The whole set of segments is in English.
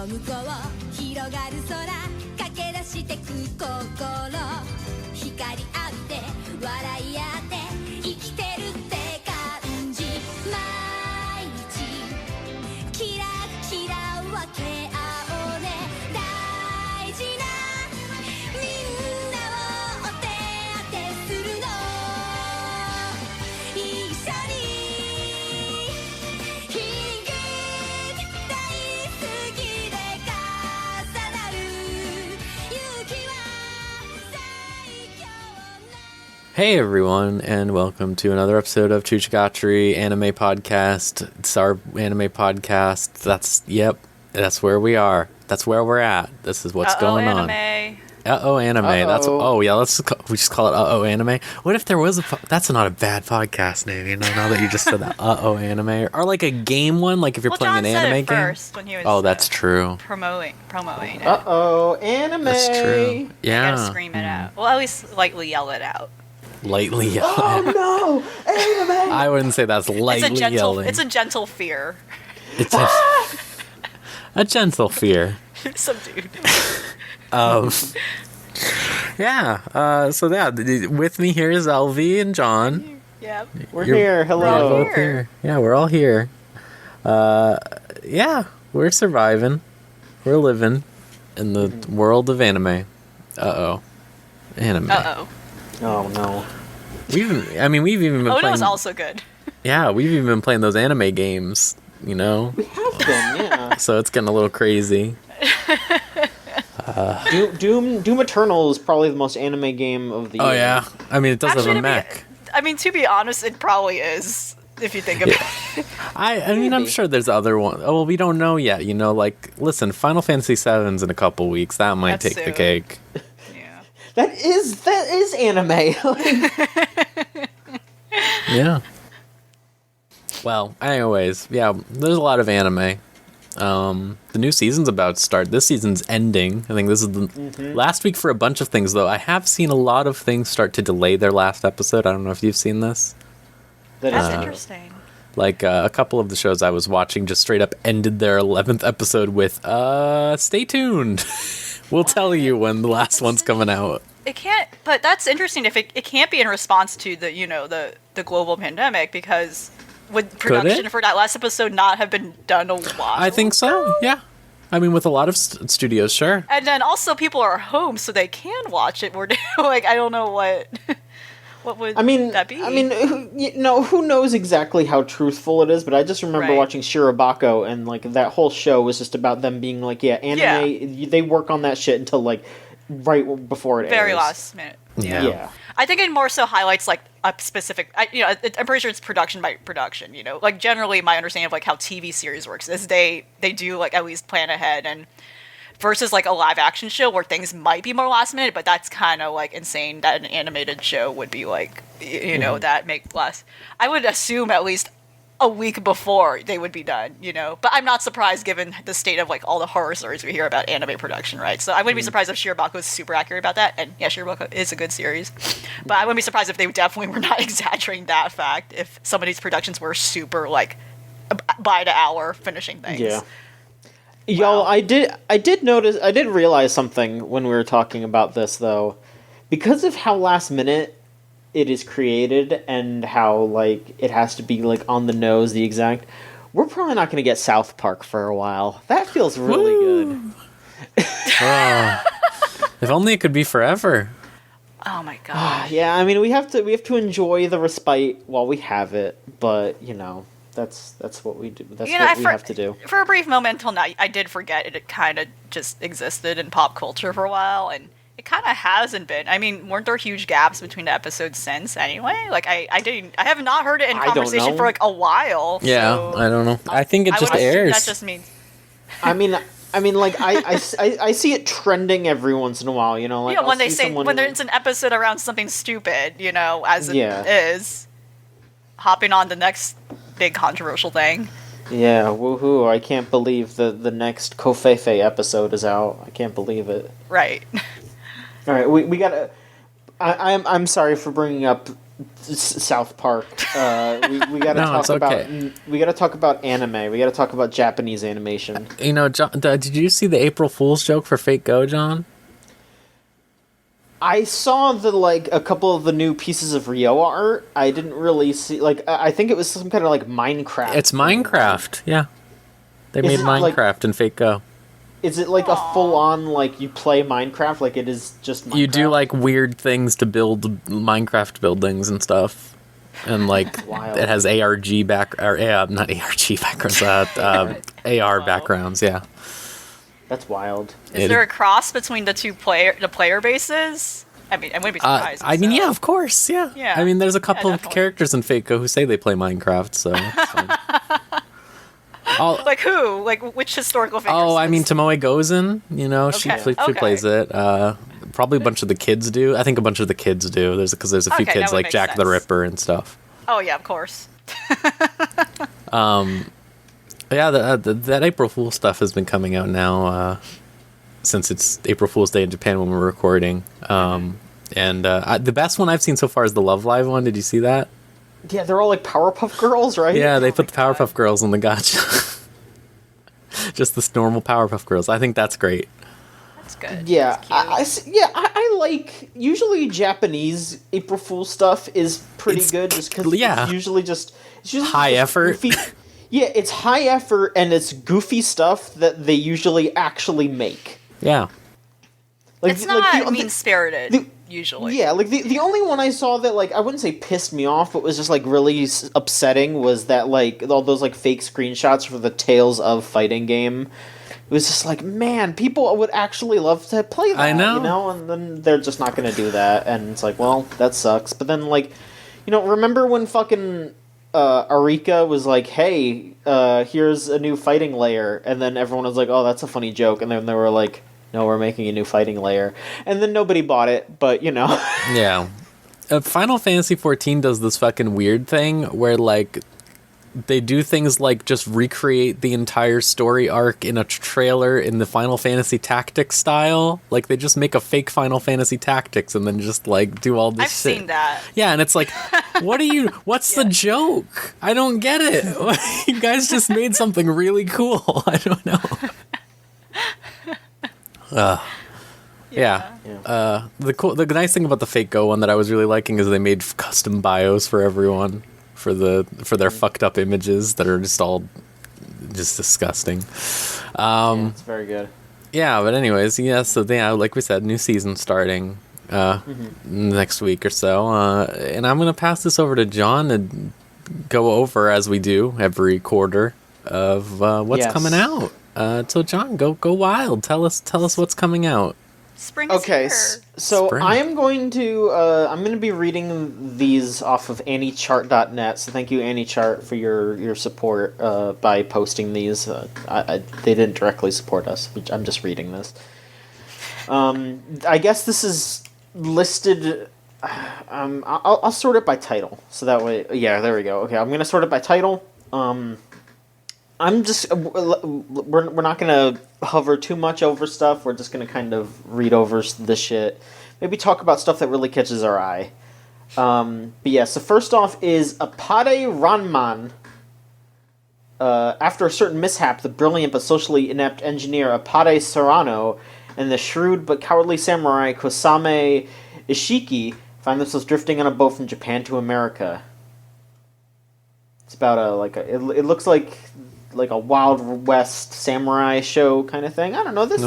向こう広がる空駆け出してく心光浴びて笑い合って生きてるって感じ毎日キラキラ分け合おうね大事なみんなをお手当てするの一緒にHey everyone, and welcome to another episode of Choochagatari Anime Podcast. It's our anime podcast. That's where we are. That's where we're at. This is what's going on. Uh-oh anime. We just call it Uh-oh anime. What if there was that's not a bad podcast name, you know, now that you just said that. Uh-oh anime. Or like a game one, like if you're playing an anime game. First when he was, that's true. Promoting it. Uh-oh anime. That's true. Yeah. You gotta scream it out. Well, at least lightly yell it out. Lightly yell. Oh no, anime. I wouldn't say that's lightly yelling. It's a gentle fear. It's a gentle fear. Subdued. With me here is LV and John. Yeah. We're here. Hello. We're all here. Yeah, we're all here. We're surviving. We're living in the world of anime. Uh-oh. Anime. Uh-oh. Oh no. We've even been playing... Ono's also good. Yeah, we've even been playing those anime games, you know? We have been, yeah. So it's getting a little crazy. Doom Eternal is probably the most anime game of the year. Oh, yeah. I mean, it does have a mech. To be honest, it probably is, if you think about it. I'm sure there's other ones. Oh, well, we don't know yet, you know? Like, listen, Final Fantasy VII's in a couple weeks. That might take the cake. That is anime. Yeah. Well, anyways, yeah, there's a lot of anime. The new season's about to start. This season's ending. I think this is the last week for a bunch of things, though. I have seen a lot of things start to delay their last episode. I don't know if you've seen this. That's interesting. Like, a couple of the shows I was watching just straight up ended their 11th episode with, stay tuned. We'll tell you when the last one's coming out. It can't, but that's interesting. If it can't be in response to the global pandemic, because would production for that last episode not have been done a while? I think so. Yeah. I mean, with a lot of studios, sure. And then also people are home, so they can watch it. We're like, I don't know what would that be? Who knows exactly how truthful it is, but I just remember watching Shirobako, and like that whole show was just about them being like, anime. They work on that shit until like right before it airs. Very last minute. Yeah. I think it more so highlights like a specific. I'm pretty sure it's production by production. You know, like generally my understanding of like how TV series works is they do like at least plan ahead, and versus like a live action show where things might be more last minute, but that's kind of like insane that an animated show would be like, that make less. I would assume at least a week before they would be done, but I'm not surprised given the state of like all the horror stories we hear about anime production, right? So I wouldn't be surprised if Shirobako was super accurate about that, and yeah, Shirobako is a good series, but I wouldn't be surprised if they definitely were not exaggerating that fact if some of these productions were super like by the hour finishing things. Yeah. Y'all, I did realize something when we were talking about this, though. Because of how last minute it is created and how, like, it has to be, like, on the nose, the exact... We're probably not going to get South Park for a while. That feels really good. If only it could be forever. Oh my god. Yeah, I mean, we have to enjoy the respite while we have it, but, that's what we do. That's what we have to do. For a brief moment until now, I did forget it kind of just existed in pop culture for a while, and it kind of hasn't been. I mean, weren't there huge gaps between the episodes since anyway? Like, I have not heard it in conversation for like a while. Yeah, so I don't know. I think it just airs. That just means. I mean, like I see it trending every once in a while. Like when they say when there's an episode around something stupid, as it is, hopping on the next big controversial thing. Yeah, woohoo! I can't believe the next Kofefe episode is out. I can't believe it. Right. All right, we gotta. I'm sorry for bringing up South Park. We gotta talk about we gotta talk about anime. We gotta talk about Japanese animation. You know, John, did you see the April Fool's joke for Fate Go, John? I saw a couple of the new pieces of Ryoa art. I didn't really see I think it was some kind of Minecraft. It's Minecraft, yeah. They made Minecraft in Fate Go. Is it a full-on, you play Minecraft? It is just Minecraft? You do, weird things to build Minecraft buildings and stuff. And, it has ARG not ARG backgrounds, AR backgrounds, yeah. That's wild. Is there a cross between the player bases? I mean, I wouldn't be surprised. Yeah, of course, yeah. I mean, there's a couple of characters in Fate Go who say they play Minecraft, so it's fine. Who? Which historical figures? Oh, I mean, Tomoe Gozen, she plays it. Probably a bunch of the kids do. I think a bunch of the kids do. There's a few kids like Jack the Ripper and stuff. Oh, yeah, of course. Yeah, that April Fool stuff has been coming out now since it's April Fool's Day in Japan when we're recording. And the best one I've seen so far is the Love Live one. Did you see that? Yeah, they're all Powerpuff Girls, right? Yeah, they put the Powerpuff Girls in the gacha. Just the normal Powerpuff Girls. I think that's great. That's good. Yeah, I like usually Japanese April Fool stuff is pretty good just because it's usually just high effort. Goofy. Yeah, it's high effort and it's goofy stuff that they usually actually make. Yeah. It's not mean-spirited, usually. Yeah, the only one I saw that, I wouldn't say pissed me off, but was just, really upsetting was that, all those, fake screenshots for the Tales of fighting game. It was just man, people would actually love to play that, I know. And then they're just not going to do that, and it's well, that sucks. But then, remember when fucking Arika was hey, here's a new fighting layer, and then everyone was oh, that's a funny joke, and then they were no, we're making a new fighting layer. And then nobody bought it, but, Yeah. Final Fantasy XIV does this fucking weird thing where, they do things just recreate the entire story arc in a trailer in the Final Fantasy Tactics style. They just make a fake Final Fantasy Tactics and then just, do all this shit. I've seen that. Yeah, and it's what's the joke? I don't get it. You guys just made something really cool. I don't know. The nice thing about the Fate Go one that I was really liking is they made custom bios for everyone for their fucked up images that are just disgusting. It's very good. Yeah, but anyways, so like we said, new season starting next week or so, and I'm gonna pass this over to John to go over, as we do every quarter, of what's coming out. So John, go wild. Tell us what's coming out. Spring is here. So I'm going to be reading these off of AnnieChart.net. So thank you, AnnieChart, for your support by posting these. They didn't directly support us. I'm just reading this. I guess this is listed. I'll sort it by title. So that way, yeah, there we go. Okay, I'm gonna sort it by title. I'm just we're not gonna hover too much over stuff. We're just gonna kind of read over the shit. Maybe talk about stuff that really catches our eye. But yeah, so first off is Apade Ranman. After a certain mishap, the brilliant but socially inept engineer Apade Serrano and the shrewd but cowardly samurai Kosame Ishiki find themselves drifting on a boat from Japan to America. It's about it looks like a Wild West samurai show kind of thing. I don't know. This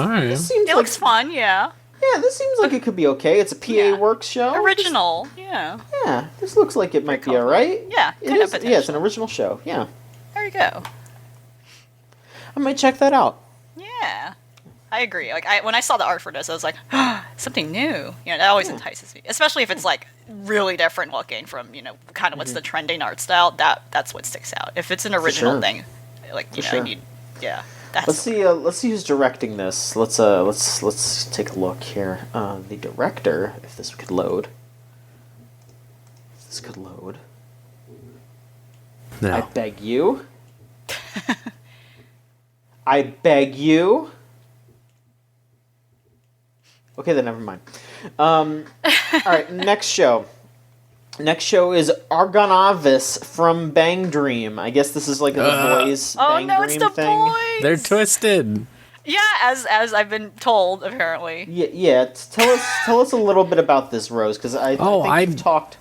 seems it looks fun, yeah. Yeah, this seems like it could be okay. It's a PA Works show. Original, yeah. Yeah, this looks like it might be alright. Yeah, it is. Yeah, it's an original show. Yeah. There you go. I might check that out. Yeah. I agree. When I saw the art for this, I was like, something new. That always entices me, especially if it's really different looking from kind of what's the trending art style. That's what sticks out. If it's an original thing, I need, Let's see who's directing this. Let's take a look here. The director, if this could load. No. I beg you. I beg you. Okay, then never mind. All right, next show. Next show is Argonavis from Bang Dream. I guess this is like the boys' Bang Dream it's the thing. boys! They're twisted. Yeah, as I've been told, apparently. Yeah. Tell us a little bit about this, Rose, because I think you've talked.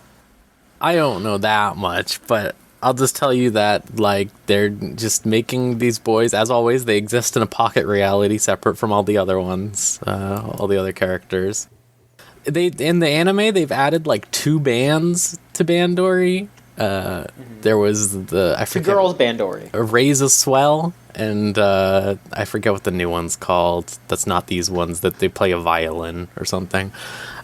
I don't know that much, but I'll just tell you that, like, they're just making these boys, as always, they exist in a pocket reality separate from all the other ones, all the other characters. In the anime, they've added, like, 2 bands to Bandori. There was I forget. The girls' Bandori. Raise a Swell, and I forget what the new one's called. That's not these ones, that they play a violin or something.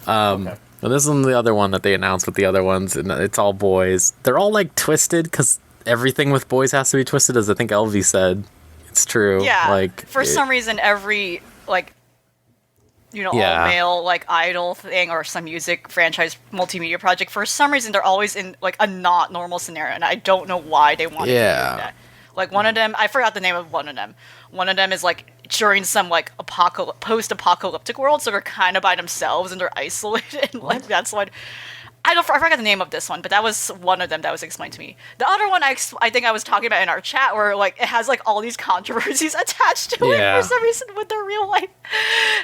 Okay. Well, this is the other one that they announced with the other ones, and it's all boys. They're all, like, twisted, because everything with boys has to be twisted, as I think Elvie said. It's true. Yeah, like, for some reason, every, like, all-male, like, idol thing or some music franchise multimedia project, for some reason, they're always in, like, a not normal scenario, and I don't know why they want to do that. Like, one of them, I forgot the name of one of them. One of them is, like, during some, like, post-apocalyptic world, so they're kind of by themselves, and they're isolated, and, like, that's what... I forgot the name of this one, but that was one of them that was explained to me. The other one I think I was talking about in our chat, where, like, it has, like, all these controversies attached to it for some reason with the real life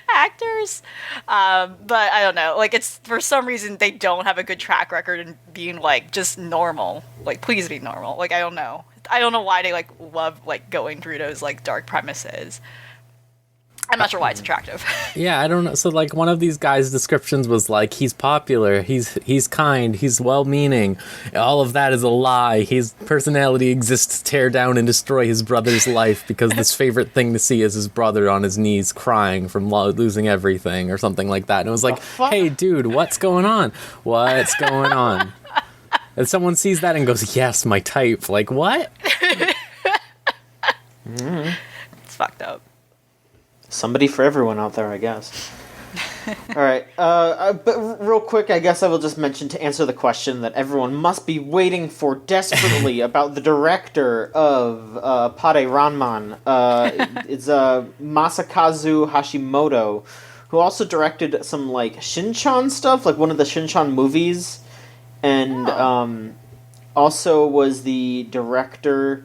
actors. But I don't know. Like, it's, for some reason, they don't have a good track record in being, like, just normal. Like, please be normal. Like, I don't know. I don't know why they, like, love, like, going through those, like, dark premises. I'm not sure why it's attractive. Yeah, I don't know. So, like, one of these guys' descriptions was like, he's popular, he's kind, he's well-meaning. All of that is a lie. His personality exists to tear down and destroy his brother's life because his favorite thing to see is his brother on his knees crying from losing everything or something like that. And it was like, hey, dude, what's going on? What's going on? And someone sees that and goes, yes, my type. Like, what? It's fucked up. Somebody for everyone out there, I guess. All right. But real quick, I guess I will just mention, to answer the question that everyone must be waiting for desperately about the director of Pade Ranman. It's Masakazu Hashimoto, who also directed some, like, Shinchan stuff, like one of the Shinchan movies, and also was the director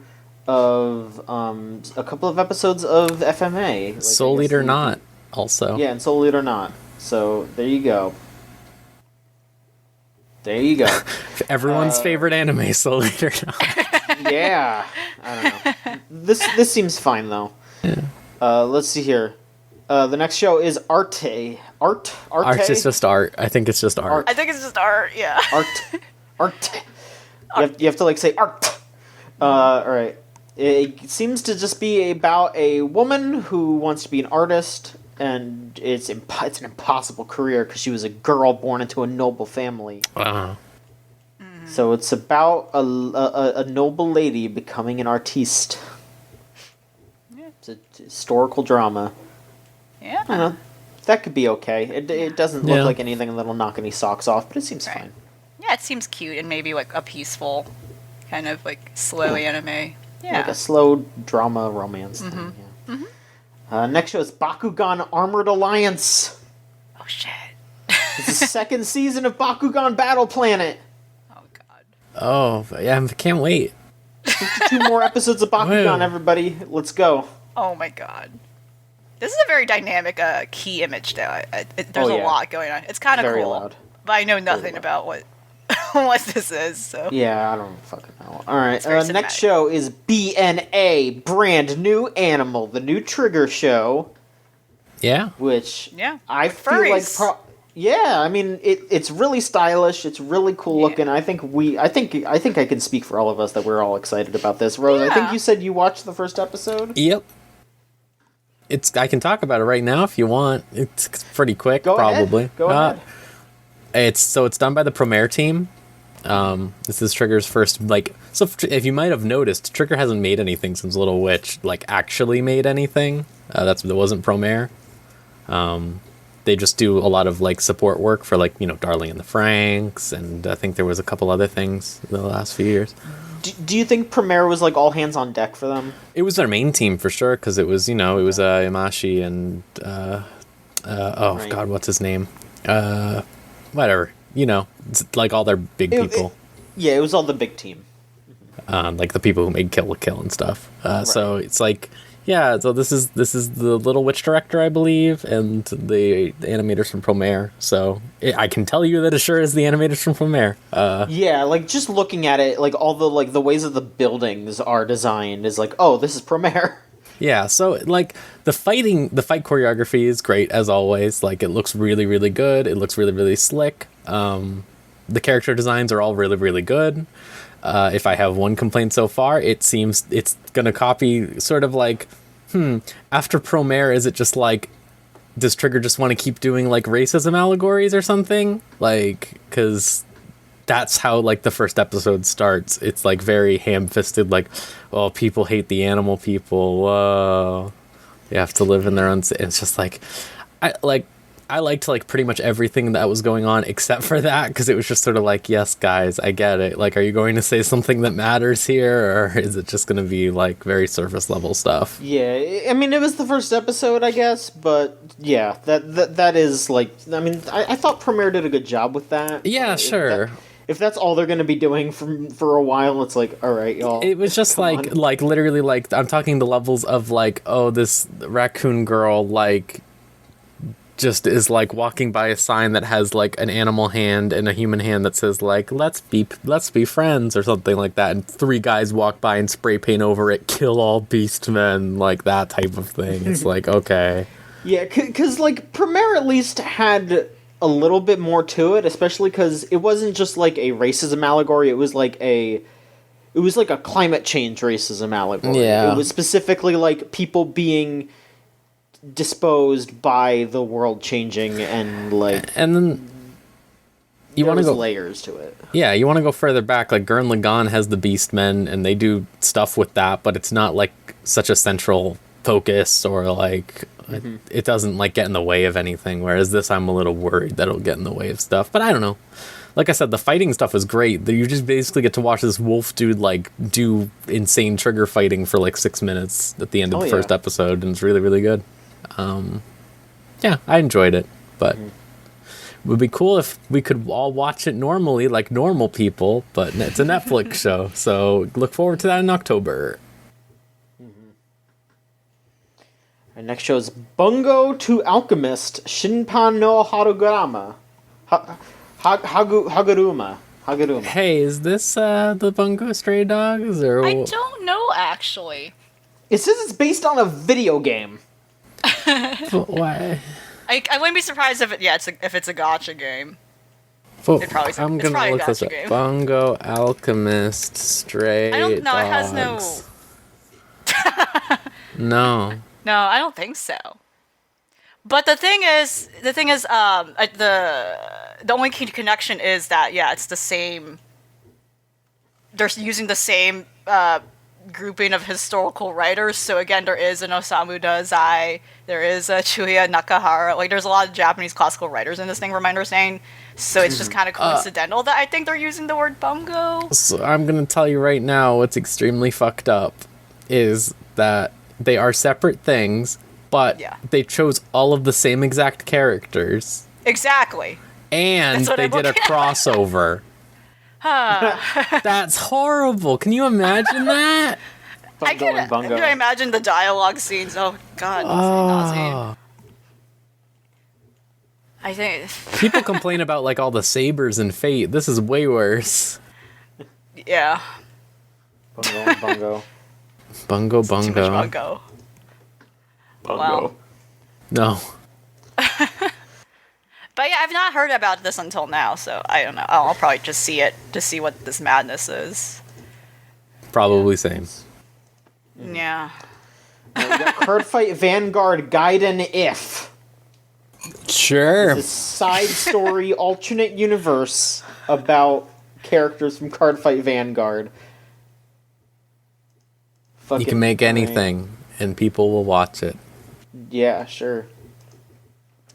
of a couple of episodes of FMA. Like, Soul Eater Not, also. Yeah, and Soul Eater Not. So, there you go. There you go. Everyone's favorite anime, Soul Eater Not. Yeah. I don't know. This seems fine, though. Yeah. Let's see here. The next show is Arte. Arte? It's just art. I think it's just art. I think it's just art, yeah. Arte. You have to, like, say art. Alright. It seems to just be about a woman who wants to be an artist, and it's an impossible career because she was a girl born into a noble family. So it's about a noble lady becoming an artiste. Yeah. It's a historical drama. Yeah. I don't know. That could be okay. It doesn't look like anything that'll knock any socks off, but it seems fine. Yeah, it seems cute and maybe, like, a peaceful kind of, like, slow anime. Yeah. Like a slow drama romance thing. Yeah. Next show is Bakugan Armored Alliance. Oh, shit. It's the second season of Bakugan Battle Planet. Oh, God. Oh, yeah, I can't wait. 52 more episodes of Bakugan, everybody. Let's go. Oh, my God. This is a very dynamic key image, though. There's a lot going on. It's kind of cool. Loud. But I know nothing about what what this is, so. Yeah, I don't fucking know. Alright, next show is BNA, Brand New Animal, the new Trigger show. Yeah. Which I furries. feel like I mean it's really stylish, it's really cool looking. I think I can speak for all of us that we're all excited about this. Rose, I think you said you watched the first episode? Yep. I can talk about it right now if you want. It's pretty quick, probably. Go ahead. It's done by the Premiere team. This is Trigger's first, like, so if you might have noticed, Trigger hasn't made anything since Little Witch, like, actually made anything. That wasn't Premiere. They just do a lot of, like, support work for, like, you know, Darling and the Franks, and I think there was a couple other things in the last few years. Do you think Premiere was, like, all hands on deck for them? It was their main team for sure, because it was, you know, it was Yamashi and God, what's his name? Whatever. it's like all their big people. It was all the big team. Like the people who made Kill la Kill and stuff. Right. So it's like, yeah. So this is the Little Witch director, I believe, and the animators from Promare. So I can tell you that it sure is the animators from Promare. Yeah, like just looking at it, like all the ways that the buildings are designed is like, oh, this is Promare. Yeah, so like the fight choreography is great as always. Like it looks really, really good. It looks really, really slick. The character designs are all really, really good. If I have one complaint so far, it seems it's gonna copy sort of like, after Promare, is it just like, does Trigger just want to keep doing like racism allegories or something? Like, because that's how like the first episode starts. It's like very ham-fisted, like, oh, people hate the animal people. Whoa, they have to live in their own. It's just like, I liked like pretty much everything that was going on except for that, because it was just sort of like, yes, guys, I get it. Like, are you going to say something that matters here, or is it just going to be like very surface level stuff? Yeah, I mean, it was the first episode, I guess, but yeah, that is like, I mean, I thought Premiere did a good job with that. Yeah, sure. If that's all they're going to be doing for a while, it's like, all right, y'all. It was just like literally like, I'm talking the levels of like, oh, this raccoon girl like just is like walking by a sign that has like an animal hand and a human hand that says like, let's be friends or something like that, and 3 guys walk by and spray paint over it, kill all beast men, like that type of thing. It's like, okay. Yeah, because like Premiere at least had a little bit more to it, especially because it wasn't just like a racism allegory, it was like a climate change racism allegory. Yeah. It was specifically like people being disposed by the world changing, and like, and then you want to go layers to it. Yeah, you want to go further back. Like Gurren Lagann has the Beastmen, and they do stuff with that, but it's not like such a central focus, or like it doesn't like get in the way of anything. Whereas this, I'm a little worried that it'll get in the way of stuff. But I don't know. Like I said, the fighting stuff is great. You just basically get to watch this wolf dude like do insane trigger fighting for like 6 minutes at the end of the first episode, and it's really, really good. Yeah, I enjoyed it, but it would be cool if we could all watch it normally, like normal people, but it's a Netflix show, so look forward to that in October. Our next show is Bungo to Alchemist Shinpan no Harugurama. Haguruma. Hey, is this the Bungo Stray Dogs? Or I don't know, actually. It says it's based on a video game. But why? I wouldn't be surprised if it's a gacha game. I'm gonna look this up. Game. Bungo Alchemist Stray Dogs. I don't know. It has no. No. No, I don't think so. But the thing is, the only key connection is that it's the same. They're using the same grouping of historical writers. So again, there is an Osamu Dazai, there is a Chuya Nakahara. Like, there's a lot of Japanese classical writers in this thing, from my understanding. So it's just kind of coincidental that I think they're using the word bungo. So I'm gonna tell you right now, what's extremely fucked up is that they are separate things, but they chose all of the same exact characters. Exactly. And they did a crossover. That's horrible. Can you imagine that? I can imagine the dialogue scenes. Oh, God. I think... People complain about, like, all the sabers in Fate. This is way worse. Yeah. Bungo. Bungo. Too much bungo. Wow. No. But yeah, I've not heard about this until now, so I don't know. I'll probably just see it to see what this madness is. Probably same. Yeah. Now we got Cardfight Vanguard Gaiden If. Sure. It's a side story alternate universe about characters from Cardfight Vanguard. You can make anything, and people will watch it. Yeah, sure.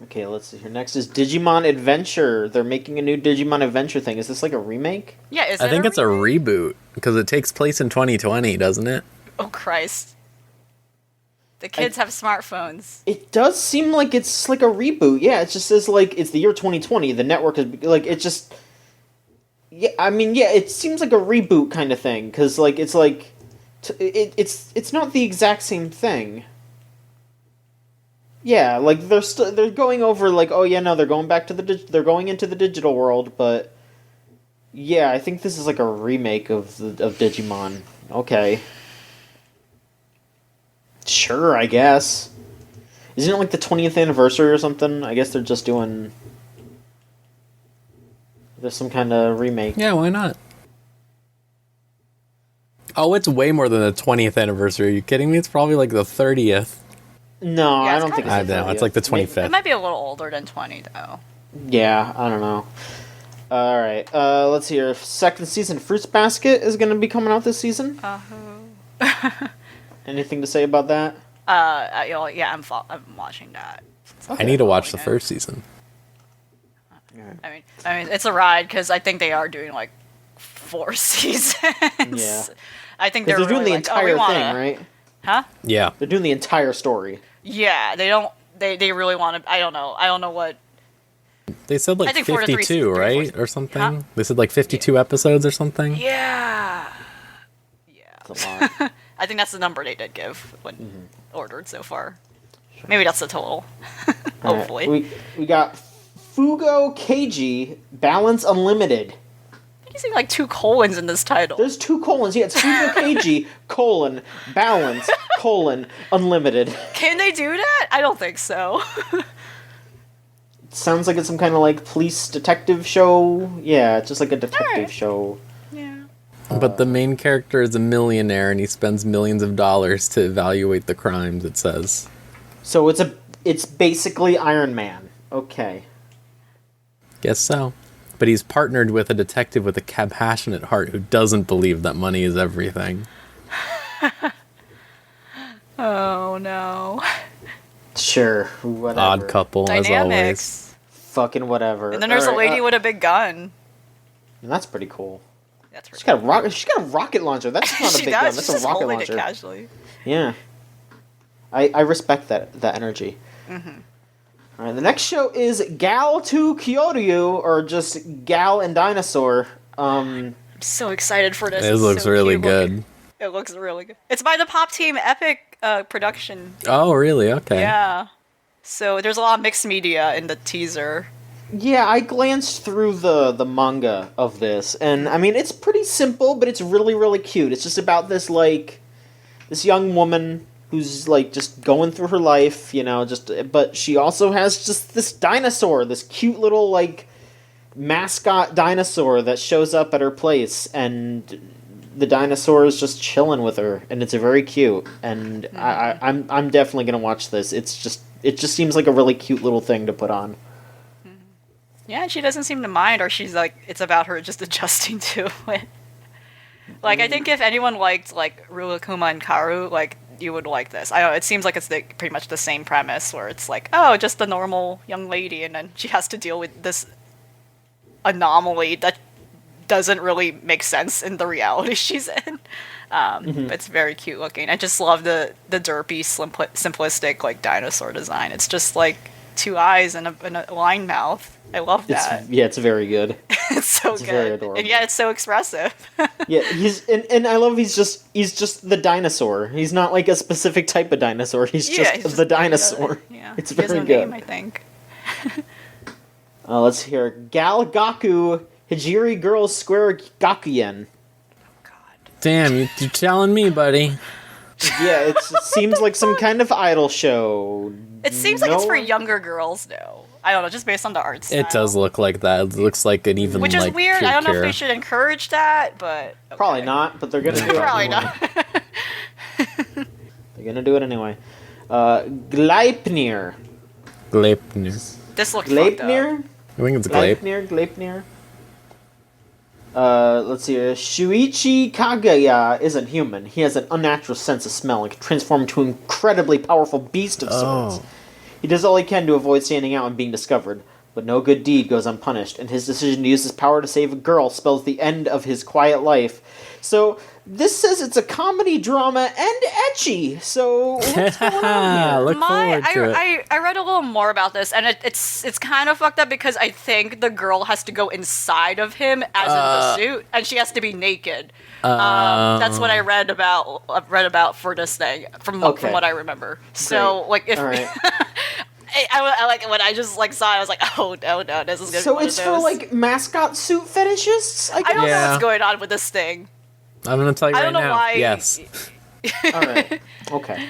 Okay, let's see here. Next is Digimon Adventure. They're making a new Digimon Adventure thing. Is this like a remake? Yeah, is it? I think it's a reboot, because it takes place in 2020, doesn't it? Oh, Christ. The kids have smartphones. It does seem like it's like a reboot. Yeah, it just says like it's the year 2020. The network is like it just. Yeah, I mean, yeah, it seems like a reboot kind of thing because like it's like, it's not the exact same thing. Yeah, like they're going over like, oh yeah, no, they're going back to they're going into the digital world, but yeah, I think this is like a remake of Digimon. Okay. Sure, I guess. Isn't it like the 20th anniversary or something? I guess they're just doing there's some kind of remake. Yeah, why not? Oh, it's way more than the 20th anniversary. Are you kidding me? It's probably like the 30th. No, Yeah, I don't think it's I know, it's like the 25th. It might be a little older than 20, though. Yeah, I don't know. Alright, let's see here. Second season Fruits Basket is going to be coming out this season. Anything to say about that? Yeah, I'm watching that. I need to watch the first season. I mean, it's a ride because I think they are doing like 4 seasons. Yeah, I think they're really doing the like, entire thing, right? Huh? Yeah. They're doing the entire story. Yeah, they don't. They really want to. I don't know what. They said like I think 4 to 3 52, right? seasons. Or something? Huh? They said like 52 episodes or something? Yeah. That's a lot. I think that's the number they did give when ordered so far. Maybe that's the total. Hopefully. Right. We got Fugo Keiji Balance Unlimited. You see like 2 colons in this title. There's 2 colons. Yeah, it's Fugo Keiji Balance Unlimited. Can they do that? I don't think so. Sounds like it's some kind of like police detective show. Yeah, it's just like a detective show. Yeah. But the main character is a millionaire and he spends millions of dollars to evaluate the crimes, it says. So it's basically Iron Man. Okay. Guess so. But he's partnered with a detective with a compassionate heart who doesn't believe that money is everything. Oh no. Sure, whatever. Odd couple, as always. Dynamics. Fucking whatever. And then there's a lady with a big gun. That's pretty cool. That's pretty She's got a rocket launcher. That's not a she big does. gun. That's She's a just rocket holding launcher. it casually. Yeah. I respect that energy. Mm-hmm. All right, the next show is Gal to Kyoryu, or just Gal and Dinosaur. I'm so excited for this. It It's looks so really cute good. looking. It looks really good. It's by the Pop Team Epic production. Oh, really? Okay. Yeah. So there's a lot of mixed media in the teaser. Yeah, I glanced through the manga of this, and I mean, it's pretty simple, but it's really, really cute. It's just about this young woman who's like just going through her life, but she also has just this dinosaur, this cute little like mascot dinosaur that shows up at her place, and the dinosaur is just chilling with her, and it's very cute. And I'm definitely gonna watch this. It just seems like a really cute little thing to put on. Yeah, and she doesn't seem to mind, or she's like, it's about her just adjusting to it. Like, I think if anyone liked, like, Ruakuma and Karu, like, you would like this. I don't know, it seems like it's pretty much the same premise, where it's like, oh, just a normal young lady, and then she has to deal with this anomaly that doesn't really make sense in the reality she's in. But it's very cute looking. I just love the derpy, simplistic, like, dinosaur design. It's just, like, 2 eyes and a line mouth. I love that. It's very good. It's so It's very good. adorable. And yeah, it's so expressive. Yeah, and I love he's just the dinosaur. He's not like a specific type of dinosaur. He's just the dinosaur. Yeah. It's He has very no good. name, I think. Let's hear Gal Gaku Hijiri Girls Square Gakuyen. Damn, you're telling me, buddy. Yeah, it seems like some kind of idol show. It seems like it's for younger girls, though. I don't know, just based on the art style. It does look like that. It looks like an even, Which is like, weird. I don't know if pure. they should encourage that, but... Okay. Probably not, but they're gonna do it Probably anyway. not. They're gonna do it anyway. Gleipnir. Gleipnir. This looks fucked up. I think it's Gleip. Gleipnir. Let's see. Shuichi Kagaya isn't human. He has an unnatural sense of smell and can transform into an incredibly powerful beast of sorts. Oh. He does all he can to avoid standing out and being discovered. but no good deed goes unpunished, and his decision to use his power to save a girl spells the end of his quiet life. So, this says it's a comedy drama and ecchi. So, what's going on here? Look forward to it. I read a little more about this, and it's kind of fucked up because I think the girl has to go inside of him as in the suit, and she has to be naked. That's what I read about for this thing from what I remember. Great. So like if. All right. I like when I just like saw it, I was like, oh no, this is gonna be So one it's of for those. like mascot suit fetishists? I don't know what's going on with this thing. I'm gonna tell you right now. I don't know why. Yes. Alright. Okay. Alright.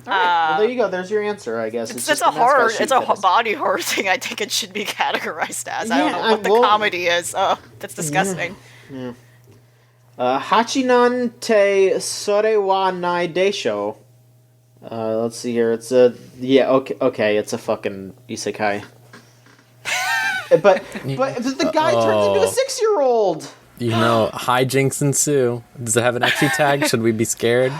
Well, there you go. There's your answer, I guess. It's a horror. It's a body horror thing. I think it should be categorized as. I don't know what the comedy is. Oh, that's disgusting. Yeah. Hachinan te sore wa nai desho. Let's see here. It's okay. It's a fucking isekai. but the guy turns into a 6-year-old. You know, hijinks ensue. Does it have an ecchi tag? Should we be scared?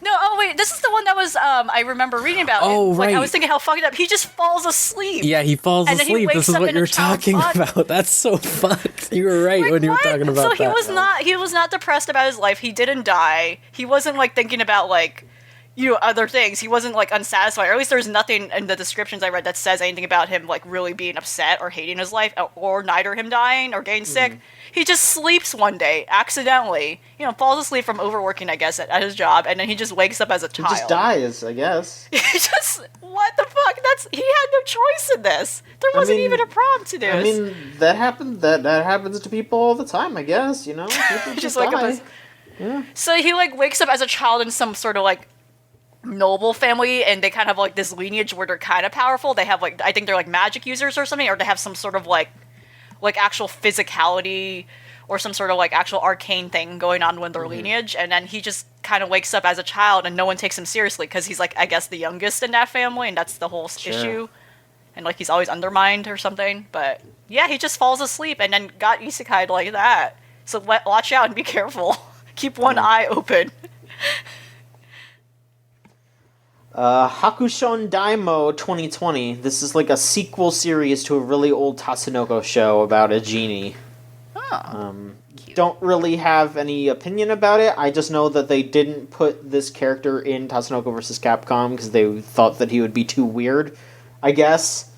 No, oh wait, this is the one that was I remember reading about. Oh, right. Like, I was thinking how fucked up. He just falls asleep. Yeah, he falls asleep. This is what you're talking about. That's so fucked. You were right when you were talking about that. So he was not depressed about his life. He didn't die. He wasn't like thinking about like other things. He wasn't like unsatisfied. Or at least there's nothing in the descriptions I read that says anything about him like really being upset or hating his life or neither him dying or getting sick. He just sleeps one day, accidentally, falls asleep from overworking, I guess, at his job, and then he just wakes up as a child. He just dies, I guess. What the fuck? He had no choice in this. There wasn't even a prompt to this. I mean, that happens to people all the time, I guess, People just wake die. up So he, like, wakes up as a child in some sort of, like, noble family, and they kind of, like, this lineage where they're kind of powerful. They have, like, I think they're, like, magic users or something, or they have some sort of, like actual physicality or some sort of like actual arcane thing going on with their lineage, and then he just kind of wakes up as a child and no one takes him seriously because he's like, I guess, the youngest in that family, and that's the whole issue, and like he's always undermined or something. But yeah, he just falls asleep and then got isekai'd like that. So watch out and be careful. Keep one eye open. Hakushon Daimo 2020. This is like a sequel series to a really old Tatsunoko show about a genie. Don't really have any opinion about it. I just know that they didn't put this character in Tatsunoko vs. Capcom because they thought that he would be too weird, I guess.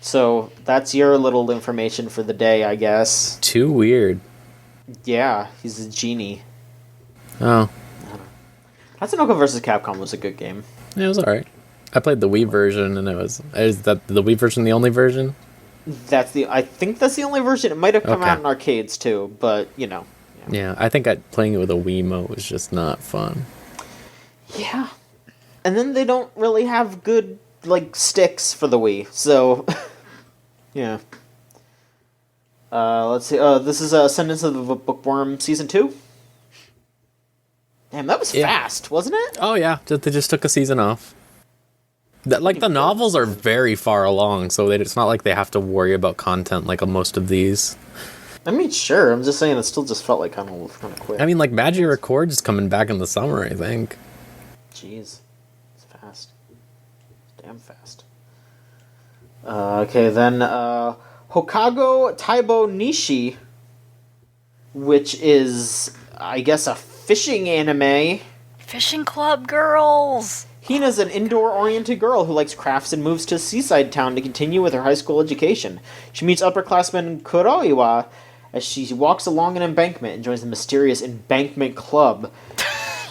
So that's your little information for the day, I guess. Too weird. Yeah, he's a genie. Oh. Tatsunoko vs. Capcom was a good game. Yeah, it was alright. I played the Wii version, and is that the Wii version the only version? I think that's the only version. It might have come out in arcades too, but Yeah, I think playing it with a Wiimote was just not fun. Yeah, and then they don't really have good like sticks for the Wii, so yeah. Let's see. This is Ascendance of the Bookworm Season 2. Damn, that was fast, wasn't it? Oh yeah, they just took a season off. The novels are very far along, so it's not like they have to worry about content like most of these. I mean, sure. I'm just saying it still just felt like kind of quick. I mean, like Magi Records is coming back in the summer, I think. Jeez, it's fast. Damn fast. Okay, then Hokago Taibo Nishi, which is, I guess, a fishing anime. Fishing Club Girls! Hina's an indoor-oriented girl who likes crafts and moves to a seaside town to continue with her high school education. She meets upperclassman Kuroiwa as she walks along an embankment and joins the mysterious Embankment Club.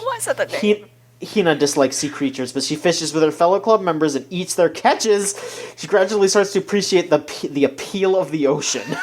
Why is that the name? Hina dislikes sea creatures, but she fishes with her fellow club members and eats their catches. She gradually starts to appreciate the appeal of the ocean.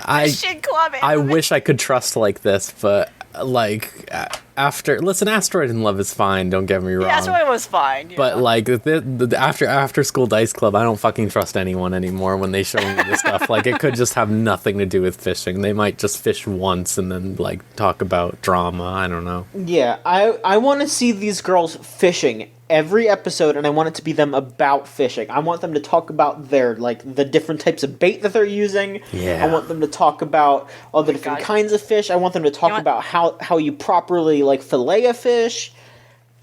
I wish I could trust like this, but like Asteroid in Love is fine, don't get me wrong. Yeah, Asteroid was fine. But like the after school dice club, I don't fucking trust anyone anymore when they show me this stuff. Like it could just have nothing to do with fishing. They might just fish once and then like talk about drama. I don't know. Yeah, I want to see these girls fishing every episode, and I want it to be them about fishing. I want them to talk about the different types of bait that they're using. Yeah. I want them to talk about all the different kinds of fish. I want them to talk about how you properly fillet a fish.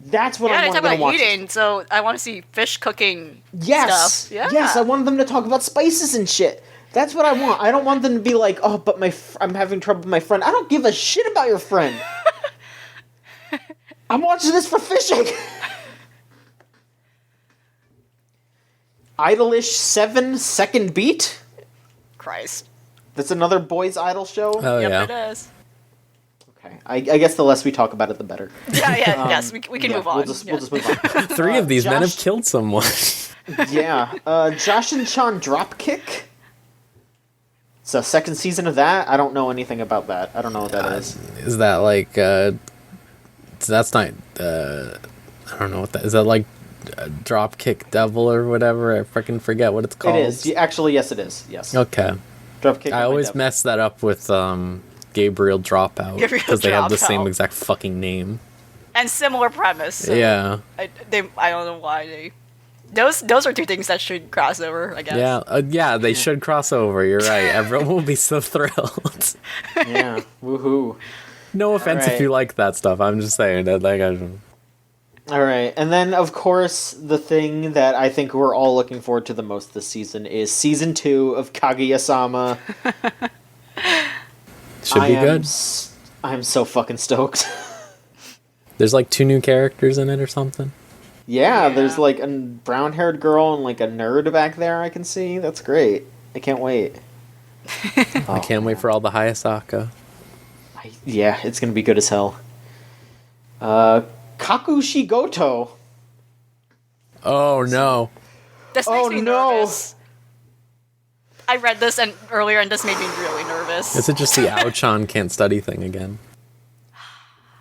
That's what I'm talk going to about watch. eating, so I want to see fish cooking Yes. stuff. Yeah. Yes, I want them to talk about spices and shit. That's what I want. I don't want them to be like, oh, but I'm having trouble with my friend. I don't give a shit about your friend. I'm watching this for fishing. Idolish 7 Second Beat? Christ. That's another boys' idol show? Oh, Yep, yeah. it is. Okay. I guess the less we talk about it, the better. Yeah, yes, we can move on. We'll just move on. 3 of these men have Josh- killed someone. Yeah. Josh and Sean Dropkick? It's the second season of that. I don't know anything about that. I don't know what that is. Is that like, that's not, I don't know what that, is that like Dropkick Devil or whatever? I freaking forget what it's called. It is. Actually, yes, it is. Yes. Okay. Dropkick. I always mess that up with Gabriel Dropout Gabriel because they have the same Dropout. exact fucking name. And similar premise. So Yeah. I don't know why they... Those are 2 things that should cross over, I guess. Yeah, they should cross over. You're right. Everyone will be so thrilled. Yeah. Woohoo. No offense Alright. if you like that stuff. I'm just saying that, like, All right, and then of course the thing that I think we're all looking forward to the most this season is season 2 of Kaguya-sama. should be good. I'm so fucking stoked. There's like 2 new characters in it or something. Yeah, Yeah. there's like a brown-haired girl and like a nerd back there I can see. That's great. I can't wait. I can't wait for all the Hayasaka. Yeah, it's gonna be good as hell. Kakushigoto. Oh no. This makes Oh, me no. nervous. I read this earlier, and this made me really nervous. Is it just the Aochan can't study thing again?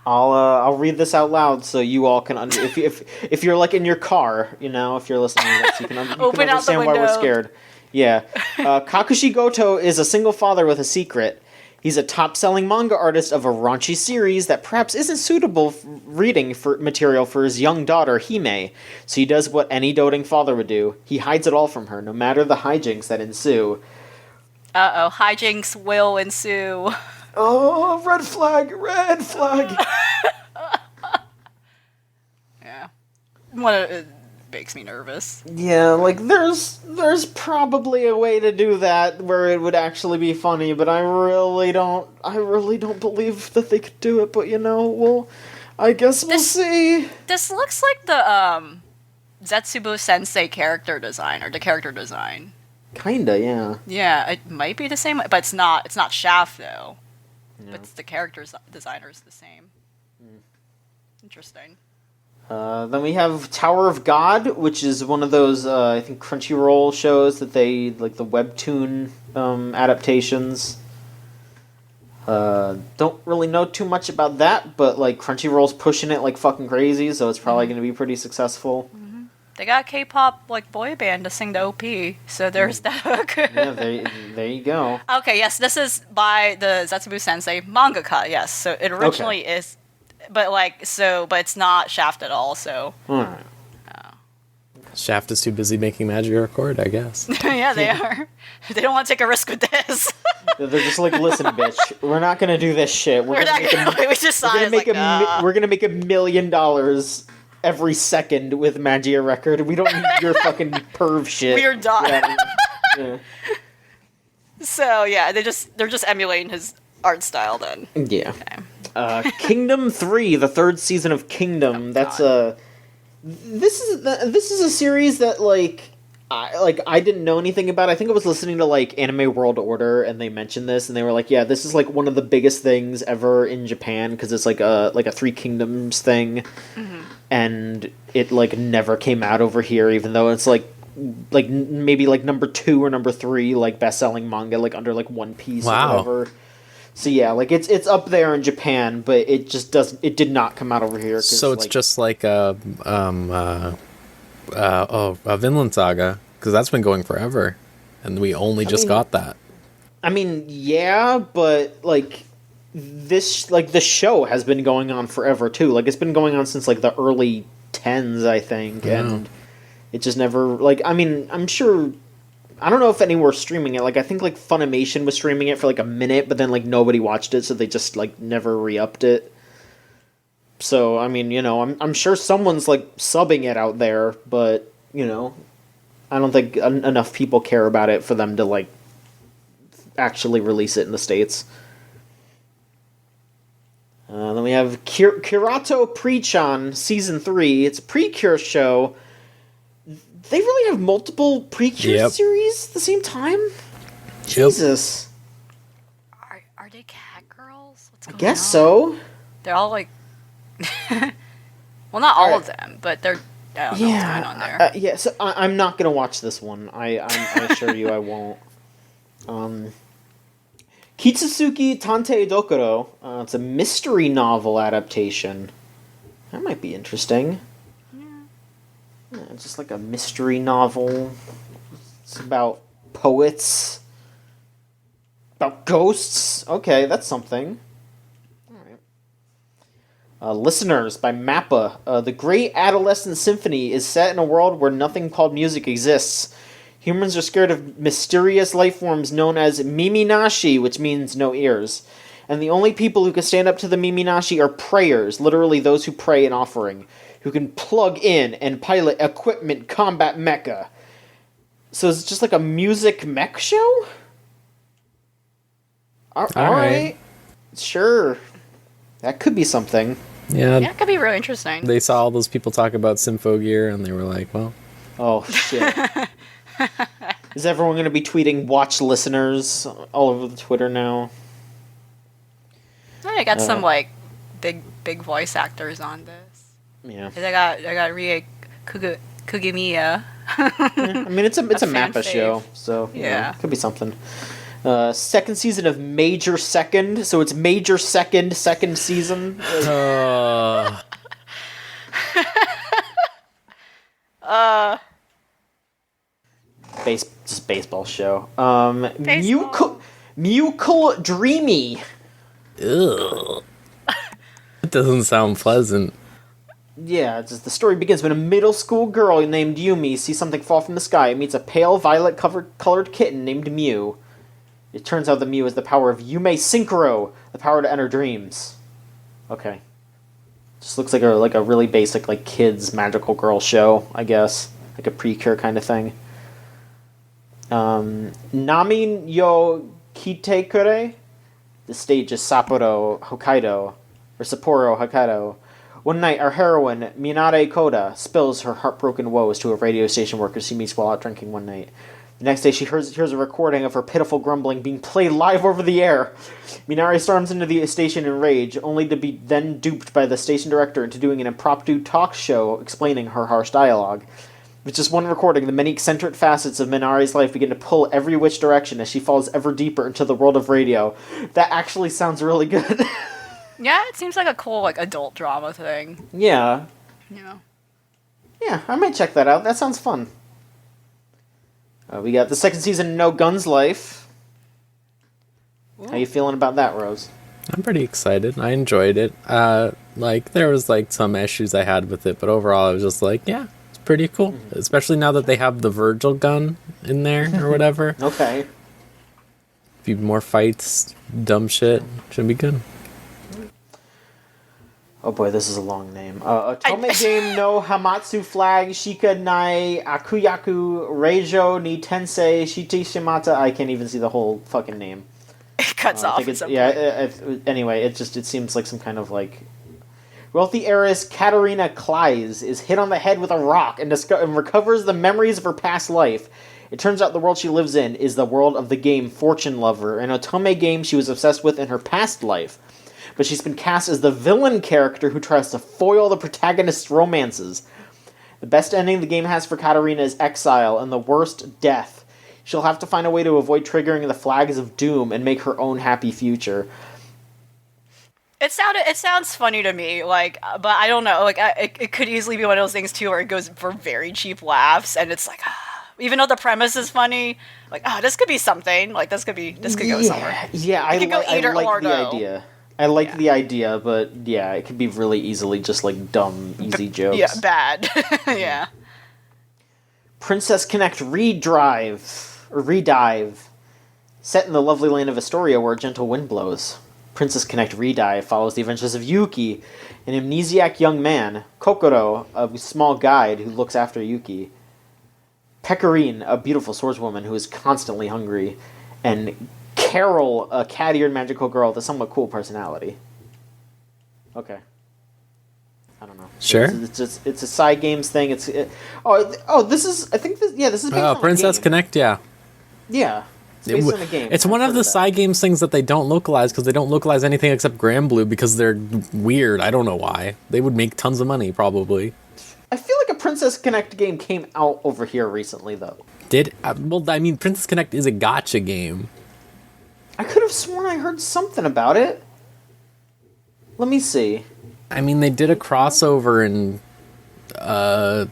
I'll read this out loud so you all can if you're like in your car, you know, if you're listening to this, you can Open out the understand why we're window. scared. Yeah, Kakushigoto is a single father with a secret. He's a top-selling manga artist of a raunchy series that perhaps isn't suitable reading for material for his young daughter Hime. So he does what any doting father would do: he hides it all from her, no matter the hijinks that ensue. Uh-oh, hijinks will ensue. Oh, red flag! Red flag! Yeah. It makes me nervous. Yeah, like there's probably a way to do that where it would actually be funny, but I really don't believe that they could do it, but you know, I guess we'll see. This looks like the Zetsubo Sensei character design, or the character design. Kinda, yeah. Yeah, it might be the same, but it's not. It's not Shaft though. No. But the character designer is the same. Interesting. Then we have Tower of God, which is one of those I think Crunchyroll shows that they like the webtoon adaptations. Don't really know too much about that, but like Crunchyroll's pushing it like fucking crazy, so it's probably going to be pretty successful. They got K-pop like boy band to sing the OP, so there's that. Yeah, there you go. Okay, yes, this is by the Zetsubo Sensei mangaka. Yes, so it originally is, but it's not Shaft at all. So All right. Shaft is too busy making Magic Record, I guess. yeah, they are. They don't want to take a risk with this. They're just like, listen, bitch, we're not gonna do this shit. We're not gonna. We just saw it. We're gonna make $1 million every second with Magia Record. We don't need your fucking perv shit. We're done. Yeah. So yeah, they're just emulating his art style then. Yeah. Okay. Kingdom 3, the 3rd season of Kingdom. That's this is a series that I didn't know anything about. I think I was listening to like Anime World Order and they mentioned this and they were like, yeah, this is like one of the biggest things ever in Japan because it's like a 3 Kingdoms thing. Mm-hmm. And it like never came out over here, even though it's like maybe like number 2 or number 3 like best-selling manga like under like One Piece or whatever. So yeah, like it's up there in Japan, but it just doesn't. It did not come out over here. So it's just like a Vinland Saga, because that's been going forever, and we only just got that. I mean, yeah, but like this, like the show has been going on forever too. Like it's been going on since like the early 10s, I think, and it just never like. I mean, I'm sure. I don't know if anyone was streaming it. Like, I think, like, Funimation was streaming it for, like, a minute, but then, like, nobody watched it, so they just, like, never re-upped it. So, I mean, I'm sure someone's, like, subbing it out there, but, I don't think enough people care about it for them to, like, actually release it in the States. Then we have Kirato Pre-chan Season 3. It's a Precure show. They really have multiple Precure series at the same time? Jesus. Are they cat girls? What's I going guess on? so. They're all like... well, not all of them, but they're... I don't know what's going on there. So I'm not going to watch this one. I assure you I won't. Kitsutsuki Tante Dokoro. It's a mystery novel adaptation. That might be interesting. Yeah, it's just like a mystery novel. It's about poets. About ghosts. Okay, that's something. Listeners by Mappa. The Great Adolescent Symphony is set in a world where nothing called music exists. Humans are scared of mysterious life forms known as Miminashi, which means no ears. And the only people who can stand up to the Miminashi are prayers, literally those who pray an offering, who can plug in and pilot equipment combat mecha. So it's just like a music mech show? Alright. Sure. That could be something. Yeah, it could be really interesting. They saw all those people talk about Symphogear, and they were like, well... Oh, shit. Is everyone going to be tweeting watch listeners all over the Twitter now? I got some, like, big voice actors on this. Yeah. I got Rie Kugimiya. I mean, it's a Mappa show, so it could be something. Second season of Major Second, so it's Major Second season. Just baseball show. Musical Dreamy. Ugh. It doesn't sound pleasant. Yeah, the story begins when a middle school girl named Yumi sees something fall from the sky and meets a pale violet-colored kitten named Mew. It turns out the Mew has the power of Yume Synchro, the power to enter dreams. Okay. Just looks like a really basic, like, kids magical girl show, I guess. Like a Precure kind of thing. Nami yo Kitekure? The stage is Sapporo, Hokkaido. Or Sapporo, Hokkaido. One night, our heroine, Minare Koda, spills her heartbroken woes to a radio station worker she meets while out drinking one night. The next day, she hears a recording of her pitiful grumbling being played live over the air. Minare storms into the station in rage, only to be then duped by the station director into doing an impromptu talk show explaining her harsh dialogue. With just one recording, the many eccentric facets of Minare's life begin to pull every which direction as she falls ever deeper into the world of radio. That actually sounds really good. Yeah, it seems like a cool, like, adult drama thing. Yeah. Yeah. Yeah, I might check that out. That sounds fun. We got the second season of No Guns Life. Ooh. How you feeling about that, Rose? I'm pretty excited. I enjoyed it. There was, like, some issues I had with it, but overall I was just like, yeah, it's pretty cool. Mm-hmm. Especially now that they have the Virgil gun in there or whatever. Okay. A few more fights, dumb shit. Should be good. Oh boy, this is a long name. Otome game no Hamatsu flag Shika nai Akuyaku Reijo ni Tensei Shiti Shimata. I can't even see the whole fucking name. It cuts off. Anyway, it seems like some kind of like wealthy heiress Katarina Kleis is hit on the head with a rock and recovers the memories of her past life. It turns out the world she lives in is the world of the game Fortune Lover, an otome game she was obsessed with in her past life. But she's been cast as the villain character who tries to foil the protagonist's romances. The best ending the game has for Katarina is exile, and the worst, death. She'll have to find a way to avoid triggering the flags of doom and make her own happy future. It sounds funny to me, like, but I don't know, like, it could easily be one of those things, too, where it goes for very cheap laughs, and it's like, even though the premise is funny, like, this could be something, like, this could go somewhere. Yeah, I like the idea. I like the idea, but yeah, it could be really easily just like dumb, easy jokes. Yeah, bad. Yeah. Princess Connect Redive. Set in the lovely land of Astoria where a gentle wind blows. Princess Connect Redye follows the adventures of Yuki, an amnesiac young man, Kokoro, a small guide who looks after Yuki, Pecorine, a beautiful swordswoman who is constantly hungry, and Carol, a cat-eared magical girl with a somewhat cool personality. Okay. I don't know. Sure. It's a side games thing. This is based on a Princess game. Connect, yeah. Yeah. It's based on a game. It's one of the side games things that they don't localize because they don't localize anything except Granblue because they're weird. I don't know why. They would make tons of money, probably. I feel like a Princess Connect game came out over here recently, though. Princess Connect is a gacha game. I could have sworn I heard something about it. Let me see. I mean, they did a crossover in Granblue.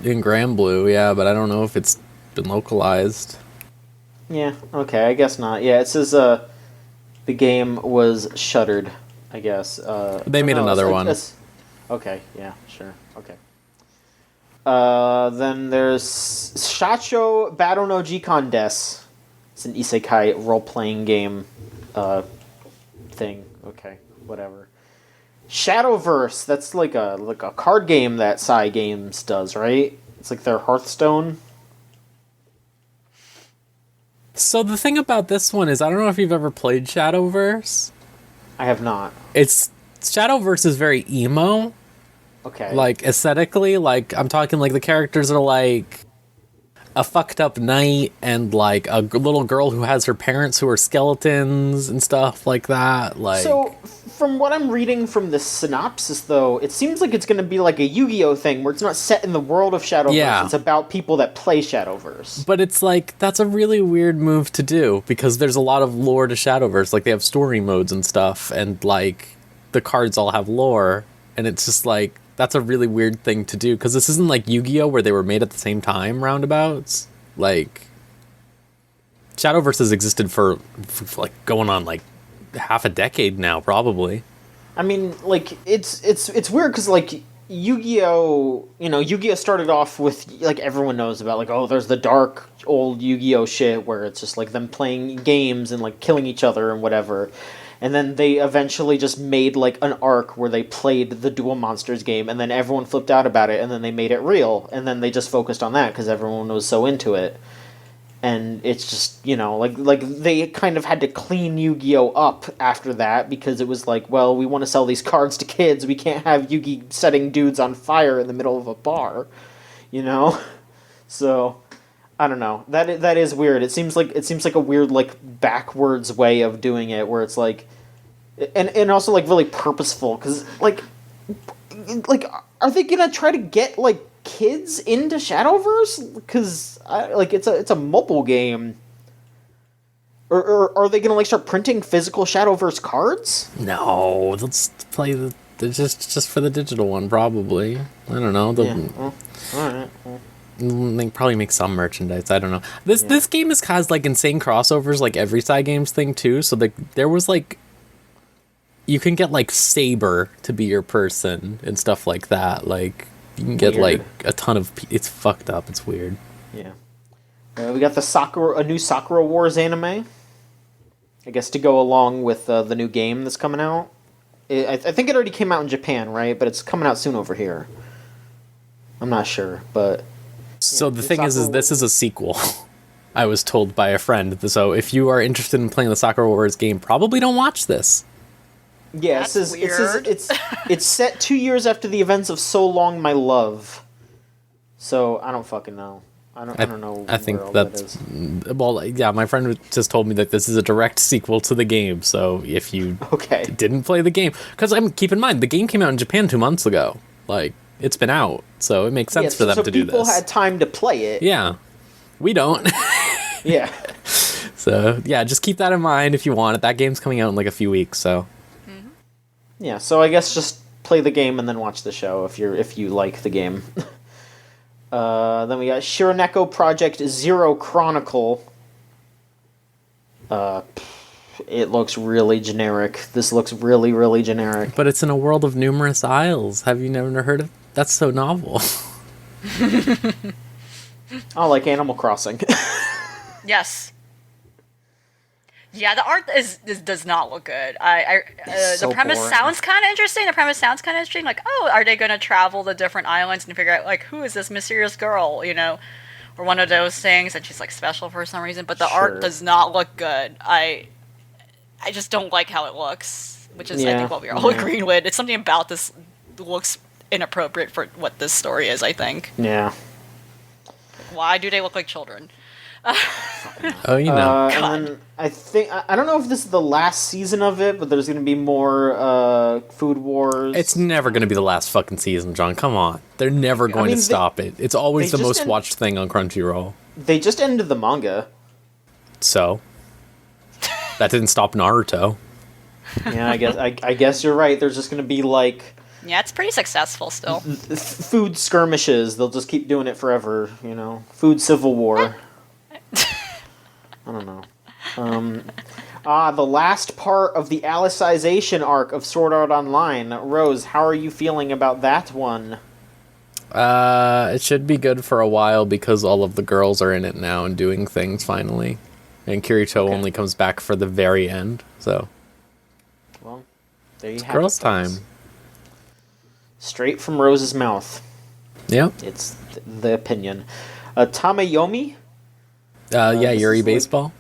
In Granblue, yeah, but I don't know if it's been localized. Yeah, okay, I guess not. Yeah, it says the game was shuttered, I guess. They made another one. Okay, yeah, sure, okay. Then there's Shacho Battle no Jikon Des. It's an isekai role-playing game thing. Okay, whatever. Shadowverse, that's like a card game that Psy Games does, right? It's like their Hearthstone. So the thing about this one is, I don't know if you've ever played Shadowverse. I have not. Shadowverse is very emo. Okay. Like, aesthetically, like, I'm talking, like, the characters are, like, a fucked up knight and, like, a little girl who has her parents who are skeletons and stuff like that. Like, so, from what I'm reading from the synopsis, though, it seems like it's going to be like a Yu-Gi-Oh! Thing, where it's not set in the world of Shadowverse, yeah. It's about people that play Shadowverse. But it's like, that's a really weird move to do, because there's a lot of lore to Shadowverse. Like, they have story modes and stuff, and, like, the cards all have lore, and it's just like, that's a really weird thing to do, because this isn't like Yu-Gi-Oh! Where they were made at the same time, roundabouts. Like, Shadowverse has existed for like, going on, like, half a decade now, probably. I mean, like, it's weird, because, like, Yu-Gi-Oh! Yu-Gi-Oh! Started off with, like, everyone knows about, like, oh, there's the dark old Yu-Gi-Oh! Shit, where it's just, like, them playing games and, like, killing each other and whatever. And then they eventually just made, like, an arc where they played the Duel Monsters game, and then everyone flipped out about it, and then they made it real, and then they just focused on that, because everyone was so into it. And it's just, like they kind of had to clean Yu-Gi-Oh! Up after that, because it was like, well, we want to sell these cards to kids, we can't have Yu-Gi setting dudes on fire in the middle of a bar, So, I don't know. That is weird. It seems like a weird, like, backwards way of doing it, where it's like, and also, like, really purposeful, because, like, are they gonna try to get, like, kids into Shadowverse? Because, it's a mobile game. Or are they gonna, like, start printing physical Shadowverse cards? No, let's play just for the digital one, probably. I don't know. Alright. They probably make some merchandise. I don't know. This game has like insane crossovers, like every side games thing too. So there was like, you can get like Saber to be your person and stuff like that. Like you can get like a ton of. It's fucked up. It's weird. Yeah. We got a new Sakura Wars anime. I guess to go along with the new game that's coming out. I think it already came out in Japan, right? But it's coming out soon over here. I'm not sure, but. So the thing is this is a sequel. I was told by a friend. So if you are interested in playing the Sakura Wars game, probably don't watch this. Yeah, it's set 2 years after the events of So Long My Love. So I don't fucking know. I don't know. I think that is. Well, yeah, my friend just told me that this is a direct sequel to the game. So if you didn't play the game, because keep in mind the game came out in Japan 2 months ago. Like. It's been out, so it makes sense for them to do this. People had time to play it. Yeah. We don't. Yeah. So, yeah, just keep that in mind if you want it. That game's coming out in like a few weeks, so. Mm-hmm. Yeah, so I guess just play the game and then watch the show if you like the game. Then we got Shironeko Project Zero Chronicle. It looks really generic. This looks really, really generic. But it's in a world of numerous isles. Have you never heard of? That's so novel. Oh, like Animal Crossing. Yes. Yeah, the art does not look good. So the premise boring. sounds kind of interesting. Like, oh, are they going to travel to different islands and figure out like who is this mysterious girl, or one of those things, and she's like special for some reason. But the Sure. art does not look good. I just don't like how it looks, which is I think what we're all agreeing with. It's something about this looks inappropriate for what this story is. I think. Yeah. Why do they look like children? Oh, And then I don't know if this is the last season of it, but there's going to be more Food Wars. It's never going to be the last fucking season, John. Come on. They're never going to stop it. It's always the most watched thing on Crunchyroll. They just ended the manga. So, that didn't stop Naruto. Yeah, I guess you're right. There's just going to be like Yeah, it's pretty successful still. food skirmishes. They'll just keep doing it forever, Food civil war. I don't know. The last part of the Alicization arc of Sword Art Online. Rose, how are you feeling about that one? It should be good for a while because all of the girls are in it now and doing things finally. And Kirito only comes back for the very end, so. Well, there you have it. Girls' time. Straight from Rose's mouth. Yep. It's the opinion. Tamayomi? Yuri Baseball.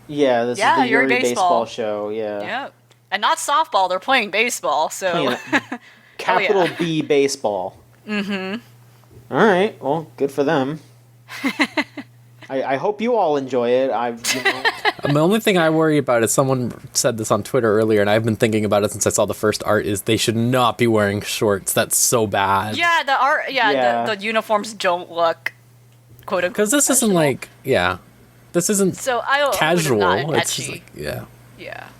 Yeah, this is the Yuri Yuri Baseball. Baseball show, yeah. Yeah. And not softball, they're playing baseball, so... Capital B baseball. Mm-hmm. Alright, well, good for them. I hope you all enjoy it. The only thing I worry about is someone said this on Twitter earlier, and I've been thinking about it since I saw the first art, is they should not be wearing shorts. That's so bad. Yeah, the art... Yeah, the uniforms don't look, quote-unquote, because this isn't like... Yeah. This isn't casual. It's just like, yeah.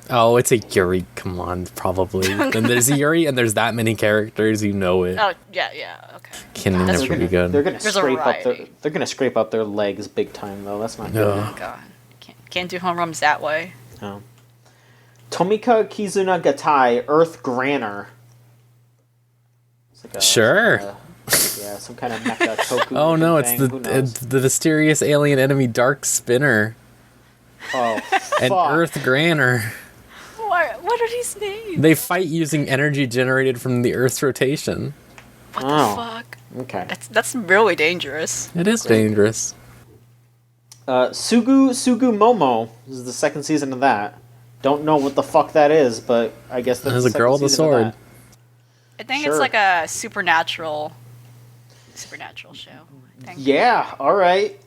Oh, it's a Yuri. Come on, probably. And there's a Yuri, and there's that many characters. You know it. Oh yeah. Okay. Can never be good. They're gonna There's scrape a up their. variety. They're gonna scrape up their legs big time though. That's not good. Oh god, can't do homerums that way. No. Tomika Kizuna Gatai, Earth Granner. It's like Sure. Some kind of mecha toku. Oh no, it's thing. it's the mysterious alien enemy Dark Spinner Oh, and fuck. Earth Granner. What are these names? They fight using energy generated from the Earth's rotation. What Oh. the fuck? Okay. That's really dangerous. It is dangerous. Sugu Momo. This is the second season of that. Don't know what the fuck that is, but I guess that's There's the a girl second with a season of sword. that. I think Sure. it's like a supernatural show. I think. Yeah, alright.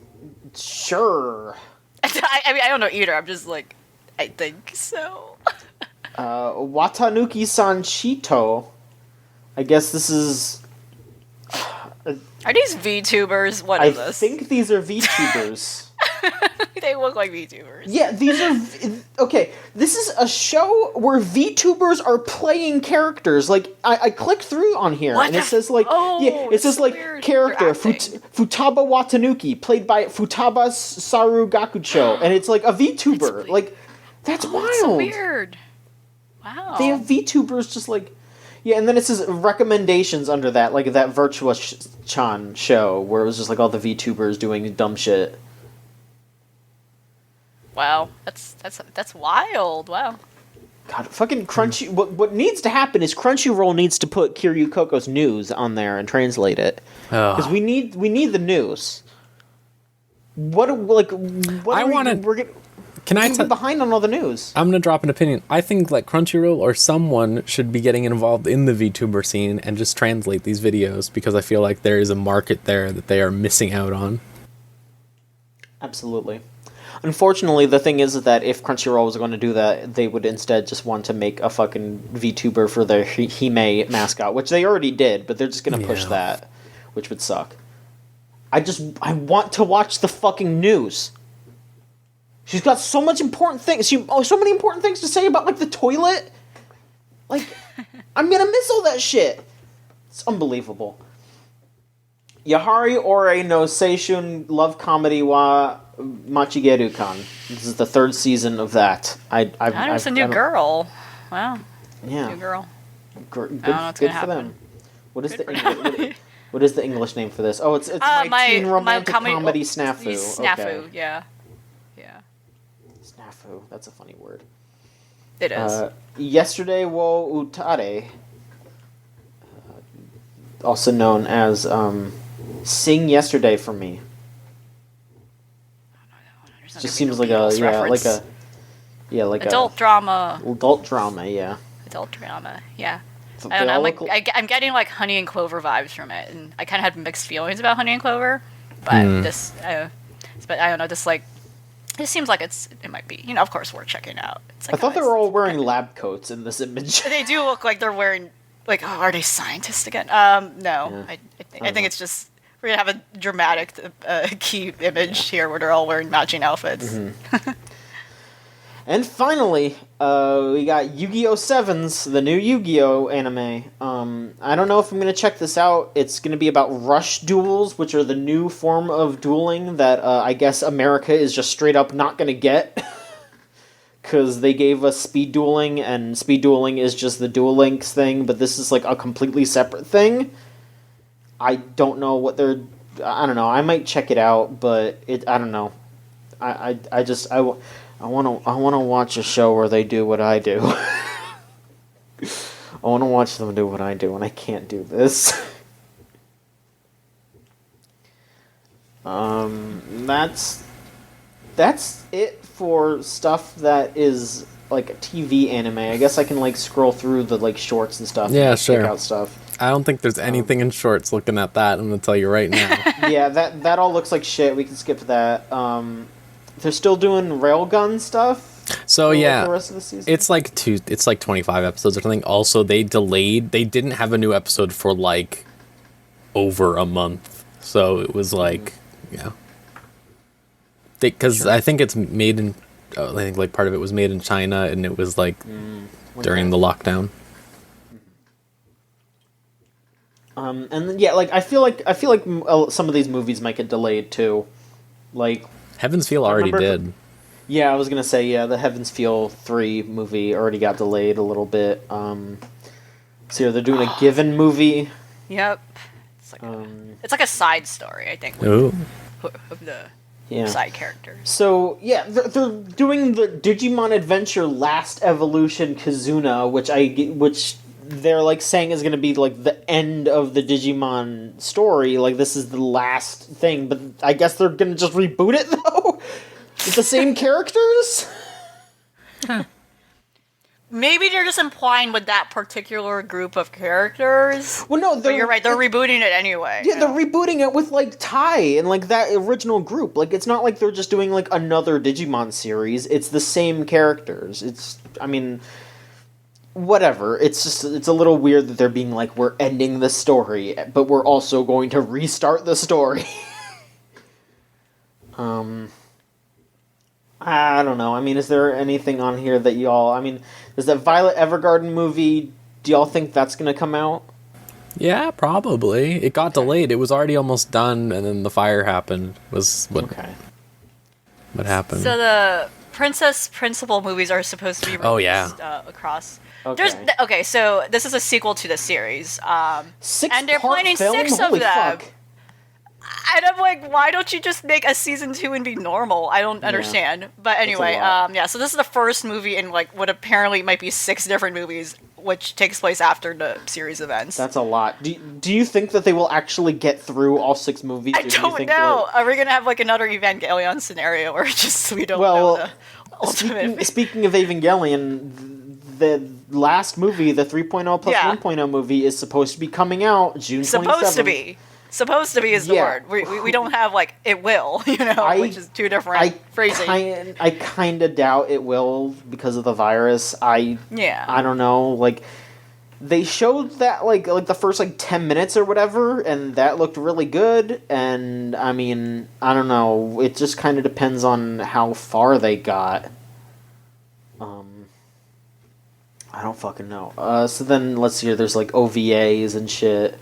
Sure. I mean, I don't know either. I'm just like, I think so. Watanuki Sanchito. I guess this is... Are these VTubers? What I is this? think these are VTubers. They look like VTubers. Yeah, these are... Okay, this is a show where VTubers are playing characters. Like, I clicked through on here, What and it the- says, like... Oh, it it's says, like, weird. character, They're acting. Futaba Watanuki, played by Futaba Saru Gakucho. And it's, like, a VTuber. weird. Like, that's wild. That's so weird. Wow. They have VTubers just, like... Yeah, and then it says recommendations under that, like that Virtua-chan show, where it was just, like, all the VTubers doing dumb shit. Wow. That's wild. Wow. God, fucking Crunchy... What needs to happen is Crunchyroll needs to put Kiryu Koko's news on there and translate it. Because we need the news. What are we Can I tell? behind on all the news? I'm gonna drop an opinion. I think like Crunchyroll or someone should be getting involved in the VTuber scene and just translate these videos because I feel like there is a market there that they are missing out on. Absolutely. Unfortunately, the thing is that if Crunchyroll was going to do that, they would instead just want to make a fucking VTuber for their Hime mascot, which they already did, but they're just going to push that, which would suck. I want to watch the fucking news. She's got so much important things. So many important things to say about, like, the toilet. Like, I'm gonna miss all that shit. It's unbelievable. Yahari Ore no Seishun Love Comedy wa Machigeru-kan. This is the third season of that. It's a new girl. Wow. Yeah. New girl. Good what's for gonna happen. them. What is the English name for this? Oh, it's my teen romantic comedy snafu. Snafu, Okay. yeah. Snafu. waifu. That's a funny word. It is. Yesterday wo Utare, also known as Sing Yesterday for Me. Just seems like a adult drama. Adult drama, yeah. Adult drama, yeah. So I don't know. I'm getting like Honey and Clover vibes from it, and I kind of had mixed feelings about Honey and Clover, but but I don't know. This seems like it might be. Of course, worth checking out. It's like, I thought they were all wearing lab coats in this image. They do look like they're wearing are they scientists again? No, yeah. I think it's just we're gonna have a dramatic key image here where they're all wearing matching outfits. Mm-hmm. And finally, we got Yu-Gi-Oh! 7s, the new Yu-Gi-Oh! Anime. I don't know if I'm going to check this out. It's going to be about rush duels, which are the new form of dueling that I guess America is just straight up not going to get. Because they gave us speed dueling, and speed dueling is just the Duel Links thing, but this is like a completely separate thing. I don't know what they're... I don't know. I might check it out, but I don't know. I want to watch a show where they do what I do. I want to watch them do what I do, and I can't do this. That's it for stuff that is like a TV anime. I guess I can scroll through the shorts and stuff. Yeah, and sure. Check out stuff. I don't think there's anything in shorts. Looking at that, I'm gonna tell you right now. Yeah, that all looks like shit. We can skip that. They're still doing railgun stuff. So yeah, the rest of the season? It's like 25 episodes or something. Also, they didn't have a new episode for over a month. So it was yeah. Because I think it's made in, I think part of it was made in China, and it was during the lockdown. And then, yeah, I feel like some of these movies might get delayed too. Heaven's Feel already did. Yeah, I was gonna say, yeah, the Heaven's Feel 3 movie already got delayed a little bit. So yeah, they're doing a Given movie. Yep. It's like a side story, I think. Ooh. Of the Yeah. side characters. So yeah, they're doing the Digimon Adventure Last Evolution Kizuna, which they're saying is going to be the end of the Digimon story. This is the last thing, but I guess they're going to just reboot it though with the same characters. Maybe they're just implying with that particular group of characters. Well, no, but you're right. They're rebooting it anyway. Yeah, they're rebooting it with Tai and that original group. It's not like they're just doing another Digimon series. It's the same characters. Whatever. It's a little weird that they're being we're ending the story, but we're also going to restart the story. I don't know. Is there anything on here that y'all... there's that Violet Evergarden movie. Do y'all think that's going to come out? Yeah, probably. It got delayed. It was already almost done, and then the fire happened. What happened. So the Princess Principal movies are supposed to be released across... Okay. So this is a sequel to the series. And they're 6-part planning film? 6 Holy of them. Fuck. And I'm why don't you just make a season 2 and be normal? I don't understand. But anyway, so this is the first movie in what apparently might be 6 different movies, which takes place after the series events. That's a lot. Do you think that they will actually get through all 6 movies? I don't know. Are we gonna have another Evangelion scenario, or just we don't know the ultimate? Speaking of Evangelion, the last movie, the 3.0 plus 1.0 movie, is supposed to be coming out June 27th. Supposed to be is the word. We don't have it will, which is two different phrasing. I kind of doubt it will because of the virus. I don't know. They showed that the first 10 minutes or whatever, and that looked really good. And I don't know. It just kind of depends on how far they got. I don't fucking know. So then let's see here. There's OVAs and shit.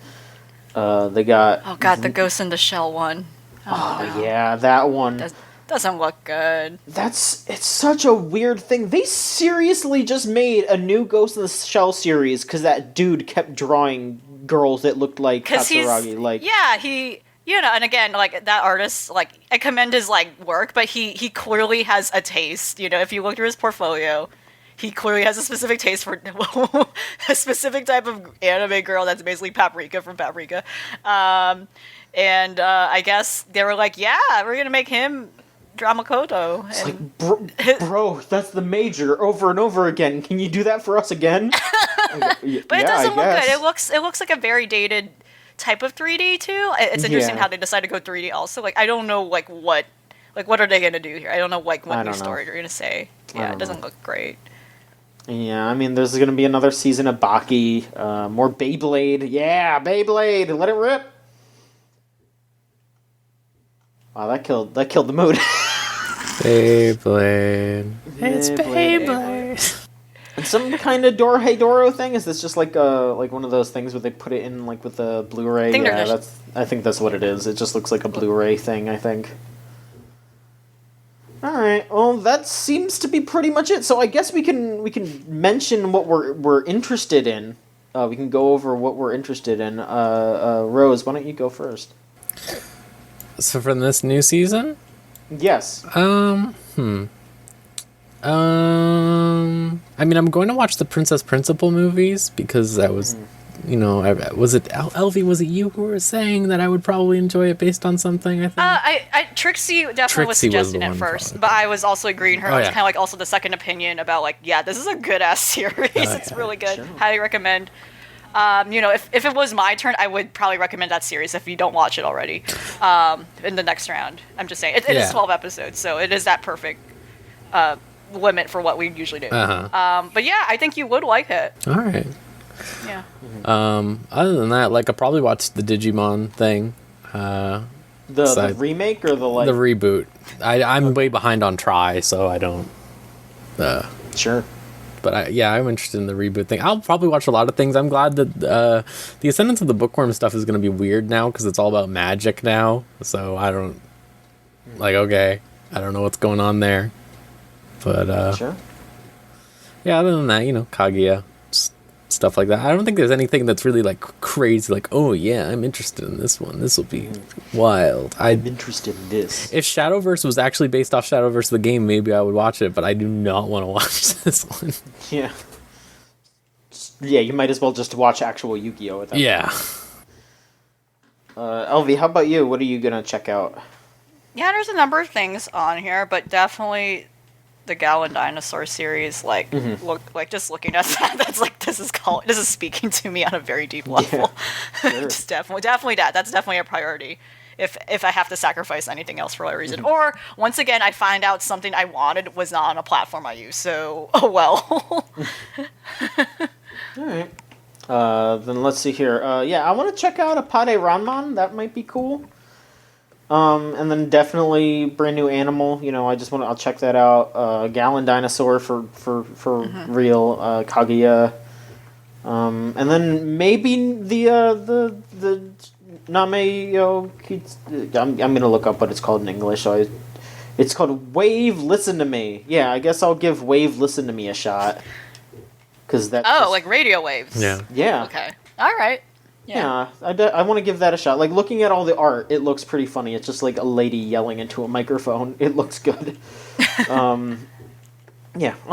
They got... the Ghost in the Shell one. Oh yeah, that one. Doesn't look good. It's such a weird thing. They seriously just made a new Ghost in the Shell series because that dude kept drawing girls that looked like Katsuragi. You know, and again, like that artist, like I commend his like work, but he clearly has a taste. You know, if you look through his portfolio, he clearly has a specific taste for a specific type of anime girl that's basically Paprika from Paprika. And I guess they were like, yeah, we're gonna make him Drama Koto. It's like, bro, that's the major over and over again. Can you do that for us again? But it doesn't look good. It looks like a very dated type of 3D too. It's interesting how they decide to go 3D also. Like I don't know what are they gonna do here? I don't know what new story they're gonna say. Yeah, it doesn't look great. Yeah, I mean, there's gonna be another season of Baki, more Beyblade. Yeah, Beyblade, let it rip. Wow, that killed the mood. Beyblade. It's Beyblade. And some kind of Doro thing? Is this just like one of those things where they put it in like with a Blu-ray? I think that's what it is. It just looks like a Blu-ray thing, I think. Alright, well that seems to be pretty much it. So I guess we can mention what we're interested in. We can go over what we're interested in. Rose, why don't you go first? So from this new season? Yes. I mean, I'm going to watch the Princess Principal movies because that was, was it Elvie? Was it you who were saying that I would probably enjoy it based on something? I think. Trixie definitely was suggesting it first, but I was also agreeing her. It's kind of like also the second opinion about like, yeah, this is a good ass series. It's really good. Sure. Highly recommend. If it was my turn, I would probably recommend that series if you don't watch it already. In the next round, I'm just saying it is 12 episodes, so it is that perfect limit for what we usually do. But yeah, I think you would like it. All right. Yeah. Other than that, like I probably watched the Digimon thing. The remake or the reboot. I'm way behind on Try, so I don't. Sure. But I'm interested in the reboot thing. I'll probably watch a lot of things. I'm glad that the Ascendance of the Bookworm stuff is going to be weird now because it's all about magic now. So I don't I don't know what's going on there. But sure. Yeah, other than that, Kaguya, stuff like that. I don't think there's anything that's really like crazy. Like, oh yeah, I'm interested in this one. This will be wild. I'm interested in this. If Shadowverse was actually based off Shadowverse the game, maybe I would watch it. But I do not want to watch this one. Yeah. Yeah, you might as well just watch actual Yu-Gi-Oh! At that point. Elvie, how about you? What are you gonna check out? Yeah, there's a number of things on here, but definitely the Gal and Dinosaur series, just looking at that, that's like this is speaking to me on a very deep level. Yeah, sure. Just definitely that. That's definitely a priority. If I have to sacrifice anything else for whatever reason, or once again I find out something I wanted was not on a platform I use, so oh well. All right. Then let's see here. I want to check out Apade Ranman. That might be cool. And then definitely Brand New Animal. I'll check that out. Gallon Dinosaur for real. Kaguya. And then maybe the Nameo. I'm gonna look up what it's called in English. It's called Wave Listen to Me. Yeah, I guess I'll give Wave Listen to Me a shot. Like radio waves. Yeah. Yeah. Okay. All right. Yeah, I want to give that a shot. Like, looking at all the art, it looks pretty funny. It's just like a lady yelling into a microphone. It looks good. I'll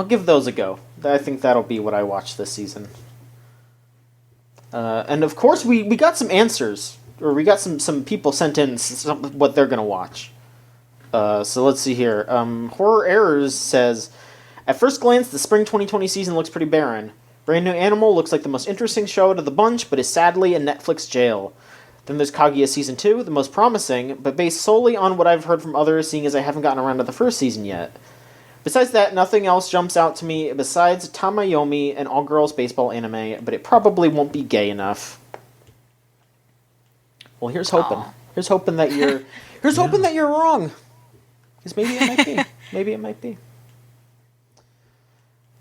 give those a go. I think that'll be what I watch this season. And of course, we got some answers. Or we got some people sent in what they're going to watch. So let's see here. Horror Errors says, at first glance, the spring 2020 season looks pretty barren. Brand New Animal looks like the most interesting show out of the bunch, but is sadly a Netflix jail. Then there's Kaguya Season 2, the most promising, but based solely on what I've heard from others, seeing as I haven't gotten around to the first season yet. Besides that, nothing else jumps out to me besides Tamayomi, an all-girls baseball anime, but it probably won't be gay enough. Well, here's hoping. Aww. Here's hoping that you're... hoping that you're wrong. Because maybe it might be. Maybe it might be.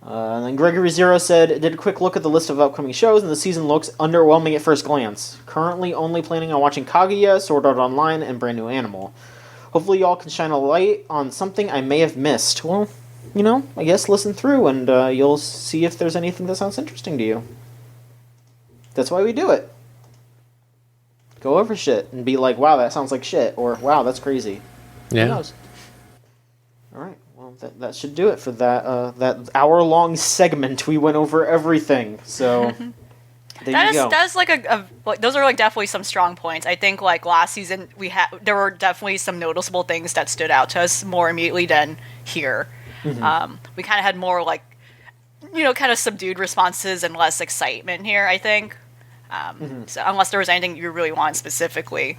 And then Gregory Zero said, did a quick look at the list of upcoming shows, and the season looks underwhelming at first glance. Currently only planning on watching Kaguya, Sword Art Online, and Brand New Animal. Hopefully y'all can shine a light on something I may have missed. Well, I guess listen through, and you'll see if there's anything that sounds interesting to you. That's why we do it. go over shit and be like, wow, that sounds like shit, or wow, that's crazy. Yeah. Who knows? All right. Well, that should do it for that hour-long segment. We went over everything. So there you go. That is like those are like definitely some strong points. I think like last season there were definitely some noticeable things that stood out to us more immediately than here. Mm-hmm. We kind of had more like, kind of subdued responses and less excitement here, I think. So unless there was anything you really want specifically,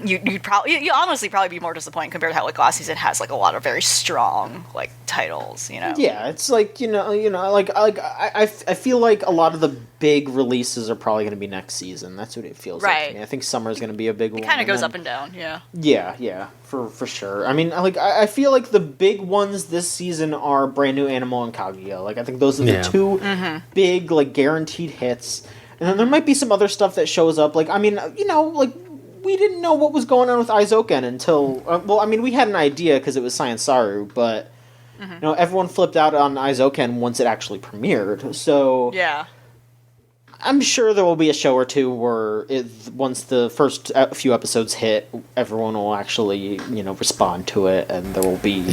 you'd honestly probably be more disappointed compared to how like last season has like a lot of very strong like titles, Yeah, it's like I feel like a lot of the big releases are probably going to be next season. That's what it feels like to me. I think summer's going to be a big one. It kind of goes up and down, yeah. Yeah, for sure. I mean, like I feel like the big ones this season are Brand New Animal and Kaguya. Like I think those are the two big like guaranteed hits. And then there might be some other stuff that shows up. Like I mean, like. We didn't know what was going on with Aizoken until... we had an idea because it was Science Saru, but everyone flipped out on Aizoken once it actually premiered. So yeah, I'm sure there will be a show or two where once the first few episodes hit, everyone will actually respond to it, and there will be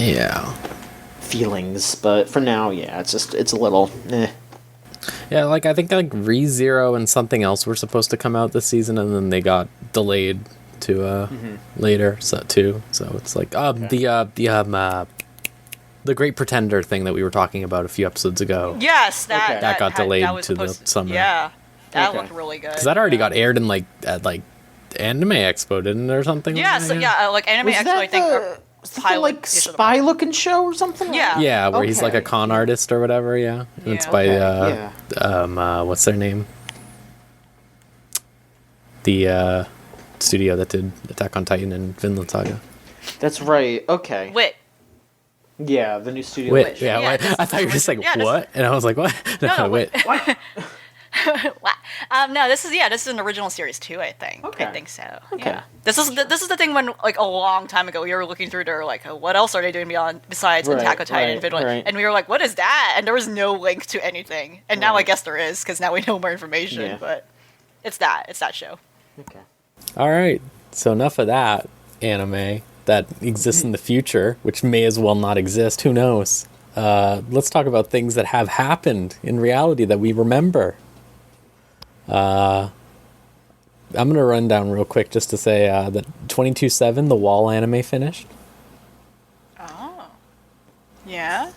feelings. But for now, it's a little. Yeah, like I think like ReZero and something else were supposed to come out this season, and then they got delayed to later too. So it's like the Great Pretender thing that we were talking about a few episodes ago. Yes, that got delayed to the summer. Yeah, that looked really good. Because that already got aired in at Anime Expo, didn't it, or something? Yes, like Anime Expo, I think. Like spy looking show or something? Yeah, where he's like a con artist or whatever. Yeah, and it's by what's their name? The studio that did Attack on Titan and Vinland Saga. That's right. Okay. Wit. Yeah, the new studio. Wit. Yeah, I thought you were just like what, and I was like, what? No, Wit. What? No, this is an original series too. I think. Okay. I think so. Okay. Yeah. This is the thing when like a long time ago we were looking through there like what else are they doing besides Attack on Titan and Vinland, and we were like, what is that? And there was no link to anything. And now I guess there is because now we know more information. Yeah. But it's that show. Okay. All right. So enough of that anime that exists in the future, which may as well not exist. Who knows? Let's talk about things that have happened in reality that we remember. I'm going to run down real quick just to say that 22/7, the Wall anime finished. Oh. Yeah?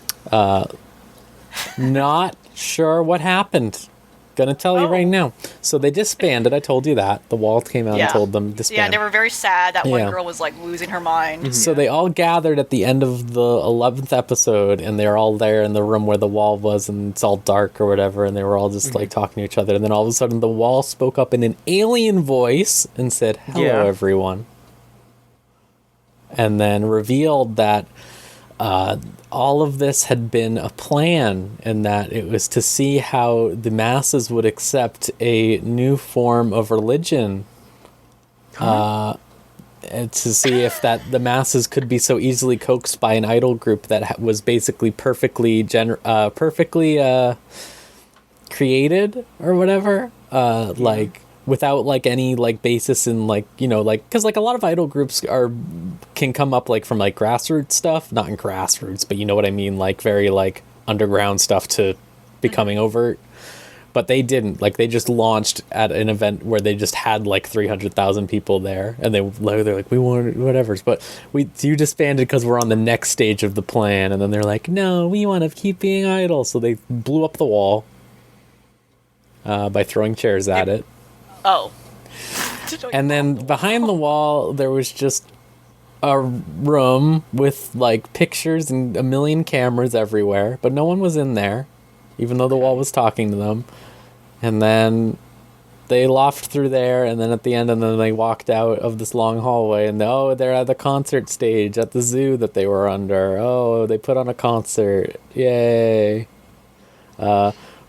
Not sure what happened. Gonna tell you right now. So they disbanded, I told you that. The Wall came out and told them disband. Yeah, they were very sad. That one girl was like losing her mind. Mm-hmm. So they all gathered at the end of the 11th episode, and they're all there in the room where the Wall was, and it's all dark or whatever, and they were all just like talking to each other. And then all of a sudden the Wall spoke up in an alien voice and said, "Hello, everyone." And then revealed that all of this had been a plan, and that it was to see how the masses would accept a new form of religion, and to see if that the masses could be so easily coaxed by an idol group that was basically perfectly created or whatever, like without like any like basis in like because like a lot of idol groups can come up like from like grassroots stuff, not in grassroots, but you know what I mean, like very like underground stuff to becoming overt. But they didn't. Like they just launched at an event where they just had like 300,000 people there, and they're like, we want whatever's, but you disbanded because we're on the next stage of the plan. And then they're like, no, we want to keep being idle. So they blew up the Wall by throwing chairs at it. Oh. And then behind the Wall, there was just a room with like pictures and a million cameras everywhere, but no one was in there, even though the Wall was talking to them. And then they lofted through there, and then at the end, and then they walked out of this long hallway, and they're at the concert stage at the zoo that they were under. Oh, they put on a concert. Yay.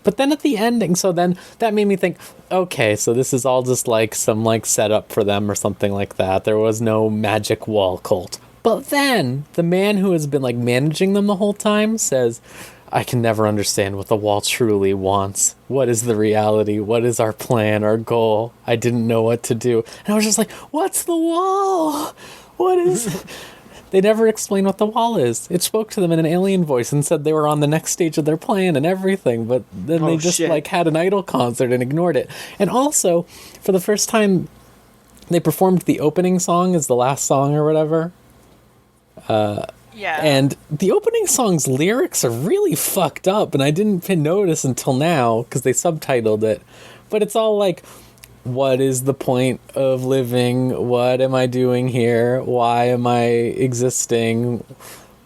But then at the ending, so then that made me think, okay, so this is all just like some like setup for them or something like that. There was no magic wall cult. But then the man who has been like managing them the whole time says, I can never understand what the wall truly wants. What is the reality? What is our plan, our goal? I didn't know what to do. And I was just like, what's the wall? What is... They never explained what the wall is. It spoke to them in an alien voice and said they were on the next stage of their plan and everything, but then they just like had an Idol concert and ignored it. And also, for the first time, they performed the opening song as the last song or whatever. Yeah. And the opening song's lyrics are really fucked up, and I didn't notice until now because they subtitled it. But it's all like, what is the point of living? What am I doing here? Why am I existing?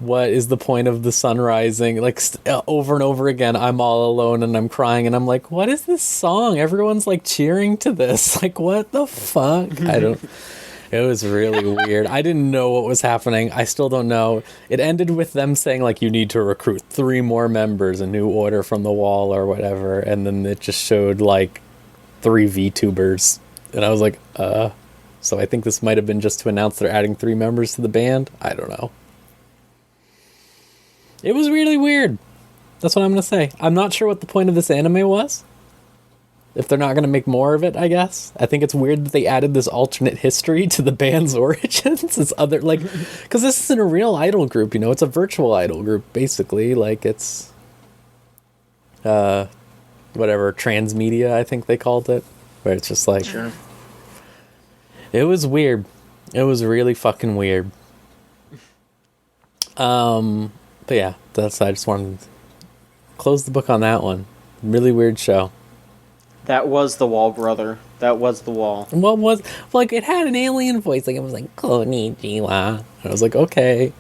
What is the point of the sun rising? Like, over and over again, I'm all alone and I'm crying, and I'm like, what is this song? Everyone's like cheering to this. Like, what the fuck? It was really weird. I didn't know what was happening. I still don't know. It ended with them saying, like, you need to recruit 3 more members, a new order from the wall or whatever. And then it just showed, like, 3 VTubers. And I was like, So I think this might have been just to announce they're adding 3 members to the band. I don't know. It was really weird. That's what I'm going to say. I'm not sure what the point of this anime was. If they're not going to make more of it, I guess. I think it's weird that they added this alternate history to the band's origins. It's other, like, because this isn't a real idol group, you know? It's a virtual idol group, basically. Like, it's, whatever, transmedia, I think they called it. Where it's just like, sure. It was weird. It was really fucking weird. But yeah, I just wanted to close the book on that one. Really weird show. That was the wall, brother. That was the wall. What was, like, it had an alien voice. Like, it was like, konnichiwa. And I was like, okay.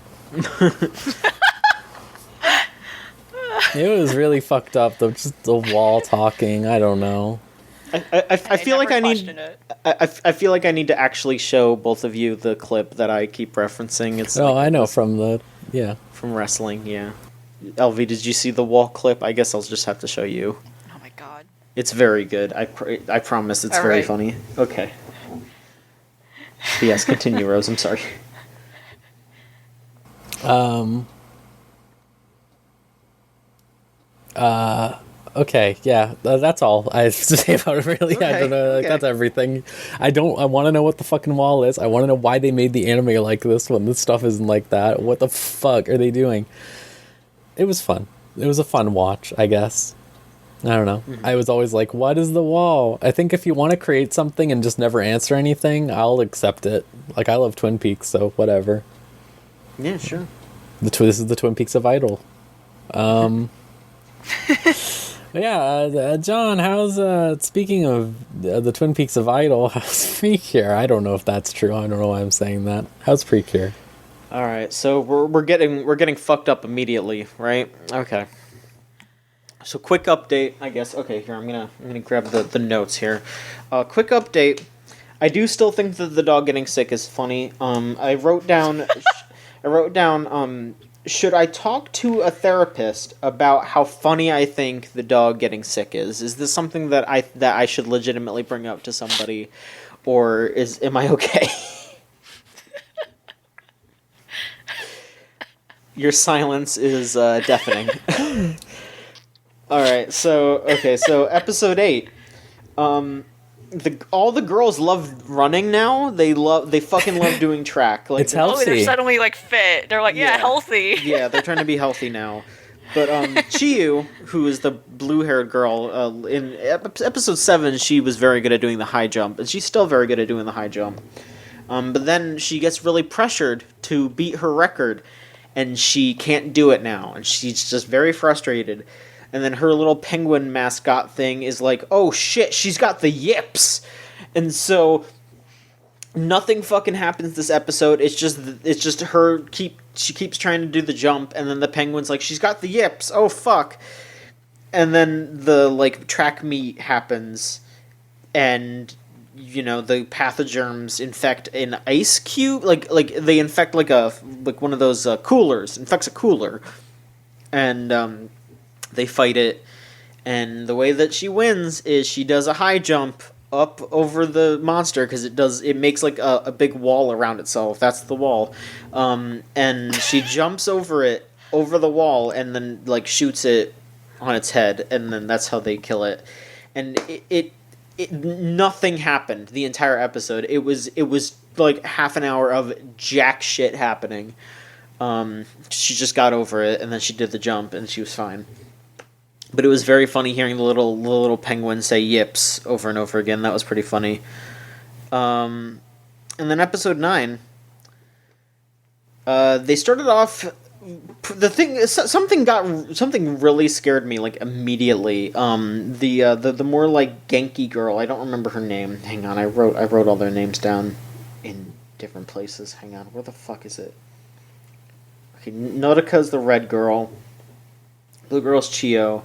It was really fucked up, though. Just the wall talking. I don't know. I feel like I need. I feel like I need to actually show both of you the clip that I keep referencing. It's I know from wrestling. Yeah. LV, did you see the wall clip? I guess I'll just have to show you. Oh my god. It's very good. I promise it's very funny. Okay. But yes, continue, Rose. I'm sorry. Okay, yeah, that's all I have to say about it, really. Okay, I don't know, like, that's everything. I want to know what the fucking wall is. I want to know why they made the anime like this when this stuff isn't like that. What the fuck are they doing? It was fun. It was a fun watch, I guess. I don't know. Mm-hmm. I was always like, what is the wall? I think if you want to create something and just never answer anything, I'll accept it. Like, I love Twin Peaks, so whatever. Yeah, sure. This is the Twin Peaks of Idol. Yeah, John, how's, speaking of the Twin Peaks of Idol, how's Precure? I don't know if that's true. I don't know why I'm saying that. How's Precure? All right, so we're getting fucked up immediately, right? Okay. So quick update, I guess. Okay, here I'm gonna grab the notes here. Quick update. I do still think that the dog getting sick is funny. I wrote down. Should I talk to a therapist about how funny I think the dog getting sick is? Is this something that I should legitimately bring up to somebody, or am I okay? Your silence is deafening. All right, so episode 8. All the girls love running now. They fucking love doing track. Like, it's healthy. They're suddenly like fit. They're like, yeah, healthy. Yeah, they're trying to be healthy now. But Chiyu, who is the blue-haired girl, in episode 7, she was very good at doing the high jump, and she's still very good at doing the high jump. But then she gets really pressured to beat her record, and she can't do it now, and she's just very frustrated. And then her little penguin mascot thing is like, oh shit, she's got the yips. And so nothing fucking happens this episode. It's just her she keeps trying to do the jump, and then the penguin's like, she's got the yips. Oh fuck. And then the like track meet happens, and you know, the pathogerms infect an ice cube, like they infect like one of those coolers, infects a cooler. And they fight it, and the way that she wins is she does a high jump up over the monster, because it makes like a big wall around itself. That's the wall. And she jumps over it over the wall and then like shoots it on its head, and then that's how they kill it. And it nothing happened the entire episode. It was like half an hour of jack shit happening. She just got over it, and then she did the jump, and she was fine. But it was very funny hearing the little penguin say yips over and over again. That was pretty funny. And then episode 9, they started off. Something really scared me like immediately. The more like Genki girl. I don't remember her name. Hang on, I wrote all their names down in different places. Hang on, where the fuck is it? Okay, Nodoka's the red girl. Blue girl's Chio.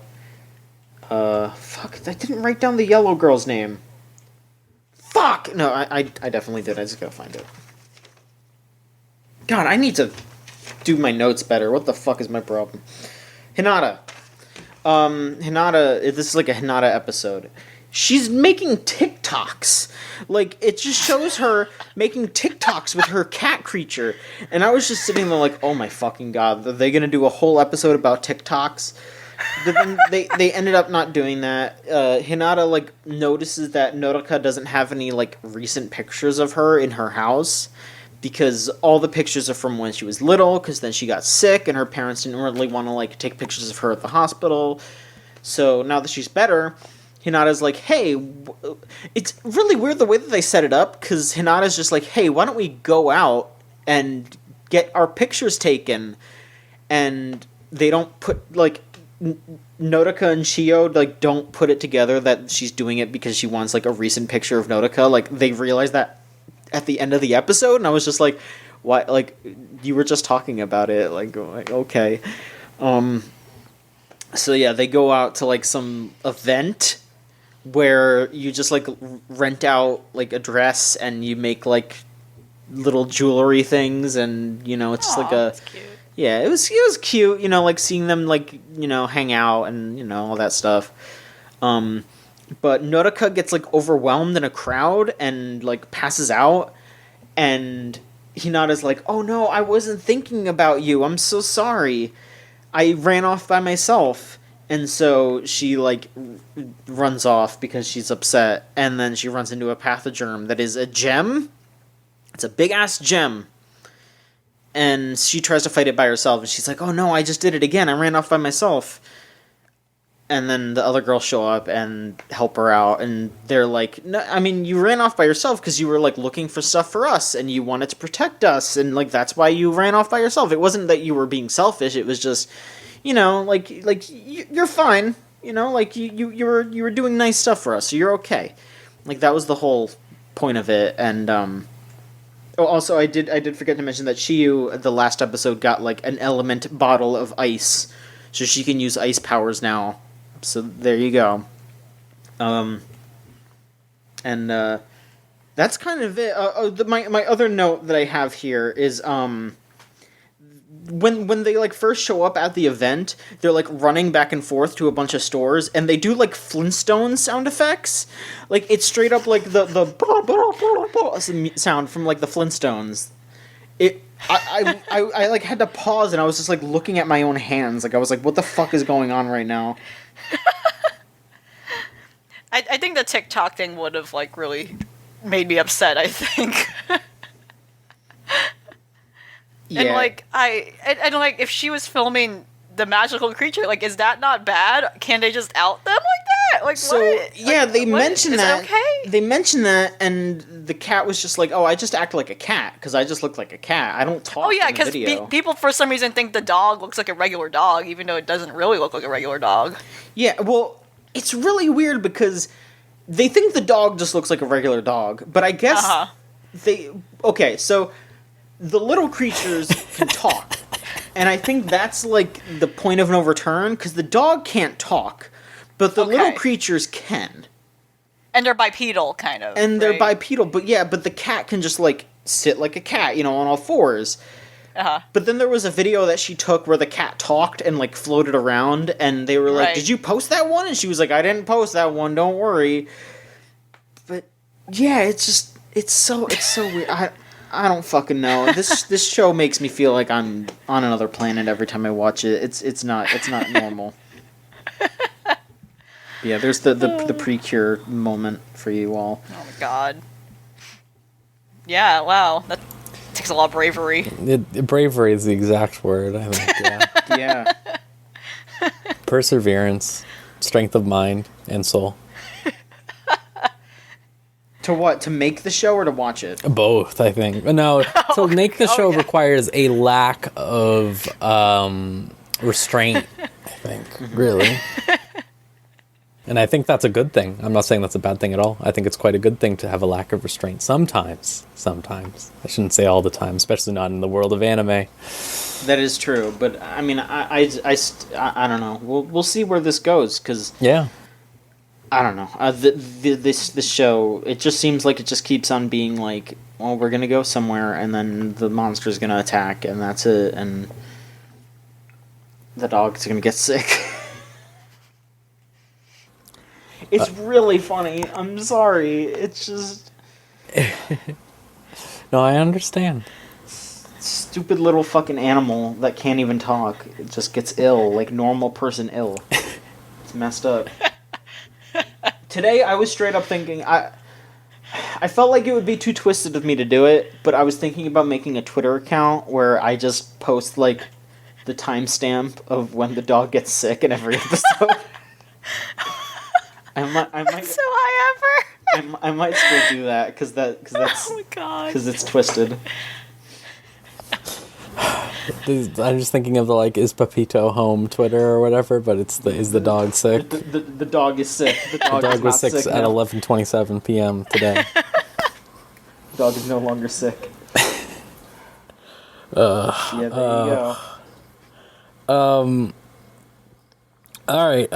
Fuck, I didn't write down the yellow girl's name. Fuck! No, I definitely did. I just gotta find it. God, I need to do my notes better. What the fuck is my problem? Hinata. Hinata, this is like a Hinata episode. She's making TikToks. Like, it just shows her making TikToks with her cat creature. And I was just sitting there like, oh my fucking god, are they gonna do a whole episode about TikToks? But then they ended up not doing that. Hinata, like, notices that Nodoka doesn't have any, like, recent pictures of her in her house, because all the pictures are from when she was little, because then she got sick, and her parents didn't really want to, like, take pictures of her at the hospital. So now that she's better, Hinata's like, hey, it's really weird the way that they set it up, because Hinata's just like, hey, why don't we go out and get our pictures taken? And they don't put, like, Nodoka and Chio, like, don't put it together that she's doing it because she wants, like, a recent picture of Nodoka. Like, they realized that at the end of the episode, and I was just like, why? Like, you were just talking about it. Like okay. So yeah, they go out to, like, some event where you just, like, rent out, like, a dress and you make, like, little jewelry things, and, you know, it's just like a... That's cute. Yeah, it was cute, you know, like, seeing them, like, you know, hang out and, you know, all that stuff. But Nodoka gets, like, overwhelmed in a crowd and, like, passes out, and Hinata's like, oh no, I wasn't thinking about you, I'm so sorry. I ran off by myself. And so she, like, runs off because she's upset, and then she runs into a pathogerm that is a gem. It's a big-ass gem. And she tries to fight it by herself, and she's like, oh no, I just did it again, I ran off by myself. And then the other girls show up and help her out, and they're like, no, I mean, you ran off by yourself because you were, like, looking for stuff for us, and you wanted to protect us, and, like, that's why you ran off by yourself. It wasn't that you were being selfish, it was just, you know, like you're fine, you know, like, you were doing nice stuff for us, so you're okay. Like, that was the whole point of it, and, Oh, also, I did forget to mention that Chiyu, the last episode, got, like, an element bottle of ice, so she can use ice powers now. So there you go. And that's kind of it. My other note that I have here is when they, like, first show up at the event, they're, like, running back and forth to a bunch of stores, and they do, like, Flintstone sound effects. Like, it's straight up, like, the sound from, like, the Flintstones. I like, had to pause, and I was just, like, looking at my own hands. Like, I was like, what the fuck is going on right now? I think the TikTok thing would have, like, really made me upset, I think. Yeah. And, like, I don't, like, if she was filming the magical creature, like, is that not bad? Can they just out them like that? Like, so, what? Yeah, like, they mentioned that. Okay? They mentioned that, and the cat was just like, oh, I just act like a cat, because I just look like a cat. I don't talk. Oh, yeah, because people for some reason think the dog looks like a regular dog, even though it doesn't really look like a regular dog. Yeah, well, it's really weird, because they think the dog just looks like a regular dog, but I guess they... Okay, so the little creatures can talk, and I think that's, like, the point of no return, because the dog can't talk, but the little creatures can. And they're bipedal, kind of. And they're bipedal, but yeah, but the cat can just, like, sit like a cat, you know, on all fours. But then there was a video that she took where the cat talked and, like, floated around, and they were like, did you post that one? And she was like, I didn't post that one, don't worry. But, yeah, it's just, it's so weird. I don't fucking know. This show makes me feel like I'm on another planet every time I watch it. It's not normal. Yeah, there's the pre-cure moment for you all. Oh my god. Yeah, wow. That takes a lot of bravery. Bravery is the exact word, I think. Yeah. Yeah. Perseverance, strength of mind and soul. To what? To make the show or to watch it? Both, I think. No, to make the show requires a lack of restraint, I think, really. And I think that's a good thing. I'm not saying that's a bad thing at all. I think it's quite a good thing to have a lack of restraint. Sometimes. I shouldn't say all the time, especially not in the world of anime. That is true, but I mean, I don't know. We'll see where this goes, because yeah, I don't know. This show, it just seems like it just keeps on being like, well, we're gonna go somewhere, and then the monster's gonna attack, and that's it, and the dog's gonna get sick. It's really funny. I'm sorry. It's just... No, I understand. Stupid little fucking animal that can't even talk. It just gets ill, like normal person ill. It's messed up. Today, I was straight up thinking... I felt like it would be too twisted of me to do it, but I was thinking about making a Twitter account where I just post, like, the timestamp of when the dog gets sick in every episode. I might That's so high ever. I might still do that because that's oh my god, because it's twisted. I'm just thinking of the like, is Pepito home Twitter or whatever, but it's is the dog sick? The dog is sick. The dog was sick at 11:27 p.m. today. The dog is no longer sick. Yeah, there you go. All right.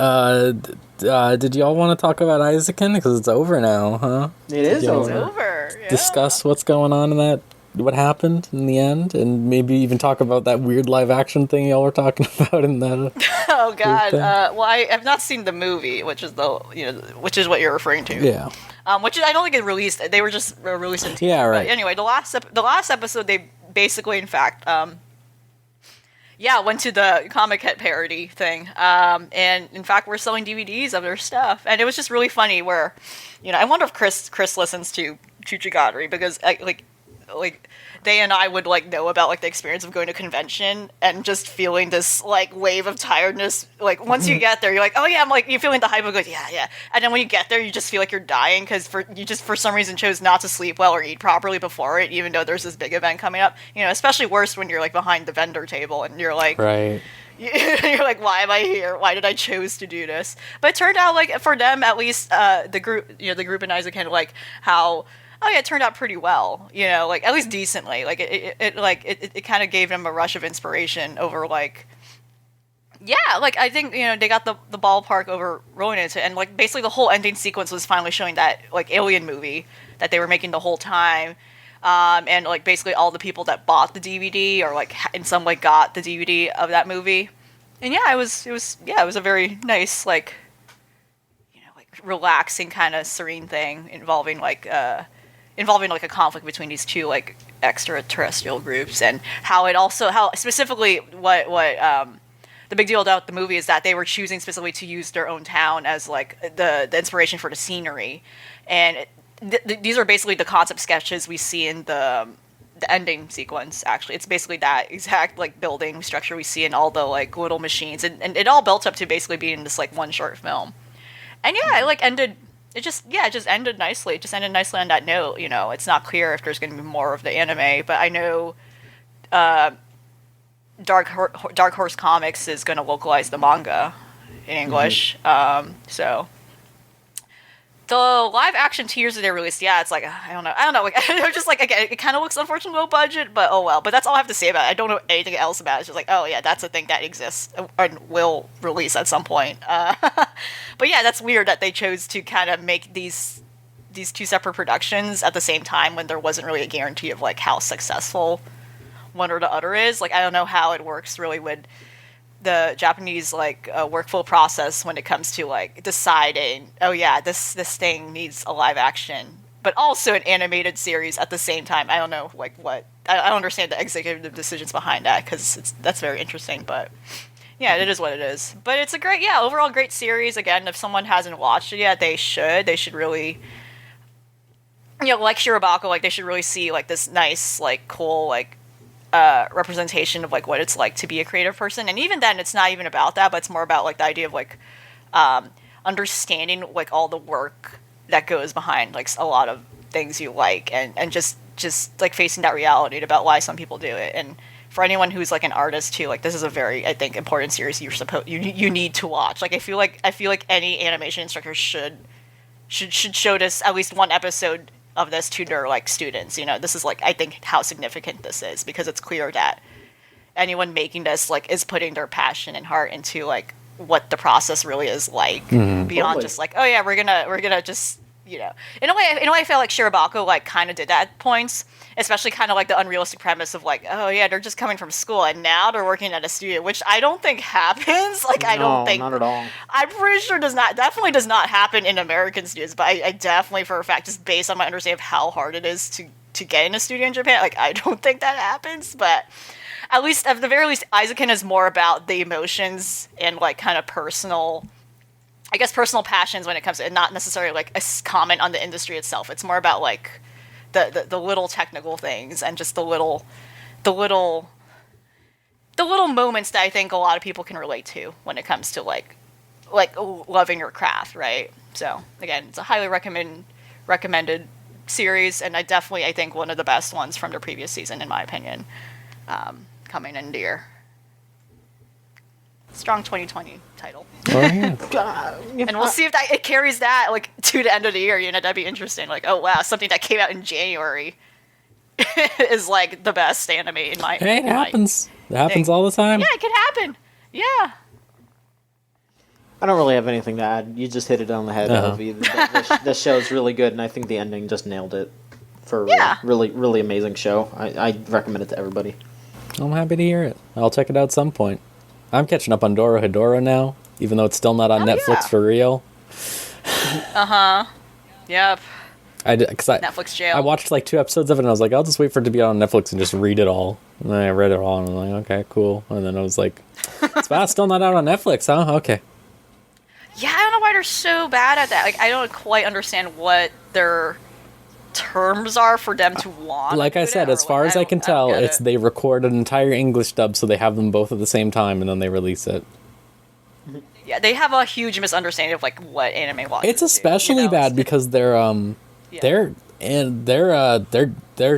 Did y'all want to talk about Isaacin? Because it's over now, huh? It is over. It's over. Yeah. Discuss what's going on in that, what happened in the end, and maybe even talk about that weird live action thing y'all were talking about in that. Oh god. Well, I have not seen the movie, which is which is what you're referring to. Yeah. Which is, I don't think it released. They were just releasing TV. Yeah, right. But anyway, the last episode, they basically, in fact, went to the comic hit parody thing. And in fact, we're selling DVDs of their stuff. And it was just really funny where, I wonder if Chris listens to Choochagatari, because like they and I would like know about like the experience of going to convention and just feeling this like wave of tiredness. Like once you get there, you're like, oh yeah, I'm like, you're feeling the hype of like, yeah. And then when you get there, you just feel like you're dying because you just for some reason chose not to sleep well or eat properly before it, even though there's this big event coming up. Especially worse when you're like behind the vendor table and you're like, right. You're like, why am I here? Why did I choose to do this? But it turned out like for them at least, the group in Isaac kind of like how. Oh yeah, it turned out pretty well. Like at least decently. Like it kind of gave them a rush of inspiration over like, yeah, like I think they got the ballpark over rolling into, and like basically the whole ending sequence was finally showing that like Alien movie that they were making the whole time, and like basically all the people that bought the DVD or like in some way got the DVD of that movie, and yeah, it was a very nice like, relaxing kind of serene thing involving a conflict between these two like extraterrestrial groups, and how specifically what the big deal about the movie is that they were choosing specifically to use their own town as like the inspiration for the scenery, and these are basically the concept sketches we see in the ending sequence. Actually, it's basically that exact like building structure we see in all the like little machines, and it all built up to basically being this like one short film, and yeah, it like ended. It just ended nicely. It just ended nicely on that note. It's not clear if there's going to be more of the anime, but I know Dark Horse Comics is going to localize the manga in English. So the live action tears that they released, yeah, it's like I don't know. Like just like again, it kind of looks unfortunately low budget, but oh well. But that's all I have to say about it. I don't know anything else about it. It's just like, oh yeah, that's a thing that exists and will release at some point. But yeah, that's weird that they chose to kind of make these two separate productions at the same time when there wasn't really a guarantee of like how successful one or the other is. Like I don't know how it works really with the Japanese like workflow process when it comes to like deciding, oh yeah, this thing needs a live action but also an animated series at the same time. I don't know, like, what... I don't understand the executive decisions behind that, because that's very interesting, but... Yeah, it is what it is. But it's a great, overall great series. Again, if someone hasn't watched it yet, they should really... like Shirobako, like, they should really see, like, this nice, like, cool, like, representation of, like, what it's like to be a creative person. And even then, it's not even about that, but it's more about, like, the idea of, like, understanding, like, all the work that goes behind, like, a lot of things you like, and just like, facing that reality about why some people do it. And for anyone who's, like, an artist, too, like, this is a very, I think, important series you need to watch. Like, I feel like any animation instructor should show this, at least one episode of this, to their, like, students. This is, like, I think how significant this is, because it's clear that anyone making this, like, is putting their passion and heart into, like, what the process really is like, beyond totally. Just like, oh yeah, we're gonna just, in a way I feel like Shirobako, like, kind of did that at points, especially kind of like the unrealistic premise of, like, oh yeah, they're just coming from school and now they're working at a studio, which I don't think happens. Like, I don't think, not at all. I'm pretty sure definitely does not happen in American studios, but I definitely, for a fact, just based on my understanding of how hard it is to get in a studio in Japan, like, I don't think that happens. But at the very least, Aizuken is more about the emotions and, like, kind of personal passions when it comes to it, not necessarily, like, a comment on the industry itself. It's more about, like, the little technical things, and just the little moments that I think a lot of people can relate to when it comes to, like loving your craft, right? So again, it's a highly recommended series, and I think one of the best ones from the previous season, in my opinion, coming into year. Strong 2020 title. Oh, yeah. And we'll see if it carries that, like, to the end of the year. That'd be interesting. Like, oh wow, something that came out in January is, like, the best anime in my. Hey, it happens. It happens all the time. Yeah, it can happen. Yeah. I don't really have anything to add. You just hit it on the head, Elvie. The show's really good, and I think the ending just nailed it. For a really, really amazing show. I recommend it to everybody. I'm happy to hear it. I'll check it out at some point. I'm catching up on Dorohedoro now, even though it's still not on Netflix for real. Yep. Netflix jail. I watched, like, 2 episodes of it, and I was like, I'll just wait for it to be on Netflix and just read it all. And then I read it all, and I'm like, okay, cool. And then I was like, it's still not out on Netflix, huh? Okay. Yeah, I don't know why they're so bad at that. Like, I don't quite understand what their terms are for them to want. Like I said, as far as I can tell, they record an entire English dub, so they have them both at the same time, and then they release it. Yeah, they have a huge misunderstanding of, like, what anime watches. It's especially bad because their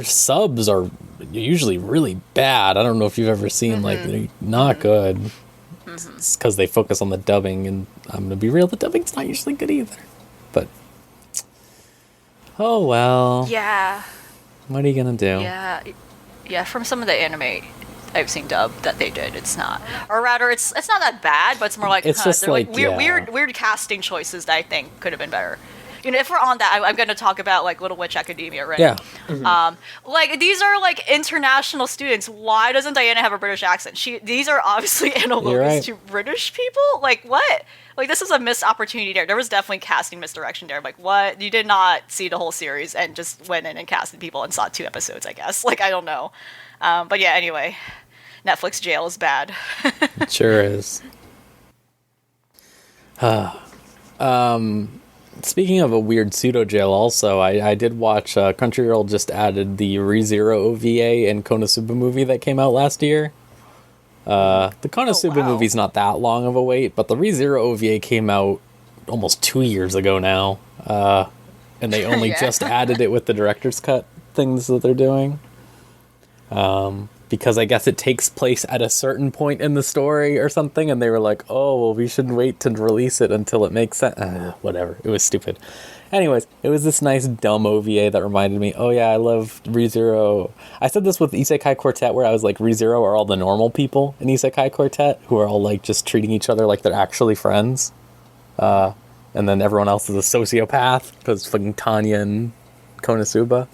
subs are usually really bad. I don't know if you've ever seen like they're not good. It's because they focus on the dubbing, and I'm gonna be real, the dubbing's not usually good either. But oh well. Yeah. What are you gonna do? Yeah. From some of the anime I've seen dubbed that they did, it's not, or rather, it's not that bad, but it's more like it's just like weird casting choices that I think could have been better. If we're on that, I'm going to talk about, like, Little Witch Academia, right? Yeah. Like, these are, like, international students. Why doesn't Diana have a British accent? These are obviously analogues to British people. Like, what? Like, this is a missed opportunity there. There was definitely casting misdirection there. Like, what? You did not see the whole series and just went in and casted people and saw 2 episodes, I guess. Like, I don't know. But yeah, anyway. Netflix jail is bad. It sure is. Speaking of a weird pseudo jail, also, I did watch Crunchyroll just added the ReZero OVA and Konosuba movie that came out last year. The Konosuba movie's not that long of a wait, but the ReZero OVA came out almost 2 years ago now, and they only just added it with the director's cut things that they're doing. Because I guess it takes place at a certain point in the story or something, and they were like, oh, well, we shouldn't wait to release it until it makes sense. Whatever. It was stupid. Anyways, it was this nice, dumb OVA that reminded me, oh yeah, I love ReZero. I said this with Isekai Quartet, where I was like, ReZero are all the normal people in Isekai Quartet, who are all like just treating each other like they're actually friends. And then everyone else is a sociopath, because fucking Tanya and Konosuba.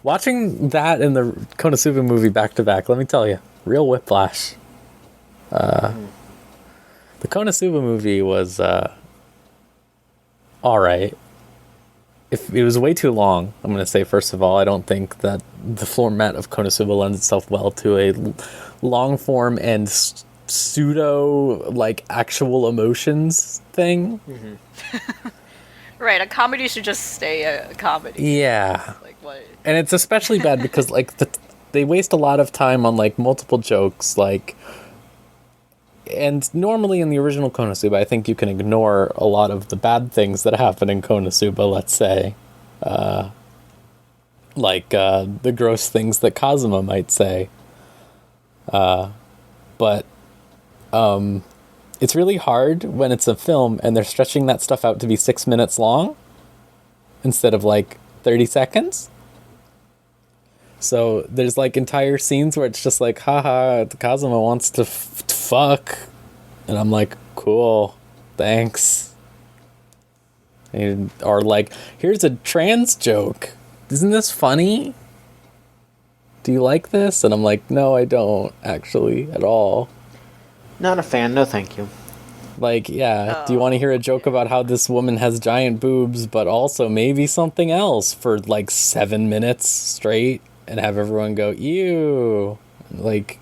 Watching that and the Konosuba movie back to back, let me tell you, real whiplash. The Konosuba movie was alright. if it was way too long, I'm going to say, first of all, I don't think that the format of Konosuba lends itself well to a long form and pseudo, like, actual emotions thing. Mm-hmm. Right, a comedy should just stay a comedy. Yeah. Like, what? And it's especially bad because, like, they waste a lot of time on, like, multiple jokes, like... And normally in the original Konosuba, I think you can ignore a lot of the bad things that happen in Konosuba, let's say. Like, the gross things that Kazuma might say. But it's really hard when it's a film and they're stretching that stuff out to be 6 minutes long instead of, like, 30 seconds. So there's, like, entire scenes where it's just like, haha, Kazuma wants to fuck. And I'm like, cool, thanks. Or, like, here's a trans joke. Isn't this funny? Do you like this? And I'm like, no, I don't, actually, at all. Not a fan, no thank you. Like, yeah, do you want to hear a joke about how this woman has giant boobs, but also maybe something else for, like, 7 minutes straight? And have everyone go, ew. Like,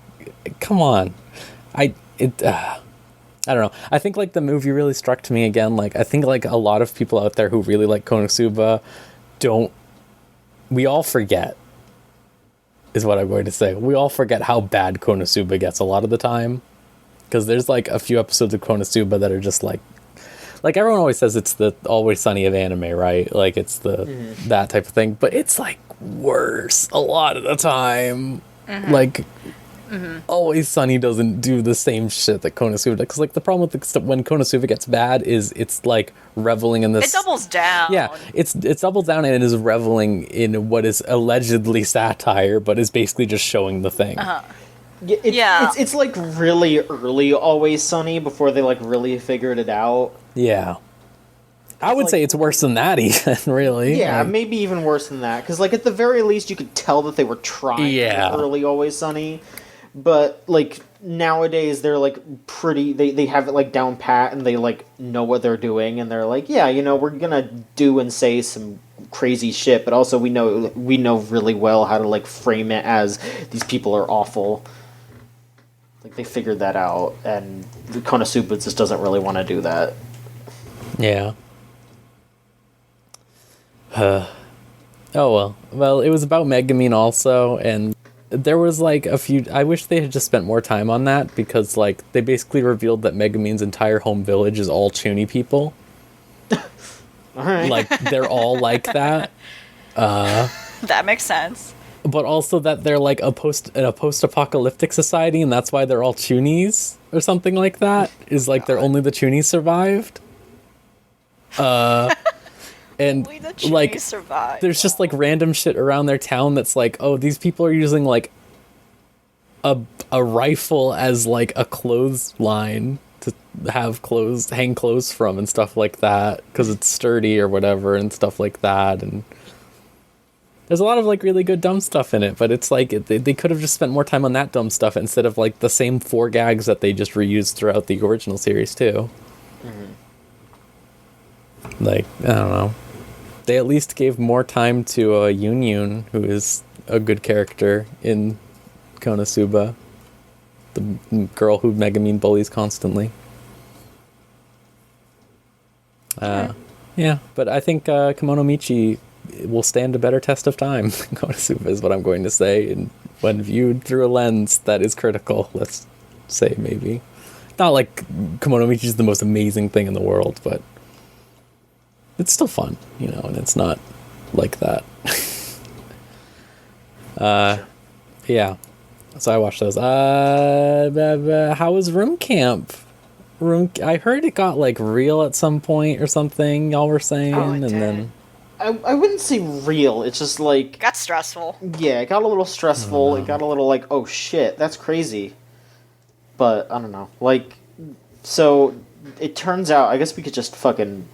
come on. I don't know. I think, like, the movie really struck to me again. Like, I think, like, a lot of people out there who really like Konosuba we all forget, is what I'm going to say. We all forget how bad Konosuba gets a lot of the time. Because there's, like, a few episodes of Konosuba that are just, like everyone always says it's the Always Sunny of anime, right? Like, it's that type of thing. But it's, like, worse a lot of the time. Mm-hmm. Like, Always Sunny doesn't do the same shit that Konosuba does. Because, like, the problem with when Konosuba gets bad is it's, like, reveling in this... It doubles down. Yeah, it's doubles down and it is reveling in what is allegedly satire, but is basically just showing the thing. Uh-huh. It's like really early Always Sunny before they, like, really figured it out. Yeah. I would say it's worse than that even, really. Yeah, like, maybe even worse than that. Because, like, at the very least, you could tell that they were trying to early Always Sunny. But, like, nowadays, they're, like, pretty... They have it, like, down pat, and they, like, know what they're doing. And they're like, yeah, you know, we're gonna do and say some crazy shit. But also, we know really well how to, like, frame it as these people are awful. Like, they figured that out. And Konosuba just doesn't really want to do that. Yeah. Oh, well. Well, it was about Megumin also, and there was, like, a few... I wish they had just spent more time on that, because, like, they basically revealed that Megumin's entire home village is all Chuny people. Alright. Like, they're all like that. That makes sense. But also that they're, like, in a post-apocalyptic society, and that's why they're all Chunies, or something like that. Is, like, they're only the Chunies survived. And, like, there's just, like, random shit around their town that's like, oh, these people are using, like, a rifle as, like, a clothesline to hang clothes from and stuff like that, because it's sturdy or whatever and stuff like that. And there's a lot of, like, really good dumb stuff in it, but it's like they could have just spent more time on that dumb stuff instead of, like, the same 4 gags that they just reused throughout the original series too. Mm-hmm. Like, I don't know. They at least gave more time to Yun Yun, who is a good character in Konosuba. The girl who Megumin bullies constantly. Yeah, but I think Kimono Michi will stand a better test of time than Konosuba, is what I'm going to say. And when viewed through a lens that is critical, let's say, maybe. Not like Kimono Michi is the most amazing thing in the world, but it's still fun, you know, and it's not like that. Yeah. So I watched those. How was Room Camp? I heard it got, like, real at some point or something, y'all were saying, and then... I wouldn't say real, it's just, like... It got stressful. Yeah, it got a little stressful, it got a little, like, oh shit, that's crazy. But, I don't know, like, so, it turns out, I guess we could just fucking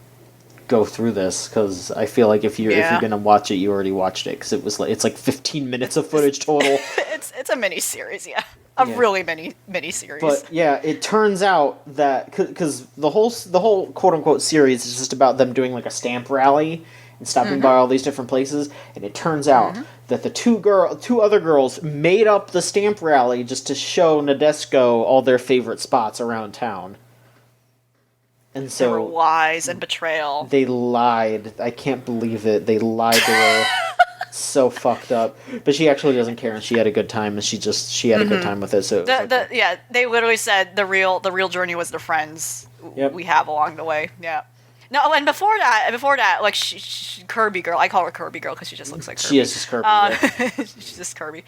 go through this, because I feel like if you're gonna watch it, you already watched it, because it's like 15 minutes of footage total. It's a mini-series, yeah. Really mini-series. But, yeah, it turns out that, because the whole quote-unquote series is just about them doing, like, a stamp rally, and stopping by all these different places, and it turns out that the two other girls made up the stamp rally just to show Nadesco all their favorite spots around town. And so there were lies and betrayal. They lied. I can't believe it. They lied to her. So fucked up, but she actually doesn't care, and she had a good time, and she had a good time with it. So they literally said the real journey was the friends we have along the way. Yeah. No, and before that, like she Kirby girl, I call her Kirby girl because she just looks like Kirby. She is just Kirby. She's just Kirby.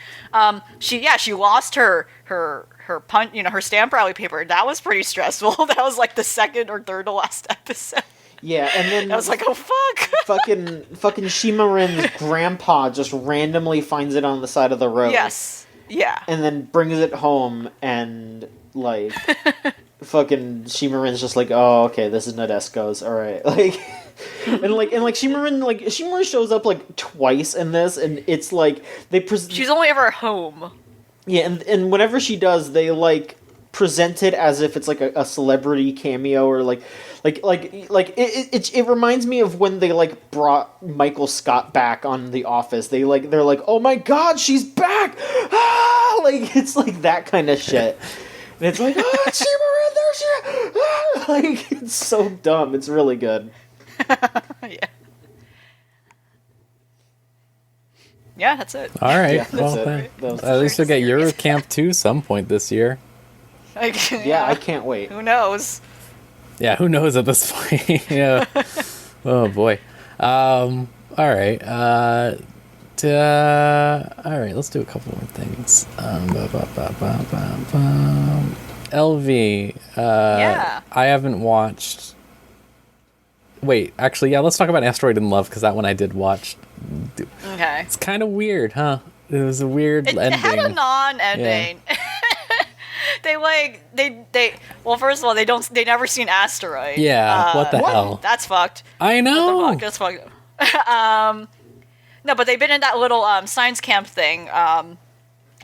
She lost her her stamp rally paper. That was pretty stressful. That was like the second or third to last episode. Yeah, and then I was like, oh fuck. fucking Shimarin's grandpa just randomly finds it on the side of the road. Yes. Yeah. And then brings it home, and like fucking Shimarin's just like, oh, okay, this is Nadesco's, alright. Like Shimarin shows up like twice in this, and it's like she's only ever home. Yeah, and whenever she does, they like present it as if it's like a celebrity cameo, or it reminds me of when they like brought Michael Scott back on The Office. They're like, oh my god, she's back! Ah! Like it's like that kind of shit. And it's like, oh, Shimarin, there she ah! Like it's so dumb. It's really good. Yeah. Yeah, that's it. All right. Yeah, well, at least we'll get Eurocamp 2 some point this year. Yeah, I can't wait. Who knows? Yeah, who knows at this point? Yeah. Oh boy. All right. All right. Let's do a couple more things. LV. Yeah. I haven't watched. Wait, actually, yeah. Let's talk about Asteroid in Love, because that one I did watch. Okay. It's kind of weird, huh? It was a weird ending. It had a non-ending. Yeah. Well, first of all, they never seen Asteroid. Yeah, what the hell? That's fucked. I know. What the fuck? That's fucked. No, but they've been in that little science camp thing,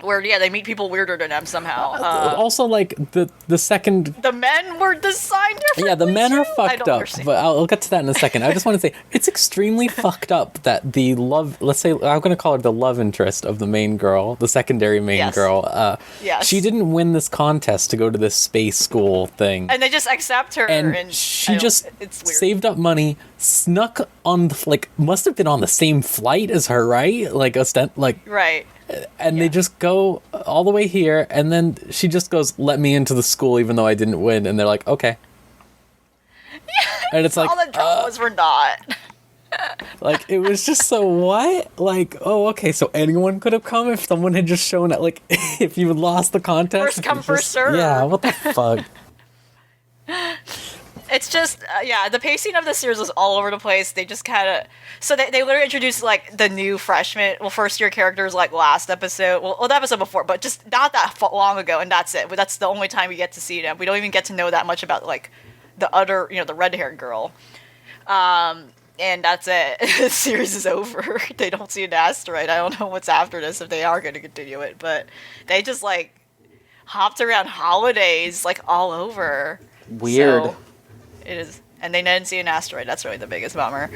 where they meet people weirder than them somehow. Also, like the second, the men were designed differently. Yeah, the men are fucked up. Understand. But I'll get to that in a second. I just want to say it's extremely fucked up that the love. Let's say I'm going to call her the love interest of the main girl, the secondary main girl. Yes. She didn't win this contest to go to this space school thing, and they just accept her. And she just it's weird. Saved up money, snuck on must have been on the same flight as her, right? Right. And they just go all the way here, and then she just goes, let me into the school even though I didn't win, and they're like, okay. Yeah, and it's like, all the dramas were not. Like, it was just so what? Like, oh, okay, so anyone could have come if someone had just shown up, like, if you had lost the contest. First come, first serve. Yeah, what the fuck? It's just, the pacing of the series was all over the place. They just kind of... So they literally introduced, like, the new freshman, first-year characters, like, last episode. Well, the episode before, but just not that long ago, and that's it. But that's the only time we get to see them. We don't even get to know that much about, like, the other, the red-haired girl. And that's it. The series is over. They don't see an asteroid. I don't know what's after this, if they are going to continue it. But they just, like, hopped around holidays, like, all over. Weird. So, it is, and they didn't see an asteroid. That's really the biggest bummer.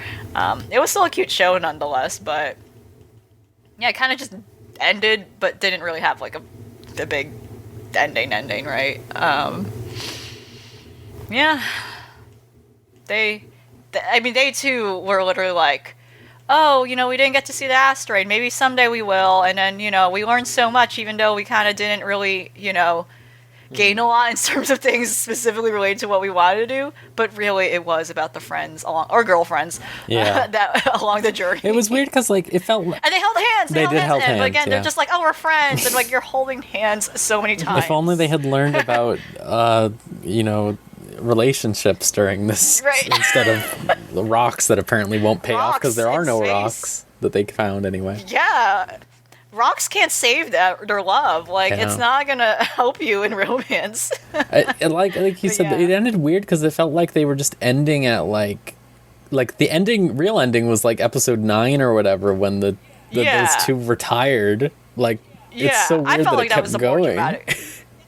It was still a cute show nonetheless, but it kind of just ended, but didn't really have like the big ending, right? They too were literally like, oh, we didn't get to see the asteroid. Maybe someday we will. And then, we learned so much, even though we kind of didn't really, gain a lot in terms of things specifically related to what we wanted to do, but really it was about the friends or girlfriends that along the journey. It was weird because it felt and they held hands. They did hold hands. But again, they're just like, oh, we're friends, and like you're holding hands so many times. If only they had learned about relationships during this instead of the rocks that apparently won't pay off because there are no rocks that they found anyway. Yeah. Rocks can't save their love. Like, it's not gonna help you in romance. Like you said, it ended weird because it felt like they were just ending at like the real ending was like episode 9 or whatever when those two retired. Like, it's so weird I felt that like it kept was going. More dramatic.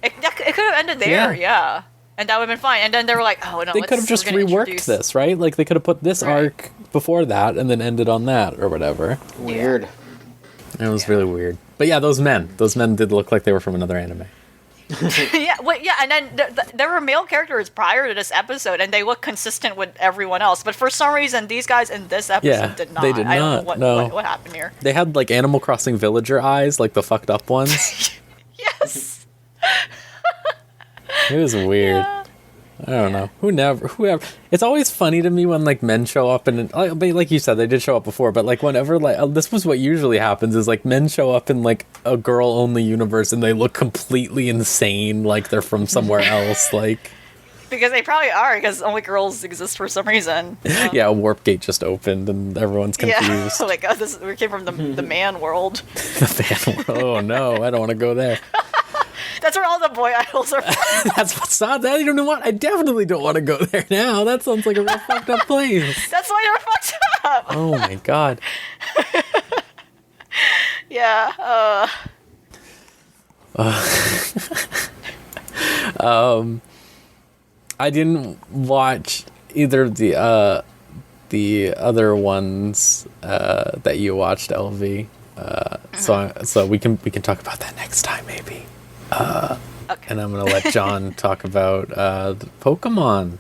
It could have ended there, yeah. And that would have been fine. And then they were like, oh, no, they could have just reworked this, right? Like, they could have put this arc before that and then ended on that or whatever. Weird. It was really weird. But yeah, those men did look like they were from another anime. And then there were male characters prior to this episode, and they look consistent with everyone else. But for some reason, these guys in this episode did not. They did not. I don't know what happened here. They had like Animal Crossing villager eyes, like the fucked up ones. Yes. It was weird. Yeah. I don't know. Whoever. It's always funny to me when like men show up and like you said, they did show up before, but like whenever this was what usually happens is like men show up in like a girl only universe and they look completely insane, like they're from somewhere else, like. Because they probably are, because only girls exist for some reason. Yeah, Warp Gate just opened and everyone's confused. Yeah, like we came from the man world. The man world. Oh no, I don't want to go there. That's where all the boy idols are from. That's what's not that. I don't know what. I definitely don't want to go there now. That sounds like a real fucked up place. That's why you're fucked up. Oh my god. Yeah. I didn't watch either of the other ones that you watched, LV. So we can talk about that next time, maybe. Okay. And I'm gonna let John talk about the Pokemon.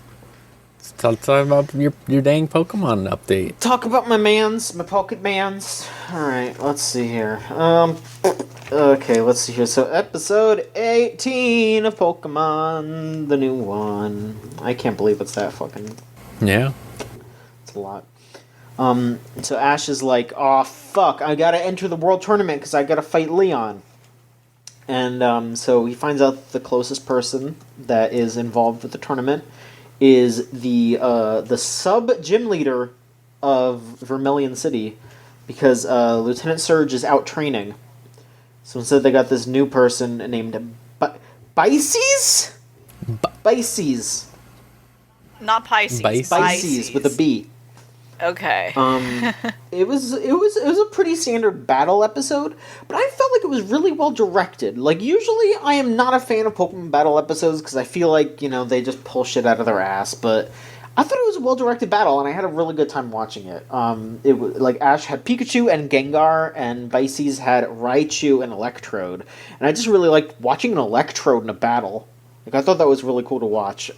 Talk about your dang Pokemon update. Talk about my Pocket Mans. Alright, let's see here. Okay, let's see here. So, episode 18 of Pokemon, the new one. I can't believe it's that fucking... Yeah. It's a lot. So Ash is like, oh, fuck, I gotta enter the World Tournament because I gotta fight Leon. And so he finds out the closest person that is involved with the tournament is the sub-gym leader of Vermilion City, because Lieutenant Surge is out training. So instead they got this new person named Bices? Bices. Not Pisces. Bices with a B. Okay. It was a pretty standard battle episode, but I felt like it was really well directed. Like, usually I am not a fan of Pokemon battle episodes because I feel like, they just pull shit out of their ass, but I thought it was a well directed battle and I had a really good time watching it. It was like Ash had Pikachu and Gengar, and Bices had Raichu and Electrode, and I just really liked watching an Electrode in a battle. Like, I thought that was really cool to watch.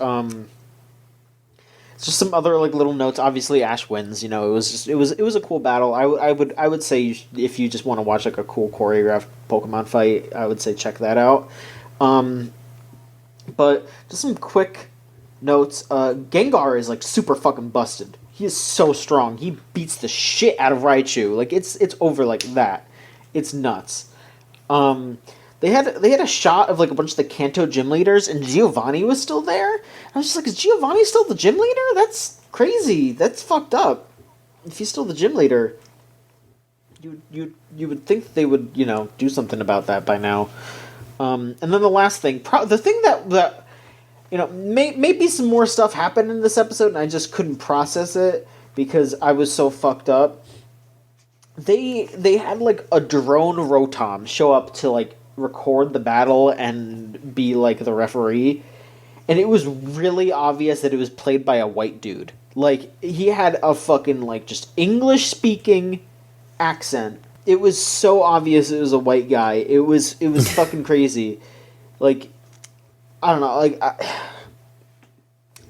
Just some other like little notes. Obviously, Ash wins. It was a cool battle. I would say if you just want to watch like a cool choreographed Pokemon fight, I would say check that out. But just some quick notes. Gengar is like super fucking busted. He is so strong. He beats the shit out of Raichu. Like it's over like that. It's nuts. They had a shot of like a bunch of the Kanto gym leaders, and Giovanni was still there. I was just like, is Giovanni still the gym leader? That's crazy. That's fucked up. If he's still the gym leader, you would think they would do something about that by now. And then the last thing, the thing that maybe some more stuff happened in this episode, and I just couldn't process it because I was so fucked up. They had like a drone Rotom show up to like record the battle and be like the referee, and it was really obvious that it was played by a white dude. Like, he had a fucking like just English speaking accent. It was so obvious it was a white guy. It was fucking crazy. Like, I don't know, like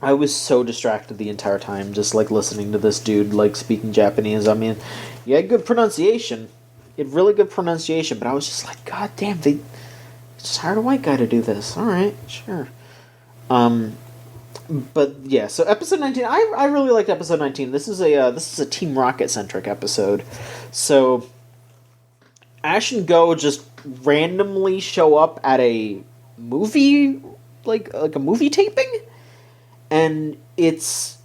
I was so distracted the entire time just like listening to this dude like speaking Japanese. I mean, he had good pronunciation. He had really good pronunciation, but I was just like, God damn, they just hired a white guy to do this. Alright, sure. But yeah, so episode 19, I really liked episode 19. This is a Team Rocket centric episode. So Ash and Go just randomly show up at a movie, like a movie taping, and it's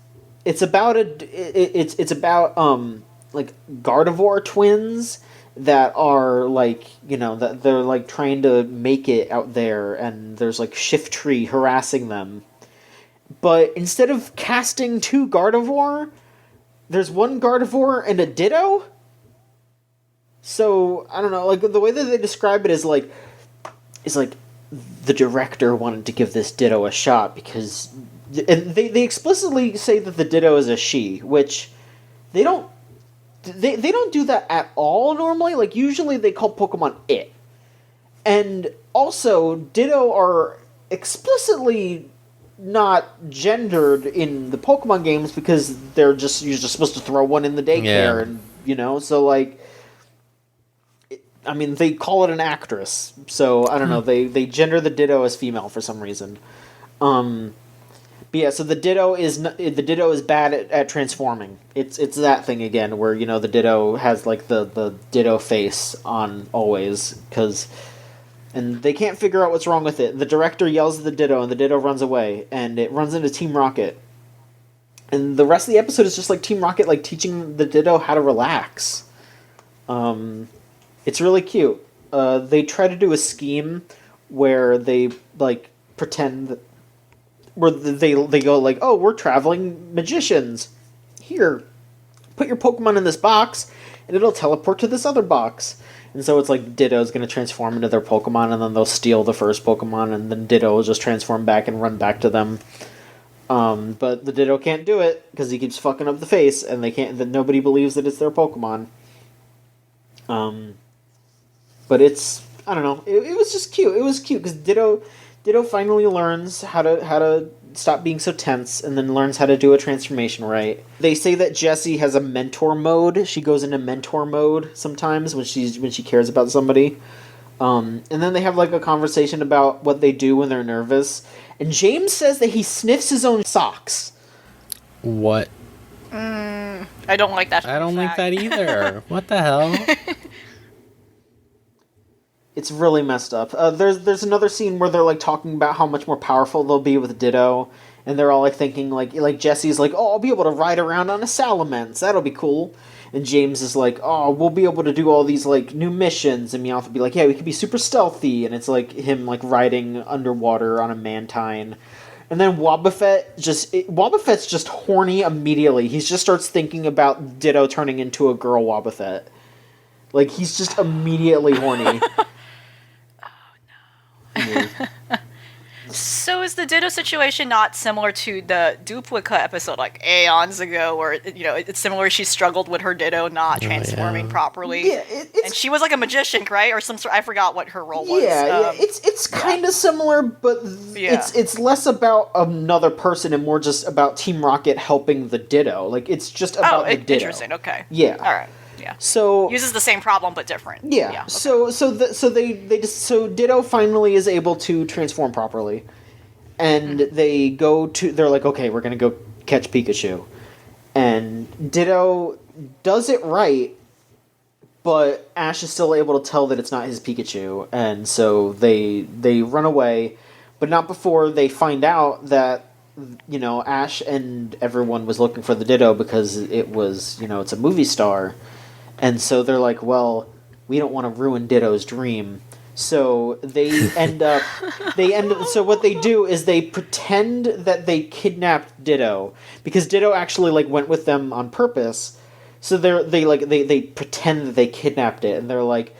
about like Gardevoir twins that are like, that they're like trying to make it out there, and there's like Shiftry harassing them. But instead of casting 2 Gardevoir, there's 1 Gardevoir and a Ditto. So, I don't know, like the way that they describe it is like the director wanted to give this Ditto a shot because, and they explicitly say that the Ditto is a she, which they don't do that at all normally. Like, usually they call Pokemon it. And also, Ditto are explicitly not gendered in the Pokemon games because you're just supposed to throw one in the daycare, and so like, I mean, they call it an actress, so I don't know. They gender the Ditto as female for some reason. But yeah, so the Ditto is bad at transforming. It's that thing again where the Ditto has like the Ditto face on always and they can't figure out what's wrong with it. The director yells at the Ditto, and the Ditto runs away, and it runs into Team Rocket. And the rest of the episode is just like Team Rocket like teaching the Ditto how to relax. It's really cute. They try to do a scheme where they like pretend where they go like, oh, we're traveling magicians. Here, put your Pokemon in this box, and it'll teleport to this other box. And so it's like Ditto's going to transform into their Pokemon, and then they'll steal the first Pokemon, and then Ditto will just transform back and run back to them. But the Ditto can't do it because he keeps fucking up the face, and nobody believes that it's their Pokemon. But it's, I don't know, it was just cute. It was cute because Ditto finally learns how to stop being so tense, and then learns how to do a transformation right. They say that Jessie has a mentor mode. She goes into mentor mode sometimes when she cares about somebody. And then they have like a conversation about what they do when they're nervous. And James says that he sniffs his own socks. What? I don't like that. I don't like that either. What the hell? It's really messed up. There's another scene where they're like talking about how much more powerful they'll be with Ditto, and they're all like thinking like Jessie's like, oh, I'll be able to ride around on a Salamence, that'll be cool. And James is like, oh, we'll be able to do all these like new missions, and Meowth will be like, yeah, we can be super stealthy, and it's like him like riding underwater on a Mantine. And then Wobbuffet's just horny immediately. He just starts thinking about Ditto turning into a girl Wobbuffet. Like, he's just immediately horny. So is the Ditto situation not similar to the Duplica episode like aeons ago, where it's similar? She struggled with her Ditto not transforming properly. Yeah, and she was like a magician, right, or some sort. I forgot what her role was. Yeah, it's kind of similar, but it's less about another person and more just about Team Rocket helping the Ditto. Like, it's just about the Ditto. Interesting. Okay. Yeah. All right. Yeah. So uses the same problem but different. Yeah. Okay. So Ditto finally is able to transform properly, and they're like, okay, we're gonna go catch Pikachu, and Ditto does it right, but Ash is still able to tell that it's not his Pikachu, and so they run away, but not before they find out that Ash and everyone was looking for the Ditto because it was it's a movie star. And so they're like, well, we don't want to ruin Ditto's dream. So they end up... So what they do is they pretend that they kidnapped Ditto. Because Ditto actually, like, went with them on purpose. So they pretend that they kidnapped it. And they're like,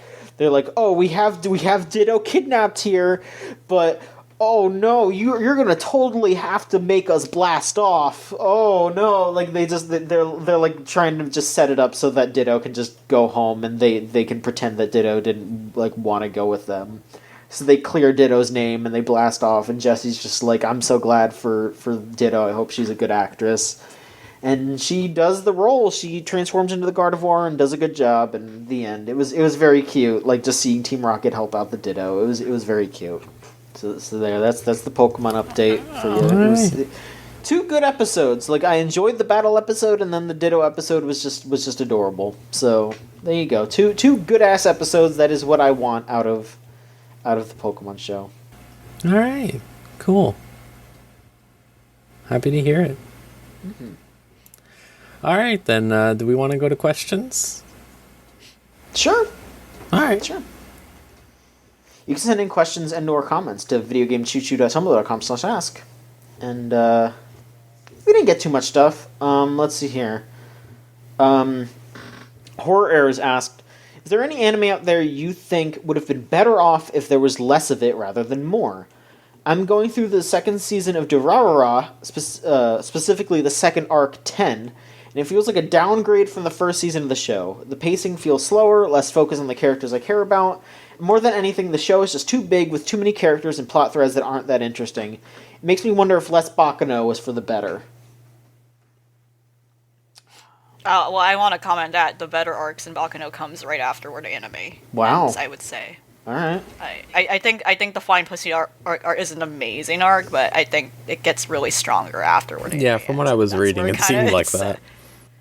oh, we have Ditto kidnapped here, but... oh no, you're gonna totally have to make us blast off. Oh no, like they're like trying to just set it up so that Ditto can just go home, and they can pretend that Ditto didn't like want to go with them. So they clear Ditto's name and they blast off, and Jessie's just like, I'm so glad for Ditto. I hope she's a good actress. And she does the role. She transforms into the Gardevoir and does a good job. And in the end, it was very cute. Like just seeing Team Rocket help out the Ditto. It was very cute. So there, that's the Pokemon update for you. It was 2 good episodes. Like, I enjoyed the battle episode, and then the Ditto episode was just adorable. So there you go. 2 good ass episodes. That is what I want out of the Pokemon show. All right, cool. Happy to hear it. Mm-hmm. All right, then. Do we want to go to questions? Sure. All right. Sure. You can send in questions and/or comments to videogamechoochoo.tumblr.com/ask. And we didn't get too much stuff. Let's see here. Horror Errors asked, Is there any anime out there you think would have been better off if there was less of it rather than more? I'm going through the second season of Durarara, specifically the second arc 10, and it feels like a downgrade from the first season of the show. The pacing feels slower, less focus on the characters I care about. More than anything, the show is just too big with too many characters and plot threads that aren't that interesting. It makes me wonder if less Baccano was for the better. Well, I want to comment that the better arcs in Baccano comes right afterward anime. Wow. Ends, I would say. All right. I think the Flying Pussy arc is an amazing arc, but I think it gets really stronger afterward. Yeah, from what I was reading, it seemed like that.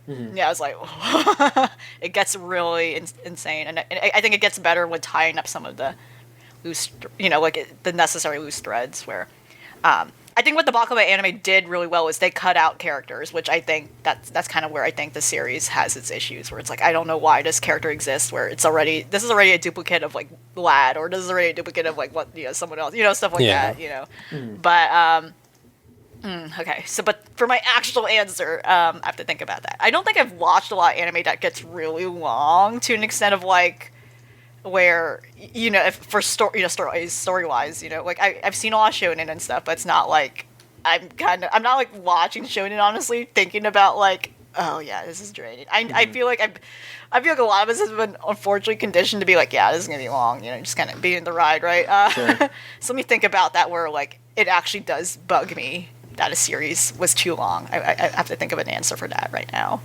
Yeah, I was like, it gets really insane, and I think it gets better with tying up some of the loose, the necessary loose threads. Where, I think what the Baccano anime did really well is they cut out characters, which I think that's kind of where I think the series has its issues. Where it's like, I don't know why this character exists. Where this is already a duplicate of like Lad, or this is already a duplicate of like someone else, stuff like that. But okay, but for my actual answer, I have to think about that. I don't think I've watched a lot of anime that gets really long to an extent of like where if for story wise, like I've seen a lot of shonen and stuff, but it's not like I'm not like watching shonen honestly thinking about like, oh yeah, this is draining. I feel like I feel like a lot of us has been unfortunately conditioned to be like, yeah, this is gonna be long, just kind of be in the ride, right? Sure. So let me think about that where like it actually does bug me that a series was too long. I have to think of an answer for that right now.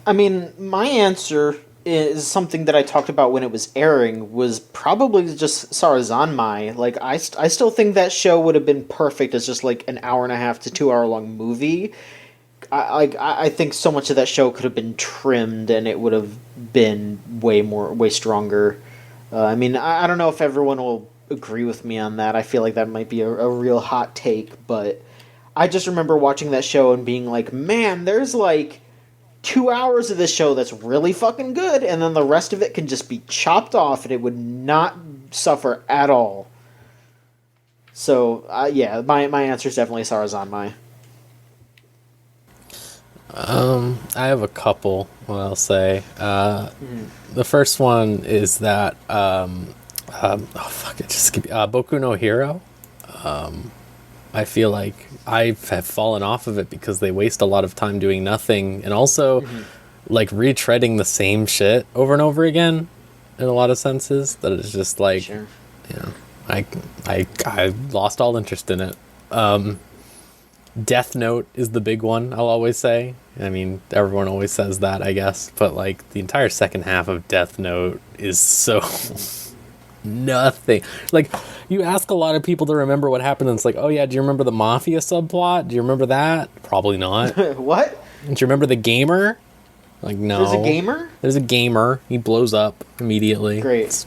I mean, my answer is something that I talked about when it was airing, was probably just Sarazanmai. Like, I still think that show would have been perfect as just like an hour and a half to 2 hour long movie. I think so much of that show could have been trimmed and it would have been way stronger. I mean, I don't know if everyone will agree with me on that. I feel like that might be a real hot take, but I just remember watching that show and being like, man, there's like 2 hours of this show that's really fucking good, and then the rest of it can just be chopped off and it would not suffer at all. So, yeah, my answer is definitely Sarazanmai. I have a couple, I'll say. The first one is that, Boku no Hero. I feel like I have fallen off of it because they waste a lot of time doing nothing, and also like retreading the same shit over and over again in a lot of senses. That it's just like, Sure. I lost all interest in it. Death Note is the big one, I'll always say. I mean, everyone always says that, I guess, but like the entire second half of Death Note is so nothing. Like, you ask a lot of people to remember what happened, and it's like, oh yeah, do you remember the Mafia subplot? Do you remember that? Probably not. What? Do you remember the gamer? Like, no. There's a gamer? There's a gamer. He blows up immediately. Great. It's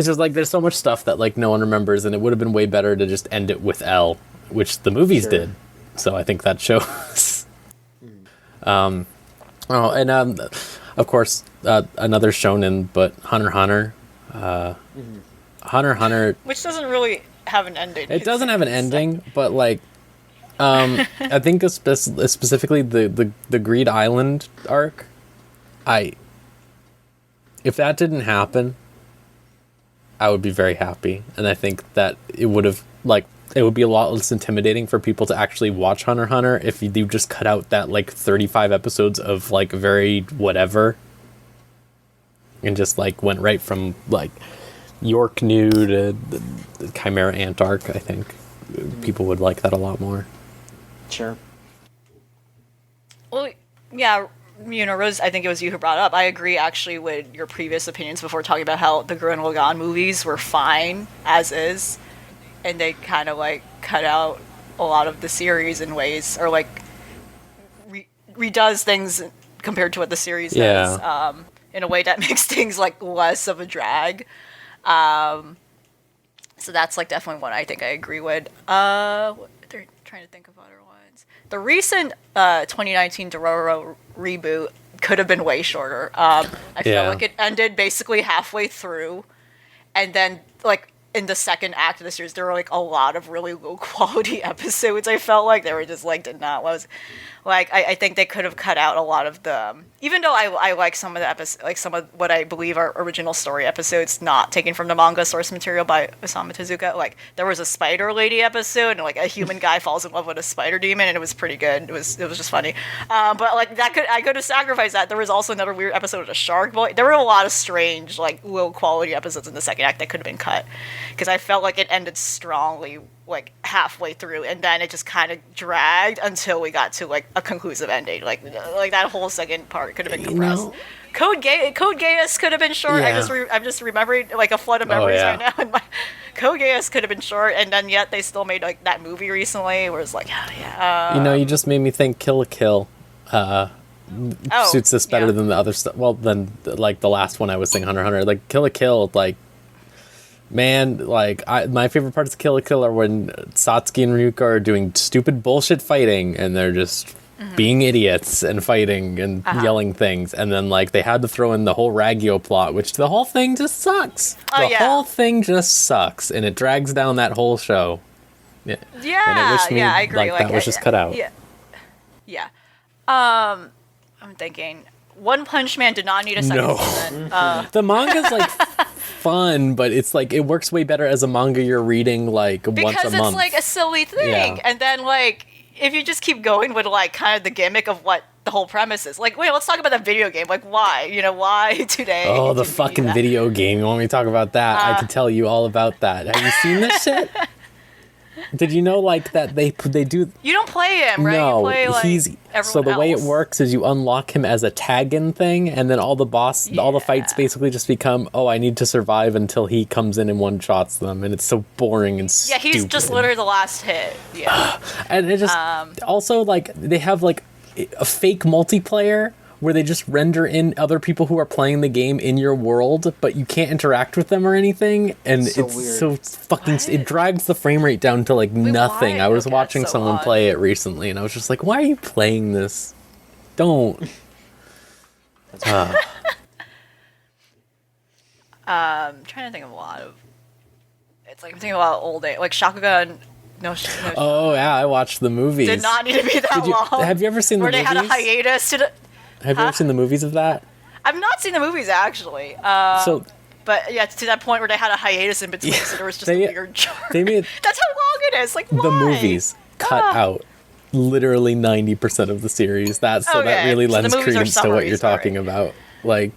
just like, there's so much stuff that like no one remembers, and it would have been way better to just end it with L, which the movies did. So I think that shows. Of course, another shonen, but Hunter x Hunter. Hunter x Hunter, which doesn't really have an ending. It doesn't have an ending, but like, I think specifically the Greed Island arc. If that didn't happen, I would be very happy, and I think that it would have it would be a lot less intimidating for people to actually watch Hunter x Hunter if you just cut out that like 35 episodes of like very whatever, and just like went right from like York New to the Chimera Ant arc. I think people would like that a lot more. Sure. Well, yeah, Rose, I think it was you who brought it up. I agree actually with your previous opinions before talking about how the Gurren Lagann movies were fine as is, and they kind of like cut out a lot of the series in ways, or like redoes things compared to what the series does, in a way that makes things like less of a drag. So that's like definitely one I think I agree with. They're trying to think of other ones. The recent 2019 Dororo reboot could have been way shorter. I felt like it ended basically halfway through, and then like in the second act of the series, there were like a lot of really low quality episodes. I felt like they were just like did not Like, I think they could have cut out a lot of the, even though I like some of the episodes, like some of what I believe are original story episodes not taken from the manga source material by Osamu Tezuka. Like, there was a spider lady episode, and like a human guy falls in love with a spider demon, and it was pretty good. It was just funny. But like I could have sacrificed that. There was also another weird episode of a shark boy. There were a lot of strange, like, low quality episodes in the second act that could have been cut, because I felt like it ended strongly, like halfway through, and then it just kind of dragged until we got to like a conclusive ending. Like that whole second part could have been compressed. Code Geass could have been short. Yeah. I'm just remembering like a flood of memories right now. And Code Geass could have been short, and then yet they still made like that movie recently where it's like, you just made me think Kill la Kill suits this better than the other stuff. Well, than like the last one I was saying, Hunter x Hunter. Like Kill la Kill, like, man, like my favorite parts of Kill la Kill are when Satsuki and Ryuka are doing stupid bullshit fighting, and they're just being idiots and fighting and yelling things, and then like they had to throw in the whole Raggio plot, which the whole thing just sucks. Whole thing just sucks, and it drags down that whole show. Yeah, and it wished me, I agree. Like that was just cut out. Yeah. I'm thinking One Punch Man did not need a second season. The manga's like fun, but it's like it works way better as a manga you're reading like once a month. Because it's like a silly thing, and then like if you just keep going with like kind of the gimmick of what the whole premise is, like, wait, let's talk about that video game. Like, why? Why today? Oh, the fucking video game. You want me to talk about that? I can tell you all about that. Have you seen this shit? Did you know like that they do? You don't play him, right? No, you play, like, he's so the way it works is you unlock him as a tag-in thing, and then all the fights basically just become, oh, I need to survive until he comes in and one-shots them, and it's so boring and stupid. Yeah, he's just literally the last hit. Yeah, and it just also like they have like a fake multiplayer where they just render in other people who are playing the game in your world, but you can't interact with them or anything, and it's so fucking... It drags the frame rate down to like nothing. I was watching someone play it recently, and I was just like, why are you playing this? Don't. I'm trying to think of a lot of... It's like I'm thinking about old days, like Shakugan. No, oh yeah, I watched the movies. Did not need to be that long. Have you ever seen the movies? Where they had a hiatus to... Have you ever seen the movies of that? I've not seen the movies, actually. But yeah, to that point where they had a hiatus in between, so there was just a weird jar. That's how long it is. Like, why? The movies cut out literally 90% of the series. That really lends credence to what you're talking about. Like,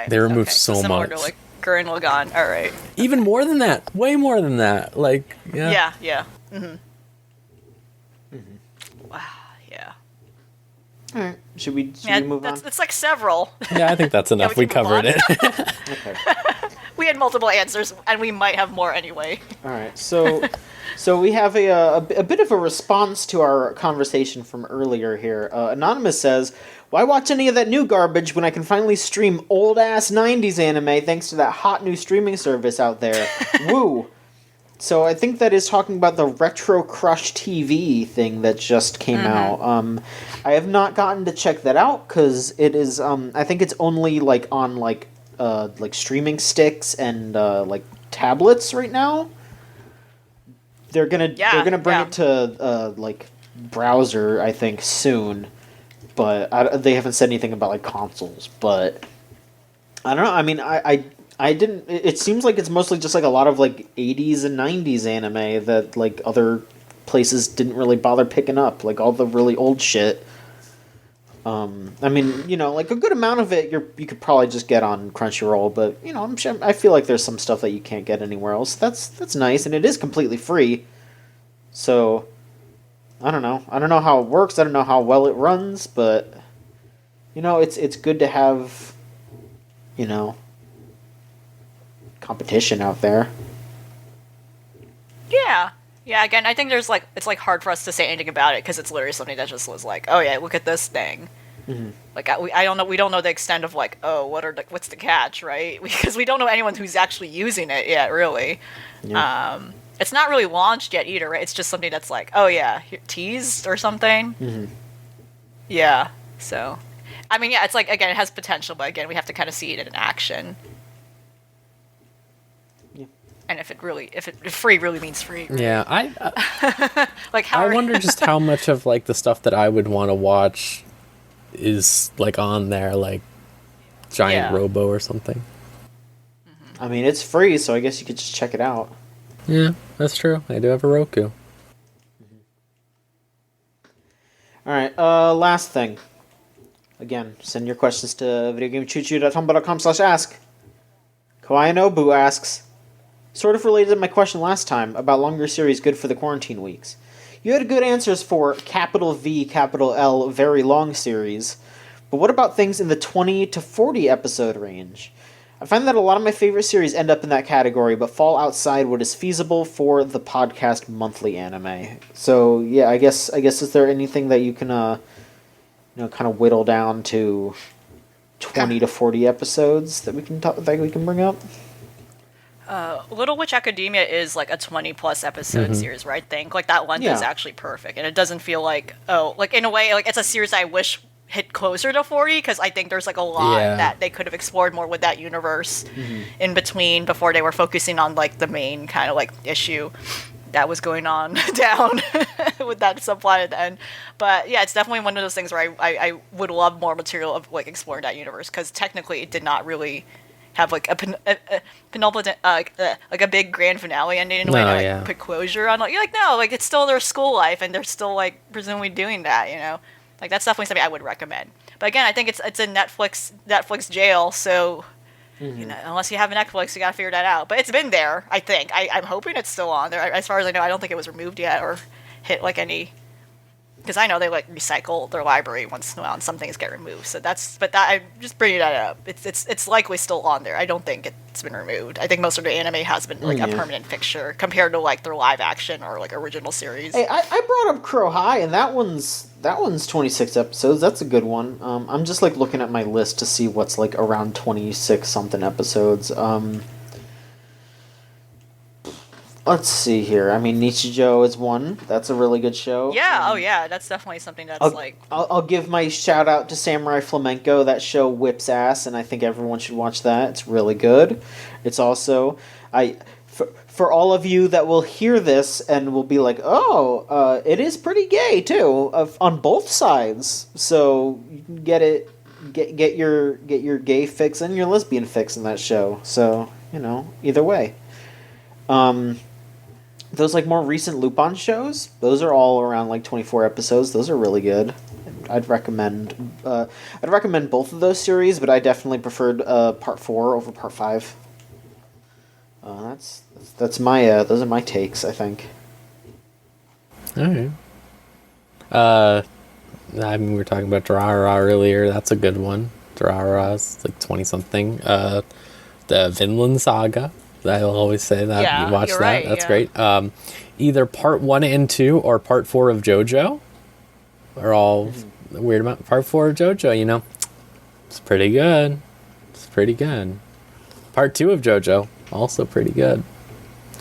they removed so much. Similar to like Gurren Lagann. All right. Even more than that. Way more than that. Like, yeah. Yeah. Mm-hmm. Wow. Yeah. All right. Should we move on? It's like several. Yeah, I think that's enough. we covered it. Okay. We had multiple answers, and we might have more anyway. All right. So we have a bit of a response to our conversation from earlier here. Anonymous says, why watch any of that new garbage when I can finally stream old-ass 90s anime thanks to that hot new streaming service out there? Woo! So I think that is talking about the Retro Crush TV thing that just came out. I have not gotten to check that out because it is. I think it's only like on like streaming sticks and like tablets right now. They're gonna bring it to like browser, I think, soon, but they haven't said anything about like consoles. But I don't know. I mean, I didn't... It seems like it's mostly just like a lot of like 80s and 90s anime that like other places didn't really bother picking up, like all the really old shit. I mean, like a good amount of it you could probably just get on Crunchyroll, but I feel like there's some stuff that you can't get anywhere else. That's nice, and it is completely free. So I don't know how it works. I don't know how well it runs, but it's good to have competition out there. Yeah, again, I think there's like, it's like hard for us to say anything about it because it's literally something that just was like, oh yeah, look at this thing. Like I don't know, we don't know the extent of like, oh, what's the catch, right? Because we don't know anyone who's actually using it yet, really. It's not really launched yet either, right? It's just something that's like, oh yeah, teased or something. Yeah, so I mean, yeah, it's like, again, it has potential, but again, we have to kind of see it in action. And if free really means free. Right? Yeah, like how I wonder just how much of like the stuff that I would want to watch is like on there, like Giant Robo or something. I mean, it's free, so I guess you could just check it out. Yeah, that's true. I do have a Roku. All right, last thing. Again, send your questions to videogamechoochoo.tumblr.com/ask. Kawaii Nobu asks, sort of related to my question last time about longer series good for the quarantine weeks. You had good answers for capital V, capital L, very long series, but what about things in the 20 to 40 episode range? I find that a lot of my favorite series end up in that category, but fall outside what is feasible for the podcast monthly anime. So yeah, I guess is there anything that you can kind of whittle down to 20 to 40 episodes that we can bring up? Little Witch Academia is like a 20 plus episode series, right? I think like that length is actually perfect, and it doesn't feel like like in a way like it's a series I wish hit closer to 40 because I think there's like a lot that they could have explored more with that universe in between before they were focusing on like the main kind of like issue that was going on down with that subplot at the end. But yeah, it's definitely one of those things where I would love more material of like exploring that universe because technically it did not really have like a penultimate like a big grand finale ending in a way to like put closure on. Like you're like no, like it's still their school life and they're still like presumably doing that, you know. Like that's definitely something I would recommend. But again, I think it's a Netflix jail, so you know, unless you have Netflix, you gotta figure that out. But it's been there, I think. I'm hoping it's still on there. As far as I know, I don't think it was removed yet or hit like any. Because I know they like recycle their library once in a while, and some things get removed. So I'm just bringing that up. It's likely still on there. I don't think it's been removed. I think most of the anime has been like a permanent fixture compared to like their live action or like original series. Hey, I brought up Crow High, and that one's 26 episodes. That's a good one. I'm just like looking at my list to see what's like around 26 something episodes. Let's see here. I mean, Nichijou is one. That's a really good show. Yeah, that's definitely something that's I'll give my shout out to Samurai Flamenco. That show whips ass, and I think everyone should watch that. It's really good. It's also for all of you that will hear this and will be like, oh, it is pretty gay too, on both sides. So you can get your gay fix and your lesbian fix in that show. So you know, either way. Those like more recent Lupin shows, those are all around like 24 episodes. Those are really good. I'd recommend both of those series, but I definitely preferred part 4 over part 5. That's my those are my takes, I think. All right. I mean, we were talking about Durarara earlier. That's a good one. Durarara's like 20 something. The Vinland Saga. I'll always say that. Yeah, you watch that. Right, that's great. Either part 1 and 2 or part 4 of JoJo are all weird about part 4 of JoJo, you know. It's pretty good. Part 2 of JoJo, also pretty good.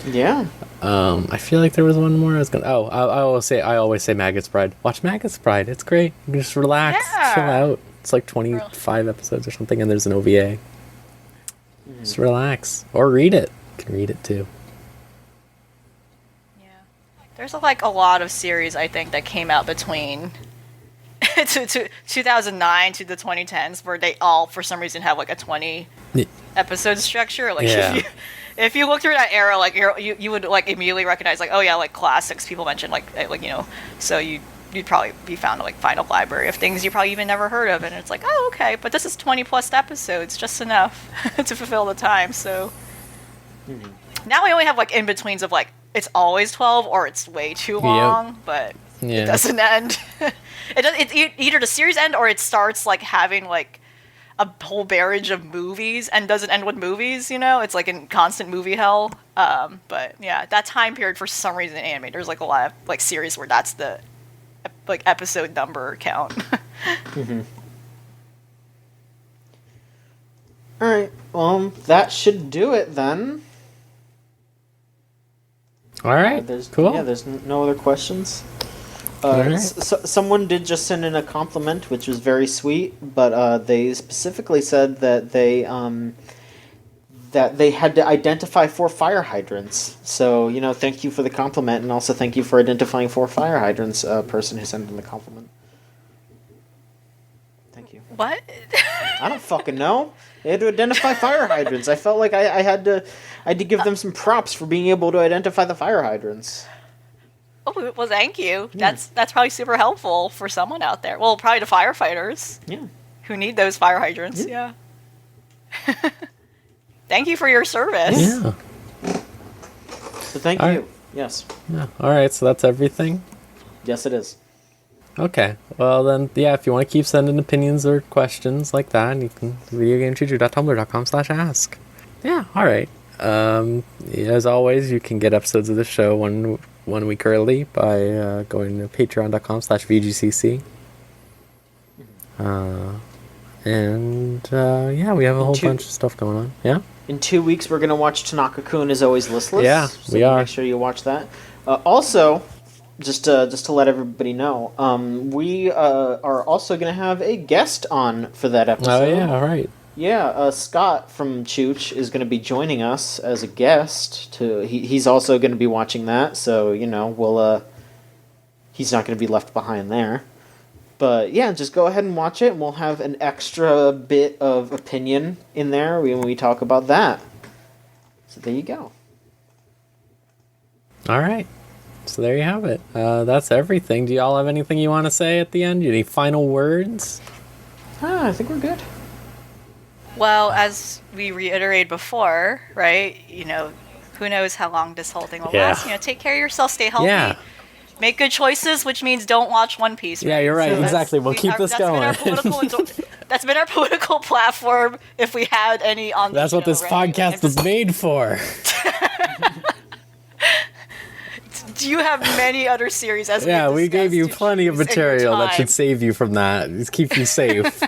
Yeah. I feel like there was one more I was gonna. Oh, I always say Maggot's Bride. Watch Maggot's Bride. It's great. You can just relax, chill out. It's like 25 episodes or something, and there's an OVA. Just relax. Or read it. You can read it too. Yeah. There's like a lot of series I think that came out between 2009 to the 2010s where they all for some reason have like a 20 episode structure. Like if you look through that era, like you would like immediately recognize like, oh yeah, like classics people mentioned like you know, so you'd probably be found to like find a library of things you probably even never heard of, and it's like, oh okay, but this is 20 plus episodes, just enough to fulfill the time. So now we only have like in betweens of like it's always 12 or it's way too long, but it doesn't end. It's either the series end or it starts like having like a whole barrage of movies and doesn't end with movies, you know? It's like in constant movie hell. But yeah, that time period for some reason in anime, there's like a lot of like series where that's the like episode number count. Alright, that should do it then. Alright, cool. Yeah, there's no other questions. Someone did just send in a compliment, which was very sweet, but they specifically said that that they had to identify 4 fire hydrants. So, thank you for the compliment, and also thank you for identifying 4 fire hydrants, person who sent in the compliment. Thank you. What? I don't fucking know. They had to identify fire hydrants. I felt like I had to give them some props for being able to identify the fire hydrants. Oh, well, thank you. Yeah. That's probably super helpful for someone out there. Well, probably the firefighters. Yeah. Who need those fire hydrants. Yeah. Thank you for your service. Yeah. So thank you. Right. Yes. Yeah. All right. So that's everything. Yes, it is. Okay. Well then, yeah. If you want to keep sending opinions or questions like that, you can videogamechoochoo.tumblr.com/ask. Yeah. All right. As always, you can get episodes of the show one week early by going to patreon.com/VGCC. Yeah, we have a whole bunch of stuff going on. Yeah. In 2 weeks, we're gonna watch Tanaka-kun is Always Listless. Yeah, so we are. Make sure you watch that. Also, just to let everybody know, we are also gonna have a guest on for that episode. Oh yeah, right. Yeah, Scott from Chooch is going to be joining us as a guest. He's also going to be watching that, so we'll he's not going to be left behind there. But yeah, just go ahead and watch it, and we'll have an extra bit of opinion in there when we talk about that. So there you go. All right, so there you have it. That's everything. Do y'all have anything you want to say at the end? Any final words? I think we're good. Well, as we reiterated before, right? Who knows how long this whole thing will last. Take care of yourself, stay healthy. Yeah. Make good choices, which means don't watch One Piece. Right? Yeah, you're right. So exactly. We'll keep this going. That's been our political platform. If we had any on, that's what this podcast was made for. Do you have many other series? We gave you plenty of material that should save you from that. Just keep you safe.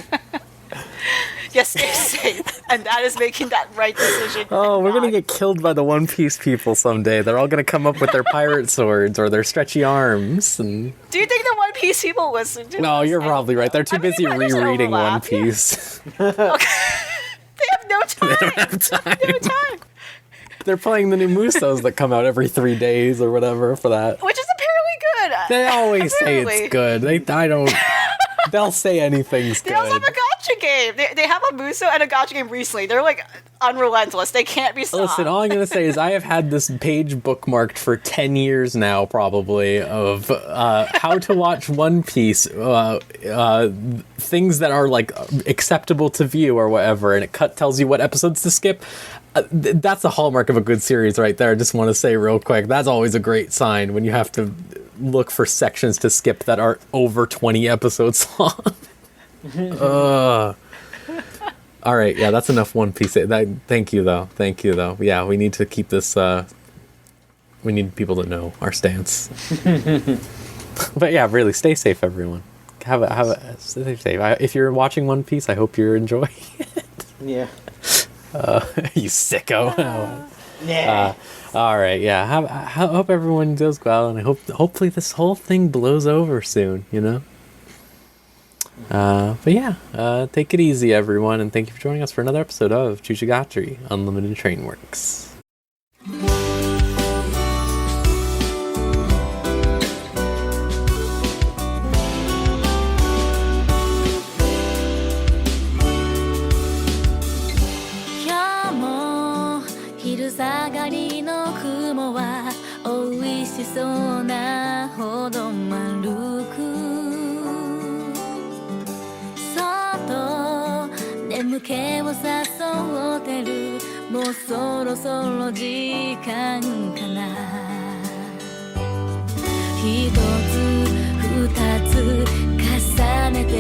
Yes, stay safe. And that is making that right decision. Oh, we're going to get killed by the One Piece people someday. They're all going to come up with their pirate swords or their stretchy arms. And... Do you think the One Piece people listen to No, you're probably right. They're too busy rereading One Piece. Yeah. Okay. They have no time. They don't have time. They're playing the new Musos that come out every 3 days or whatever for that. Which is apparently good. They always say it's good. I don't... They'll say anything's good. They also have a gacha game. They have a Muso and a gacha game recently. They're like unrelentless. They can't be stopped. Listen, all I'm going to say is I have had this page bookmarked for 10 years now, probably, of how to watch One Piece, things that are like acceptable to view or whatever, and it tells you what episodes to skip. That's the hallmark of a good series right there. I just want to say real quick, that's always a great sign when you have to look for sections to skip that are over 20 episodes long. All right, yeah, that's enough One Piece. Thank you though. Yeah, we need to keep this. We need people to know our stance. But yeah, really, stay safe, everyone. Stay safe. If you're watching One Piece, I hope you're enjoying it. Yeah. You sicko. Yeah. All right, yeah. I hope everyone does well, and hopefully this whole thing blows over soon, But yeah, take it easy, everyone, and thank you for joining us for another episode of Choochagatari Unlimited Train Works. 下がりの雲は美味しそうなほど丸くそっと眠気を誘ってるもうそろそろ時間かな一つ二つ重ねて